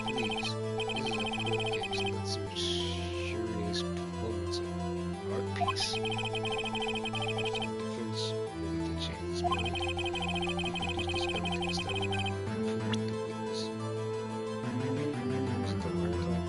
Please, this is a court case, not some curious performance of art piece. If the defense willing to change its mind, we produce this evidence that will prove the witness. Was it the wiretap?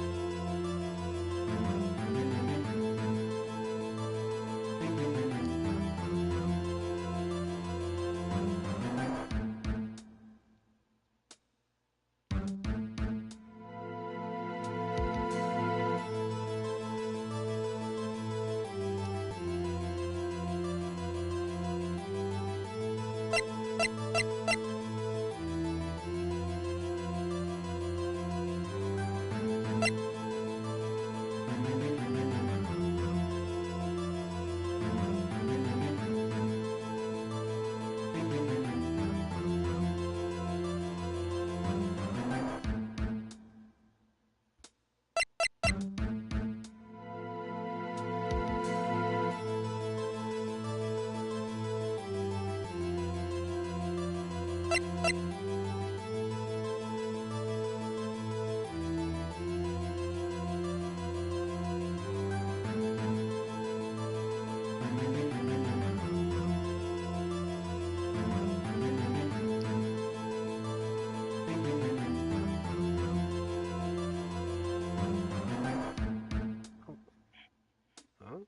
Huh?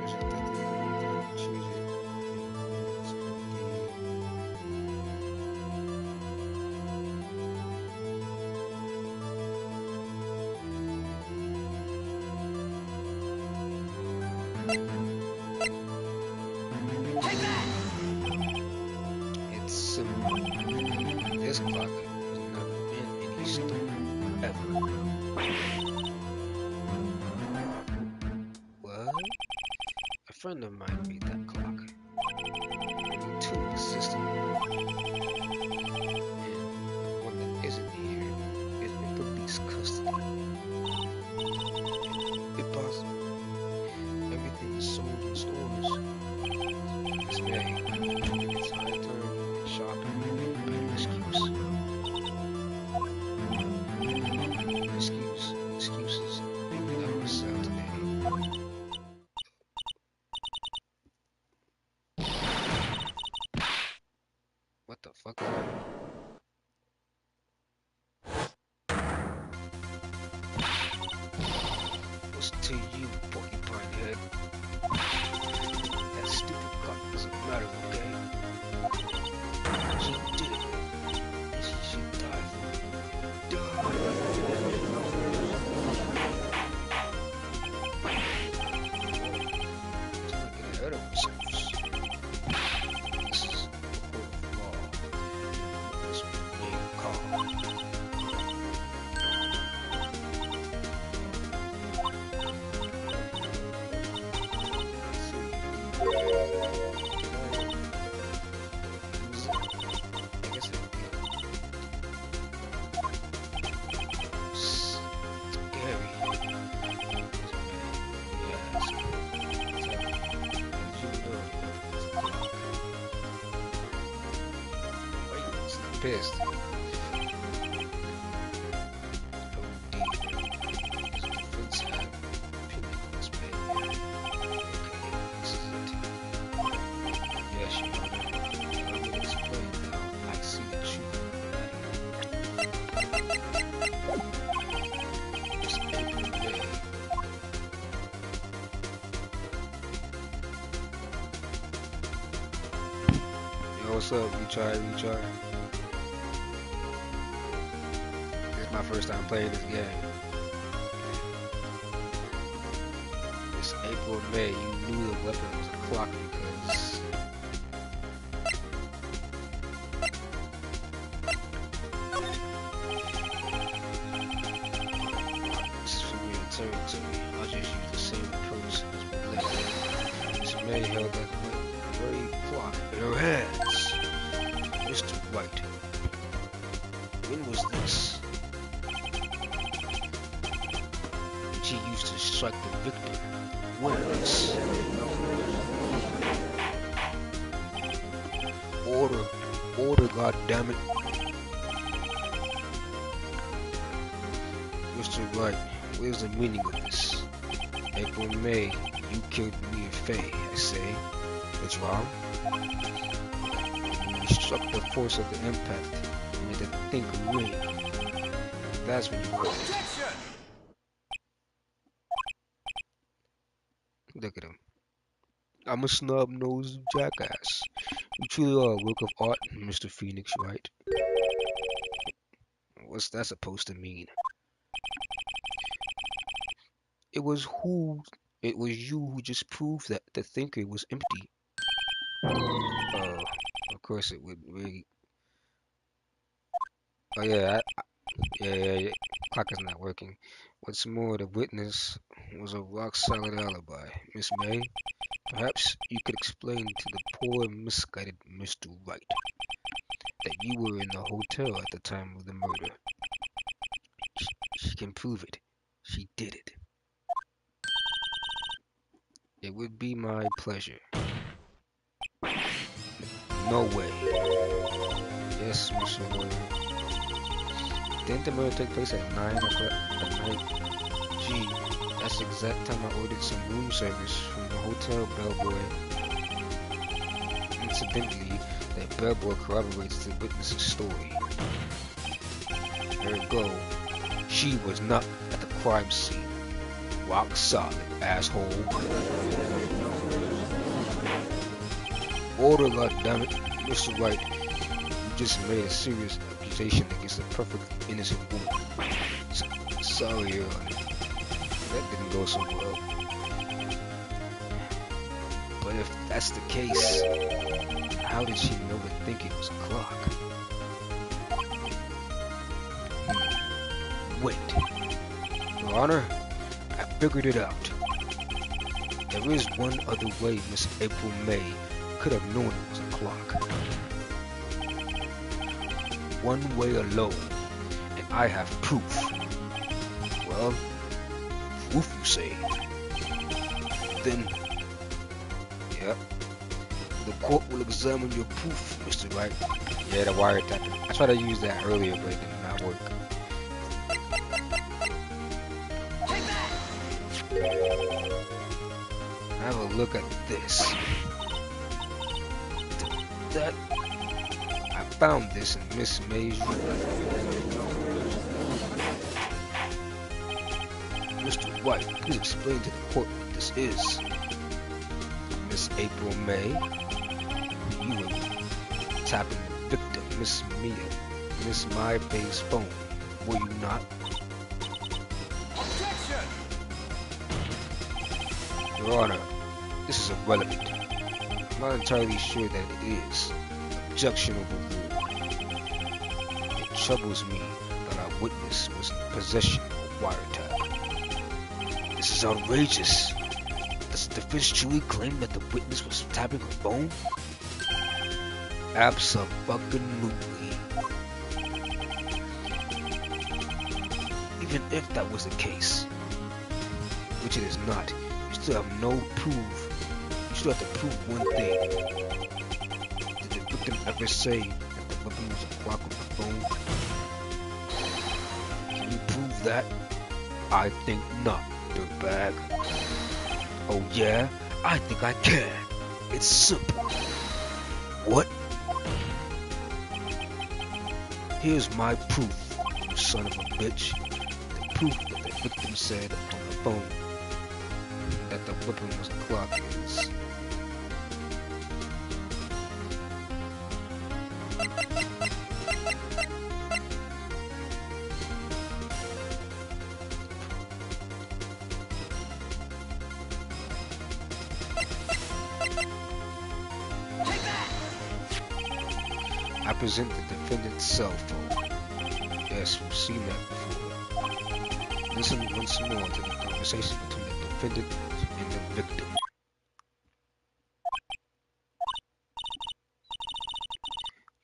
Is it that they choose it? It's gonna Take that! It's simple. This clock has never been any store ever. What? A friend of mine made that clock. Only two existed. And the one that isn't here is in police custody. If possible, everything is sold in stores. Miss May, it's high time you went shopping. Better excuse. to you, porcupine head. That stupid clock doesn't matter, okay? She did it. And she should die for it. Die. Let's not get ahead of ourselves. This is a court of law. This being calm. Pissed. Oh dear. Defense had opinion on this man. Okay, this is it. Yes, Your Honor. Let me explain now. I see the truth of the matter. This April May. Yo, what's up? Retry. My first time playing this game. This April and May, you knew the weapon was a clock because this is familiar territory. I'll just use the same approach as before. Miss May held that very clock in her hands. Mr. Wright, when was this? She used to strike the victim. Winners. Order, goddammit. Mr. Wright, where's the meaning of this? April May, you killed me and Faye, I say. What's wrong? When you struck the force of the impact, you made the thing ring. That's when you wrote it. Look at him. I'm a snub-nosed jackass. You truly are a work of art, Mr. Phoenix, right? What's that supposed to mean? It was you who just proved that the thinker was empty. Of course it would really. Oh yeah, yeah. Clock is not working. What's more, the witness was a rock-solid alibi. Miss May, perhaps you could explain to the poor, misguided Mr. Wright that you were in the hotel at the time of the murder. She can prove it. She did it. It would be my pleasure. No way. Yes, Mr. Lawyer. Didn't the murder take place at 9 o'clock at night? Gee, that's the exact time I ordered some room service from the hotel bellboy. Incidentally, that bellboy corroborates the witness's story. Ergo, she was not at the crime scene. Rock solid, asshole. Order, goddammit. Mr. Wright, you just made a serious accusation against a perfectly innocent woman. Sorry, Your Honor. That didn't go so well. But if that's the case, how did she know to think it was a clock? Wait. Your Honor, I figured it out. There is one other way Miss April May could have known it was a clock. One way alone, and I have proof. Well, proof you say. Then, yep, the court will examine your proof, Mr. Wright. Yeah, the wiretapping. I tried to use that earlier, but it did not work. Have a look at this. That I found this in Miss May's room. Mr. Wright, please explain to the court what this is. Miss April May, you were tapping the victim, Miss My Bay's phone, were you not? Objection! Your Honor, this is irrelevant. I'm not entirely sure that it is. Objection overruled. It troubles me that our witness was in possession of a wiretap. This is outrageous. Does the defense truly claim that the witness was tapping her phone? Abso-fucking-lutely. Even if that was the case, which it is not, you still have no proof. You still have to prove one thing. Did the victim ever say that the weapon was a clock on the phone? Can you prove that? I think not, dirtbag. Oh yeah? I think I can. It's simple. What? Here's my proof, you son of a bitch. The proof that the victim said on the phone that the weapon was a clock is... I present the defendant's cell phone. Yes, we've seen that before. Listen once more to the conversation between the defendant and the victim.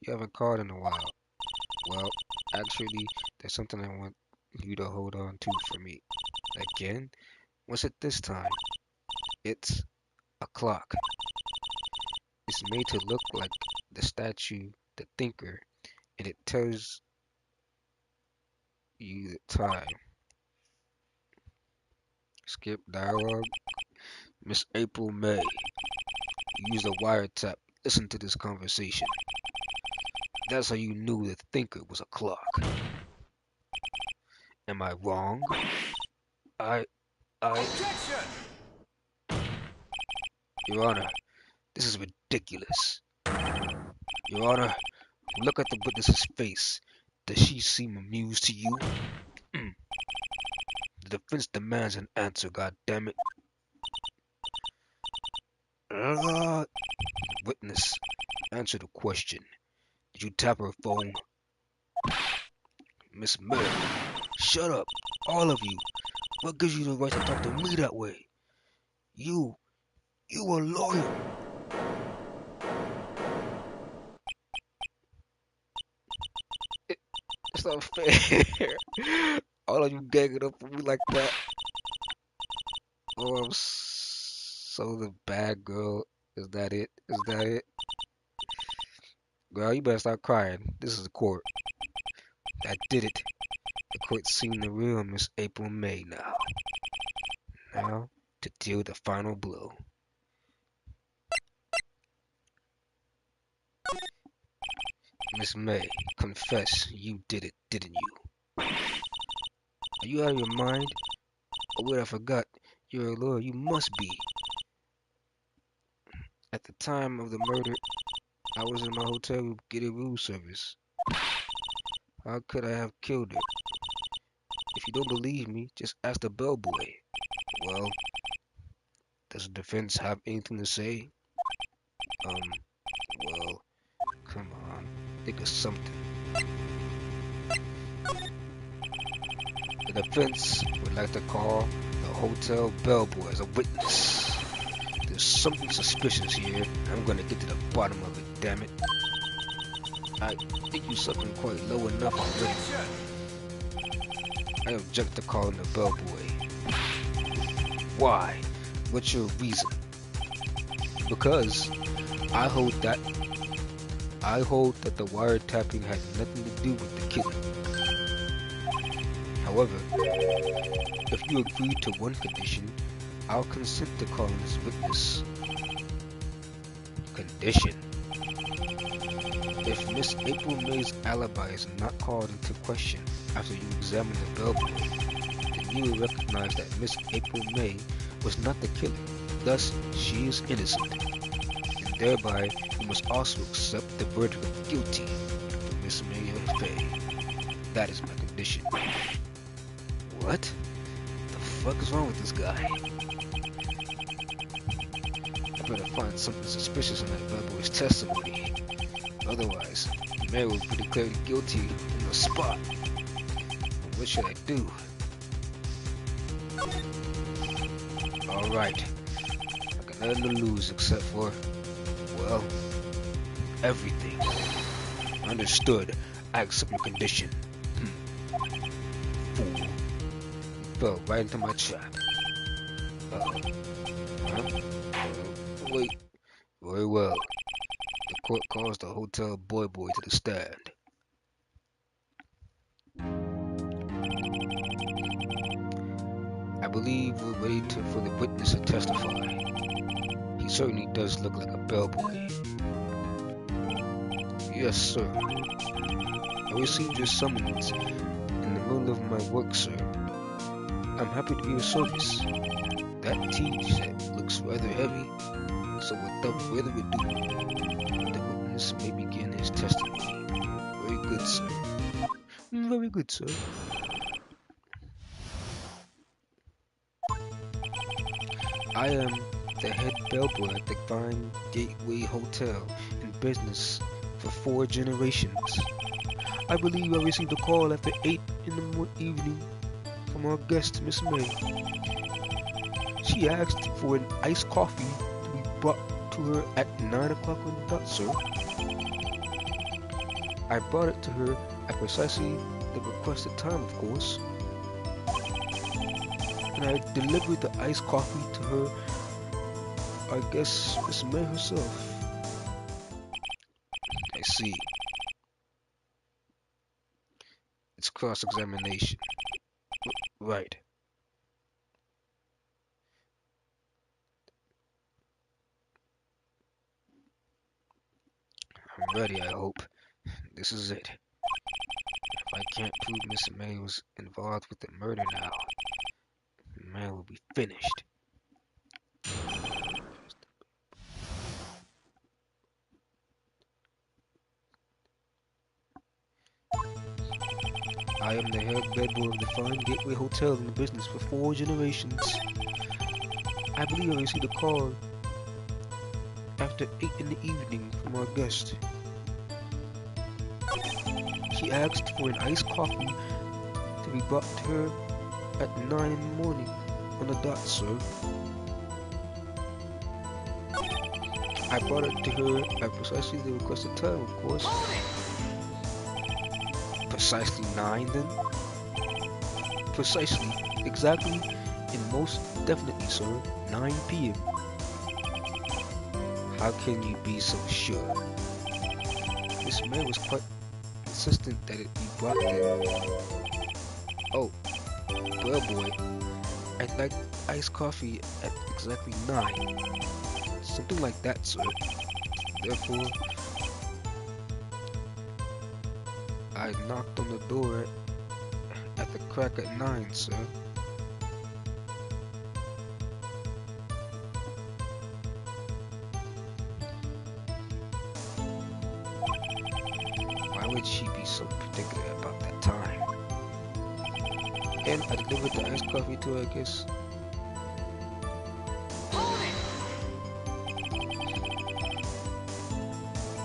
You haven't called in a while. Well, actually, there's something I want you to hold on to for me. Again? What's it this time? It's a clock. It's made to look like the statue, the thinker, and it tells you the time. Skip dialogue. Miss April May, you used a wiretap. Listen to this conversation. That's how you knew the thinker was a clock. Am I wrong? Objection! Your Honor, this is ridiculous. Your Honor, look at the witness's face. Does she seem amused to you? The defense demands an answer, goddammit. Witness, answer the question. Did you tap her phone? Miss May, shut up, all of you. What gives you the right to talk to me that way? You a lawyer. It's not fair. All of you ganging up on me like that. Oh, I'm so the bad girl. Is that it? Is that it? Girl, you better stop crying. This is the court. I did it. The court's seen the real Miss April May now. Now, to deal the final blow. Miss May, confess you did it, didn't you? Are you out of your mind? Oh wait, I forgot. You're a lawyer. You must be. At the time of the murder, I was in my hotel room getting room service. How could I have killed her? If you don't believe me, just ask the bellboy. Well, does the defense have anything to say? Well, come on, think of something. The defense would like to call the hotel bellboy as a witness. There's something suspicious here, and I'm gonna get to the bottom of it, damn it. I think you sucking quite low enough already. I object to calling the bellboy. Why? What's your reason? Because I hold that the wiretapping had nothing to do with the killing. However, if you agree to one condition, I'll consent to calling this witness. Condition? If Miss April May's alibi is not called into question after you examine the bellboy, then he will recognize that Miss April May was not the killer. Thus, she is innocent. And thereby, he must also accept the verdict of guilty for Miss Amelia Faye. That is my condition. What? The fuck is wrong with this guy? I better find something suspicious in that bad boy's testimony. Otherwise, Mary will be declared guilty on the spot. And what should I do? Alright. I got nothing to lose except for, well, everything. Understood. I accept your condition. Fool. You fell right into my trap. Huh? Wait. Very well. The court calls the hotel boy to the stand. I believe we're ready for the witness to testify. He certainly does look like a bellboy. Yes, sir. I received your summons in the middle of my work, sir. I'm happy to be of service. That tea set looks rather heavy, so without further ado, the witness may begin his testimony. Very good, sir. Very good, sir. I am the head bellboy at the Vine Gateway Hotel in business for 4 generations. I believe I received a call after 8 in the evening from our guest, Miss May. She asked for an iced coffee to be brought to her at 9 o'clock on the dot, sir. I brought it to her at precisely the requested time, of course. And I delivered the iced coffee to her, I guess, Miss May herself. I see. It's cross-examination. Right. I'm ready, I hope. This is it. If I can't prove Miss May was involved with the murder now, the man will be finished. I am the head bedboy of the Fine Gateway Hotel in the business for 4 generations. I believe I received a call after 8 in the evening from our guest. She asked for an iced coffee to be brought to her at 9 in the morning on the dot, sir. I brought it to her at precisely the requested time, of course. Precisely 9 then? Precisely, exactly, and most definitely, sir, 9 p.m. How can you be so sure? This man was quite insistent that it be brought there. Oh, well boy, I'd like iced coffee at exactly 9. Something like that, sir. Therefore, I knocked on the door at the crack at 9, sir. Why would she be so particular about that time? And I delivered the iced coffee to her, I guess.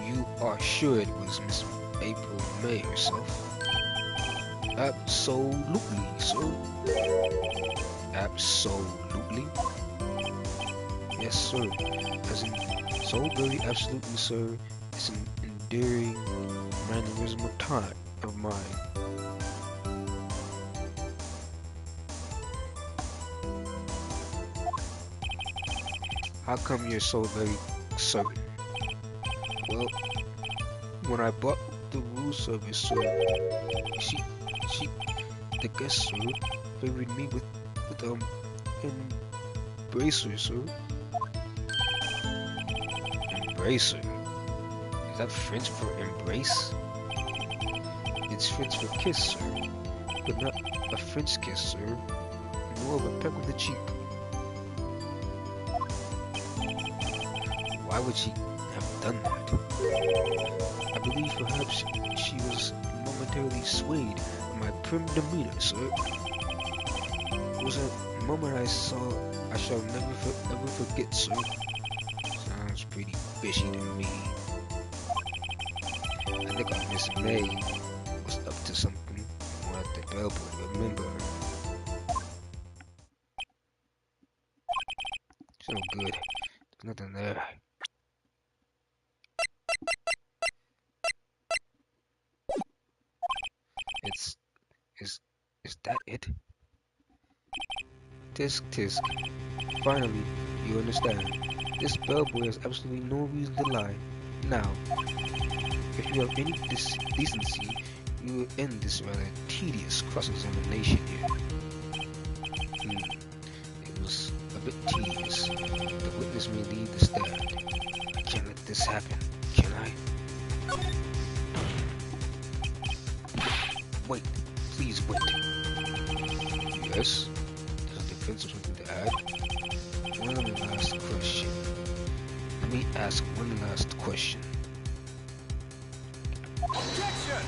You are sure it was Miss April May herself? Absolutely, sir. Absolutely. Yes, sir. As in, so very absolutely, sir. It's an endearing mannerism of mine. How come you're so very certain? Well, when I bought the room service, sir, the guest, sir, favored me with embracer, sir. Embracer? Is that French for embrace? It's French for kiss, sir, but not a French kiss, sir. more of a peck on the cheek. Why would she have done that? I believe perhaps she was momentarily swayed by my prim demeanor, sir. It was a moment I shall never ever forget, sir. Sounds pretty fishy to me. I think our Miss May was up to something. Wanted the bellboy to remember her. So good. There's nothing there. Is that it? Tisk tisk. Finally, you understand. This bellboy has absolutely no reason to lie. Now, if you have any decency, you will end this rather tedious cross-examination here. It was a bit tedious. The witness may leave the stand. I can't let this happen, can I? Wait, please wait. Yes? Does the defense have something to add? One last question. Let me ask one last question. Objection!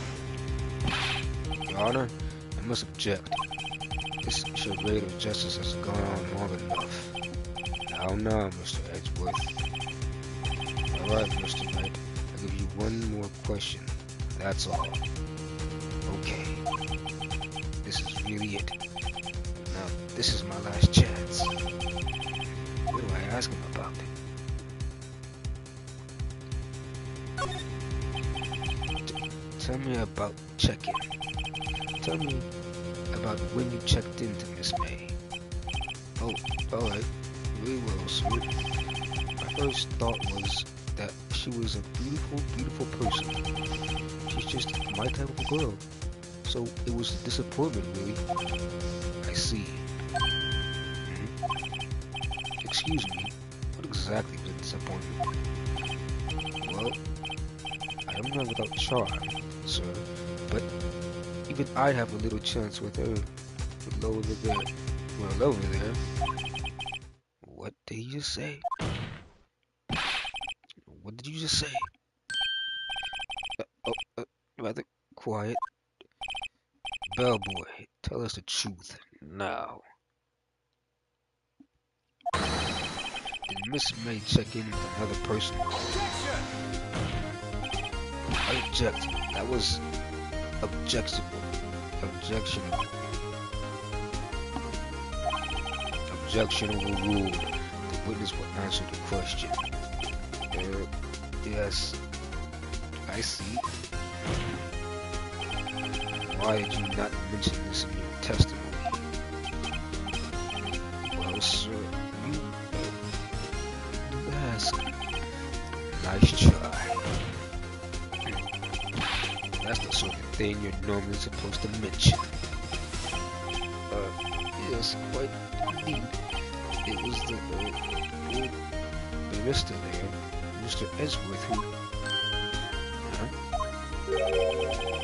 Your Honor, I must object. This charade of justice has gone on long enough. Now, Mr. Edgeworth. Alright, Mr. Wright. I'll give you one more question. That's all. Okay. This is really it. Now, this is my last chance. What do I ask him about? Tell me about check-in. Tell me about when you checked into Miss May. Oh, alright. Very well, sir. My first thought was that she was a beautiful, beautiful person. She's just my type of girl. So it was a disappointment, really. I see. Excuse me, what exactly was a disappointment? Well, I am not without charm, sir, but even I have a little chance with her. Well, over there. What did you just say? What did you just say? Rather quiet. Bellboy, tell us the truth now. Did Miss May check in with another person? Objection! I object. That was objectionable. Objectionable rule. The witness will answer the question. Yes. I see. Why did you not mention this in your testimony? Well, sir, you ask. Nice try. That's the sort of thing you're normally supposed to mention. Yes, quite indeed. It was the barrister there, Mr. Edgeworth, who...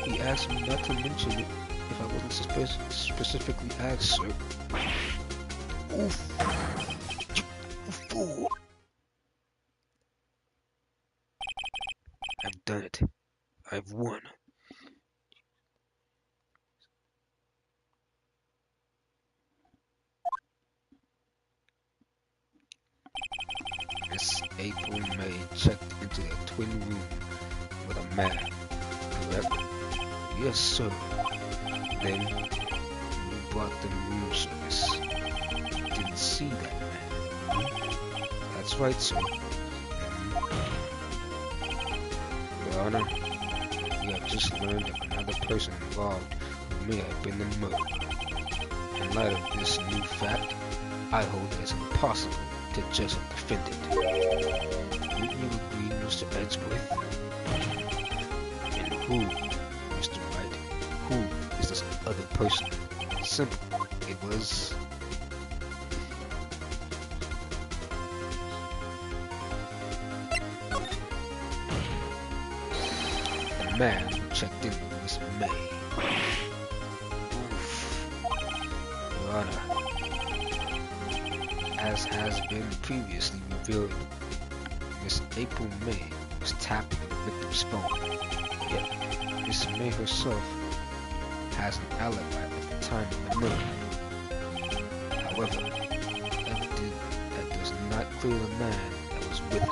He asked me not to mention it if I wasn't specifically asked, sir. Oof. You fool. I've done it. I've won. Miss April May checked into their twin room with a man, correct? Yes, sir. Then you brought them room service. Didn't see that man. That's right, sir. Your Honor, we have just learned of another person involved who may have been the murderer. In light of this new fact, I hold it as impossible to judge a defendant. Wouldn't you agree, Mr. Edgeworth? And who, Mr. Wright, who is this other person? Simple. It was... the man who checked in with Miss May. Oof. Your Honor, As has been previously revealed, Miss April May was tapping the victim's phone. Yet, Miss May herself has an alibi at the time of the murder. However, that does not clear the man that was with her.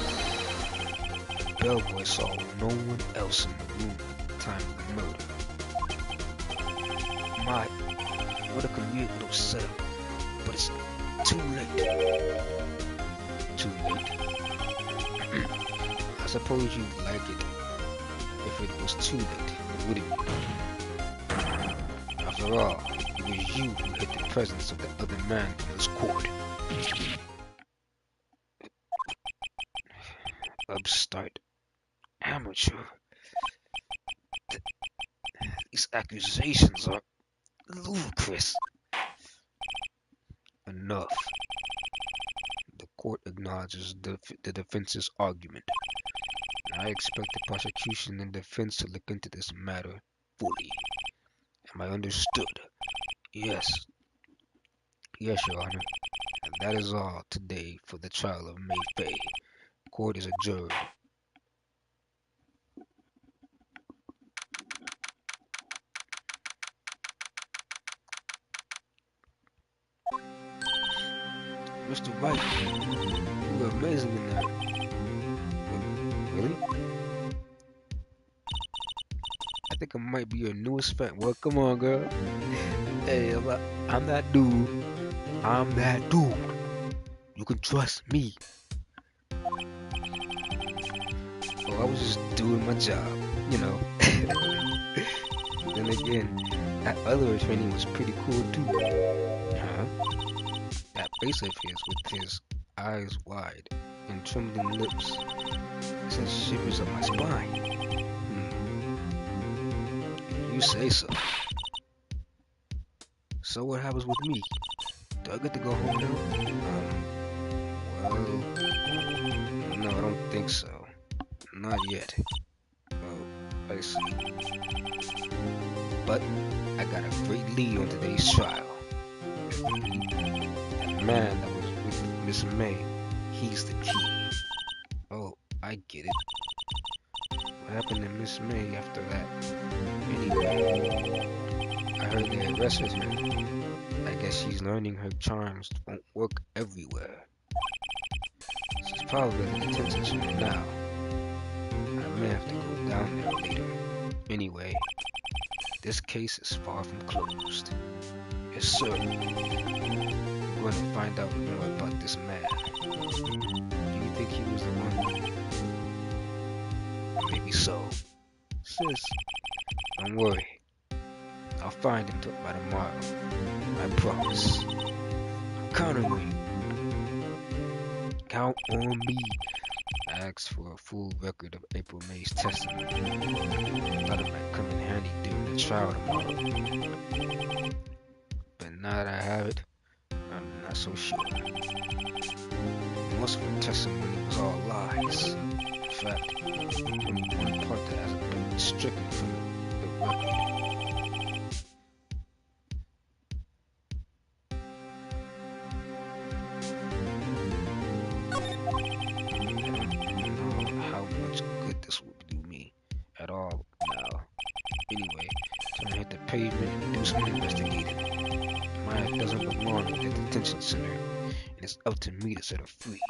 The bellboy saw no one else in the room at the time of the murder. My, what a convenient little setup, but it's too late. Too late? I suppose you'd like it if it was too late, wouldn't you? After all, it was you who hid the presence of the other man from this court. Upstart. Amateur. These accusations are ludicrous. Enough. The court acknowledges the defense's argument. I expect the prosecution and defense to look into this matter fully. Am I understood? Yes. Yes, Your Honor. And that is all today for the trial of May Fay. Court is adjourned. Mr. Wright, you were amazing in that. Really? I think I might be your newest fan. Well, come on, girl. Hey, I'm that dude. I'm that dude. You can trust me. Oh, I was just doing my job, you know. Then again, that other training was pretty cool too. Huh? That face of his with his eyes wide and trembling lips sends shivers up my spine. You say so. So what happens with me? Do I get to go home now? Well, no, I don't think so. Not yet. Oh, I see. But I got a great lead on today's trial. That man that was with Miss May, he's the key. Oh, I get it. What happened to Miss May after that? Anyway, I heard they arrested her. I guess she's learning her charms won't work everywhere. She's probably in the detention center now. I may have to go down there later. Anyway, this case is far from closed. Yes, sir. I'm going to find out more about this man. Do you think he was the one? Maybe so. Sis, don't worry. I'll find him by tomorrow. I promise. I'm counting on you. Count on me. I asked for a full record of April May's testimony. I thought it might come in handy during the trial tomorrow. But now that I have it, I'm not so sure. Most of her testimony was all lies. In fact, only one part that hasn't been stricken from the record. At all now. Anyway, time to hit the pavement and do some investigating. Maya doesn't belong in the detention center, and it's up to me to set her free.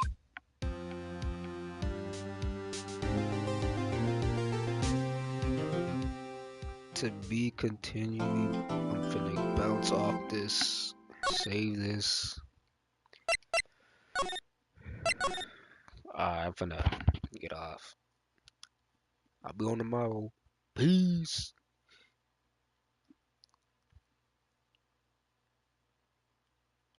To be continued. I'm finna bounce off this, save this. I'm finna get off. I'll be on tomorrow. Peace.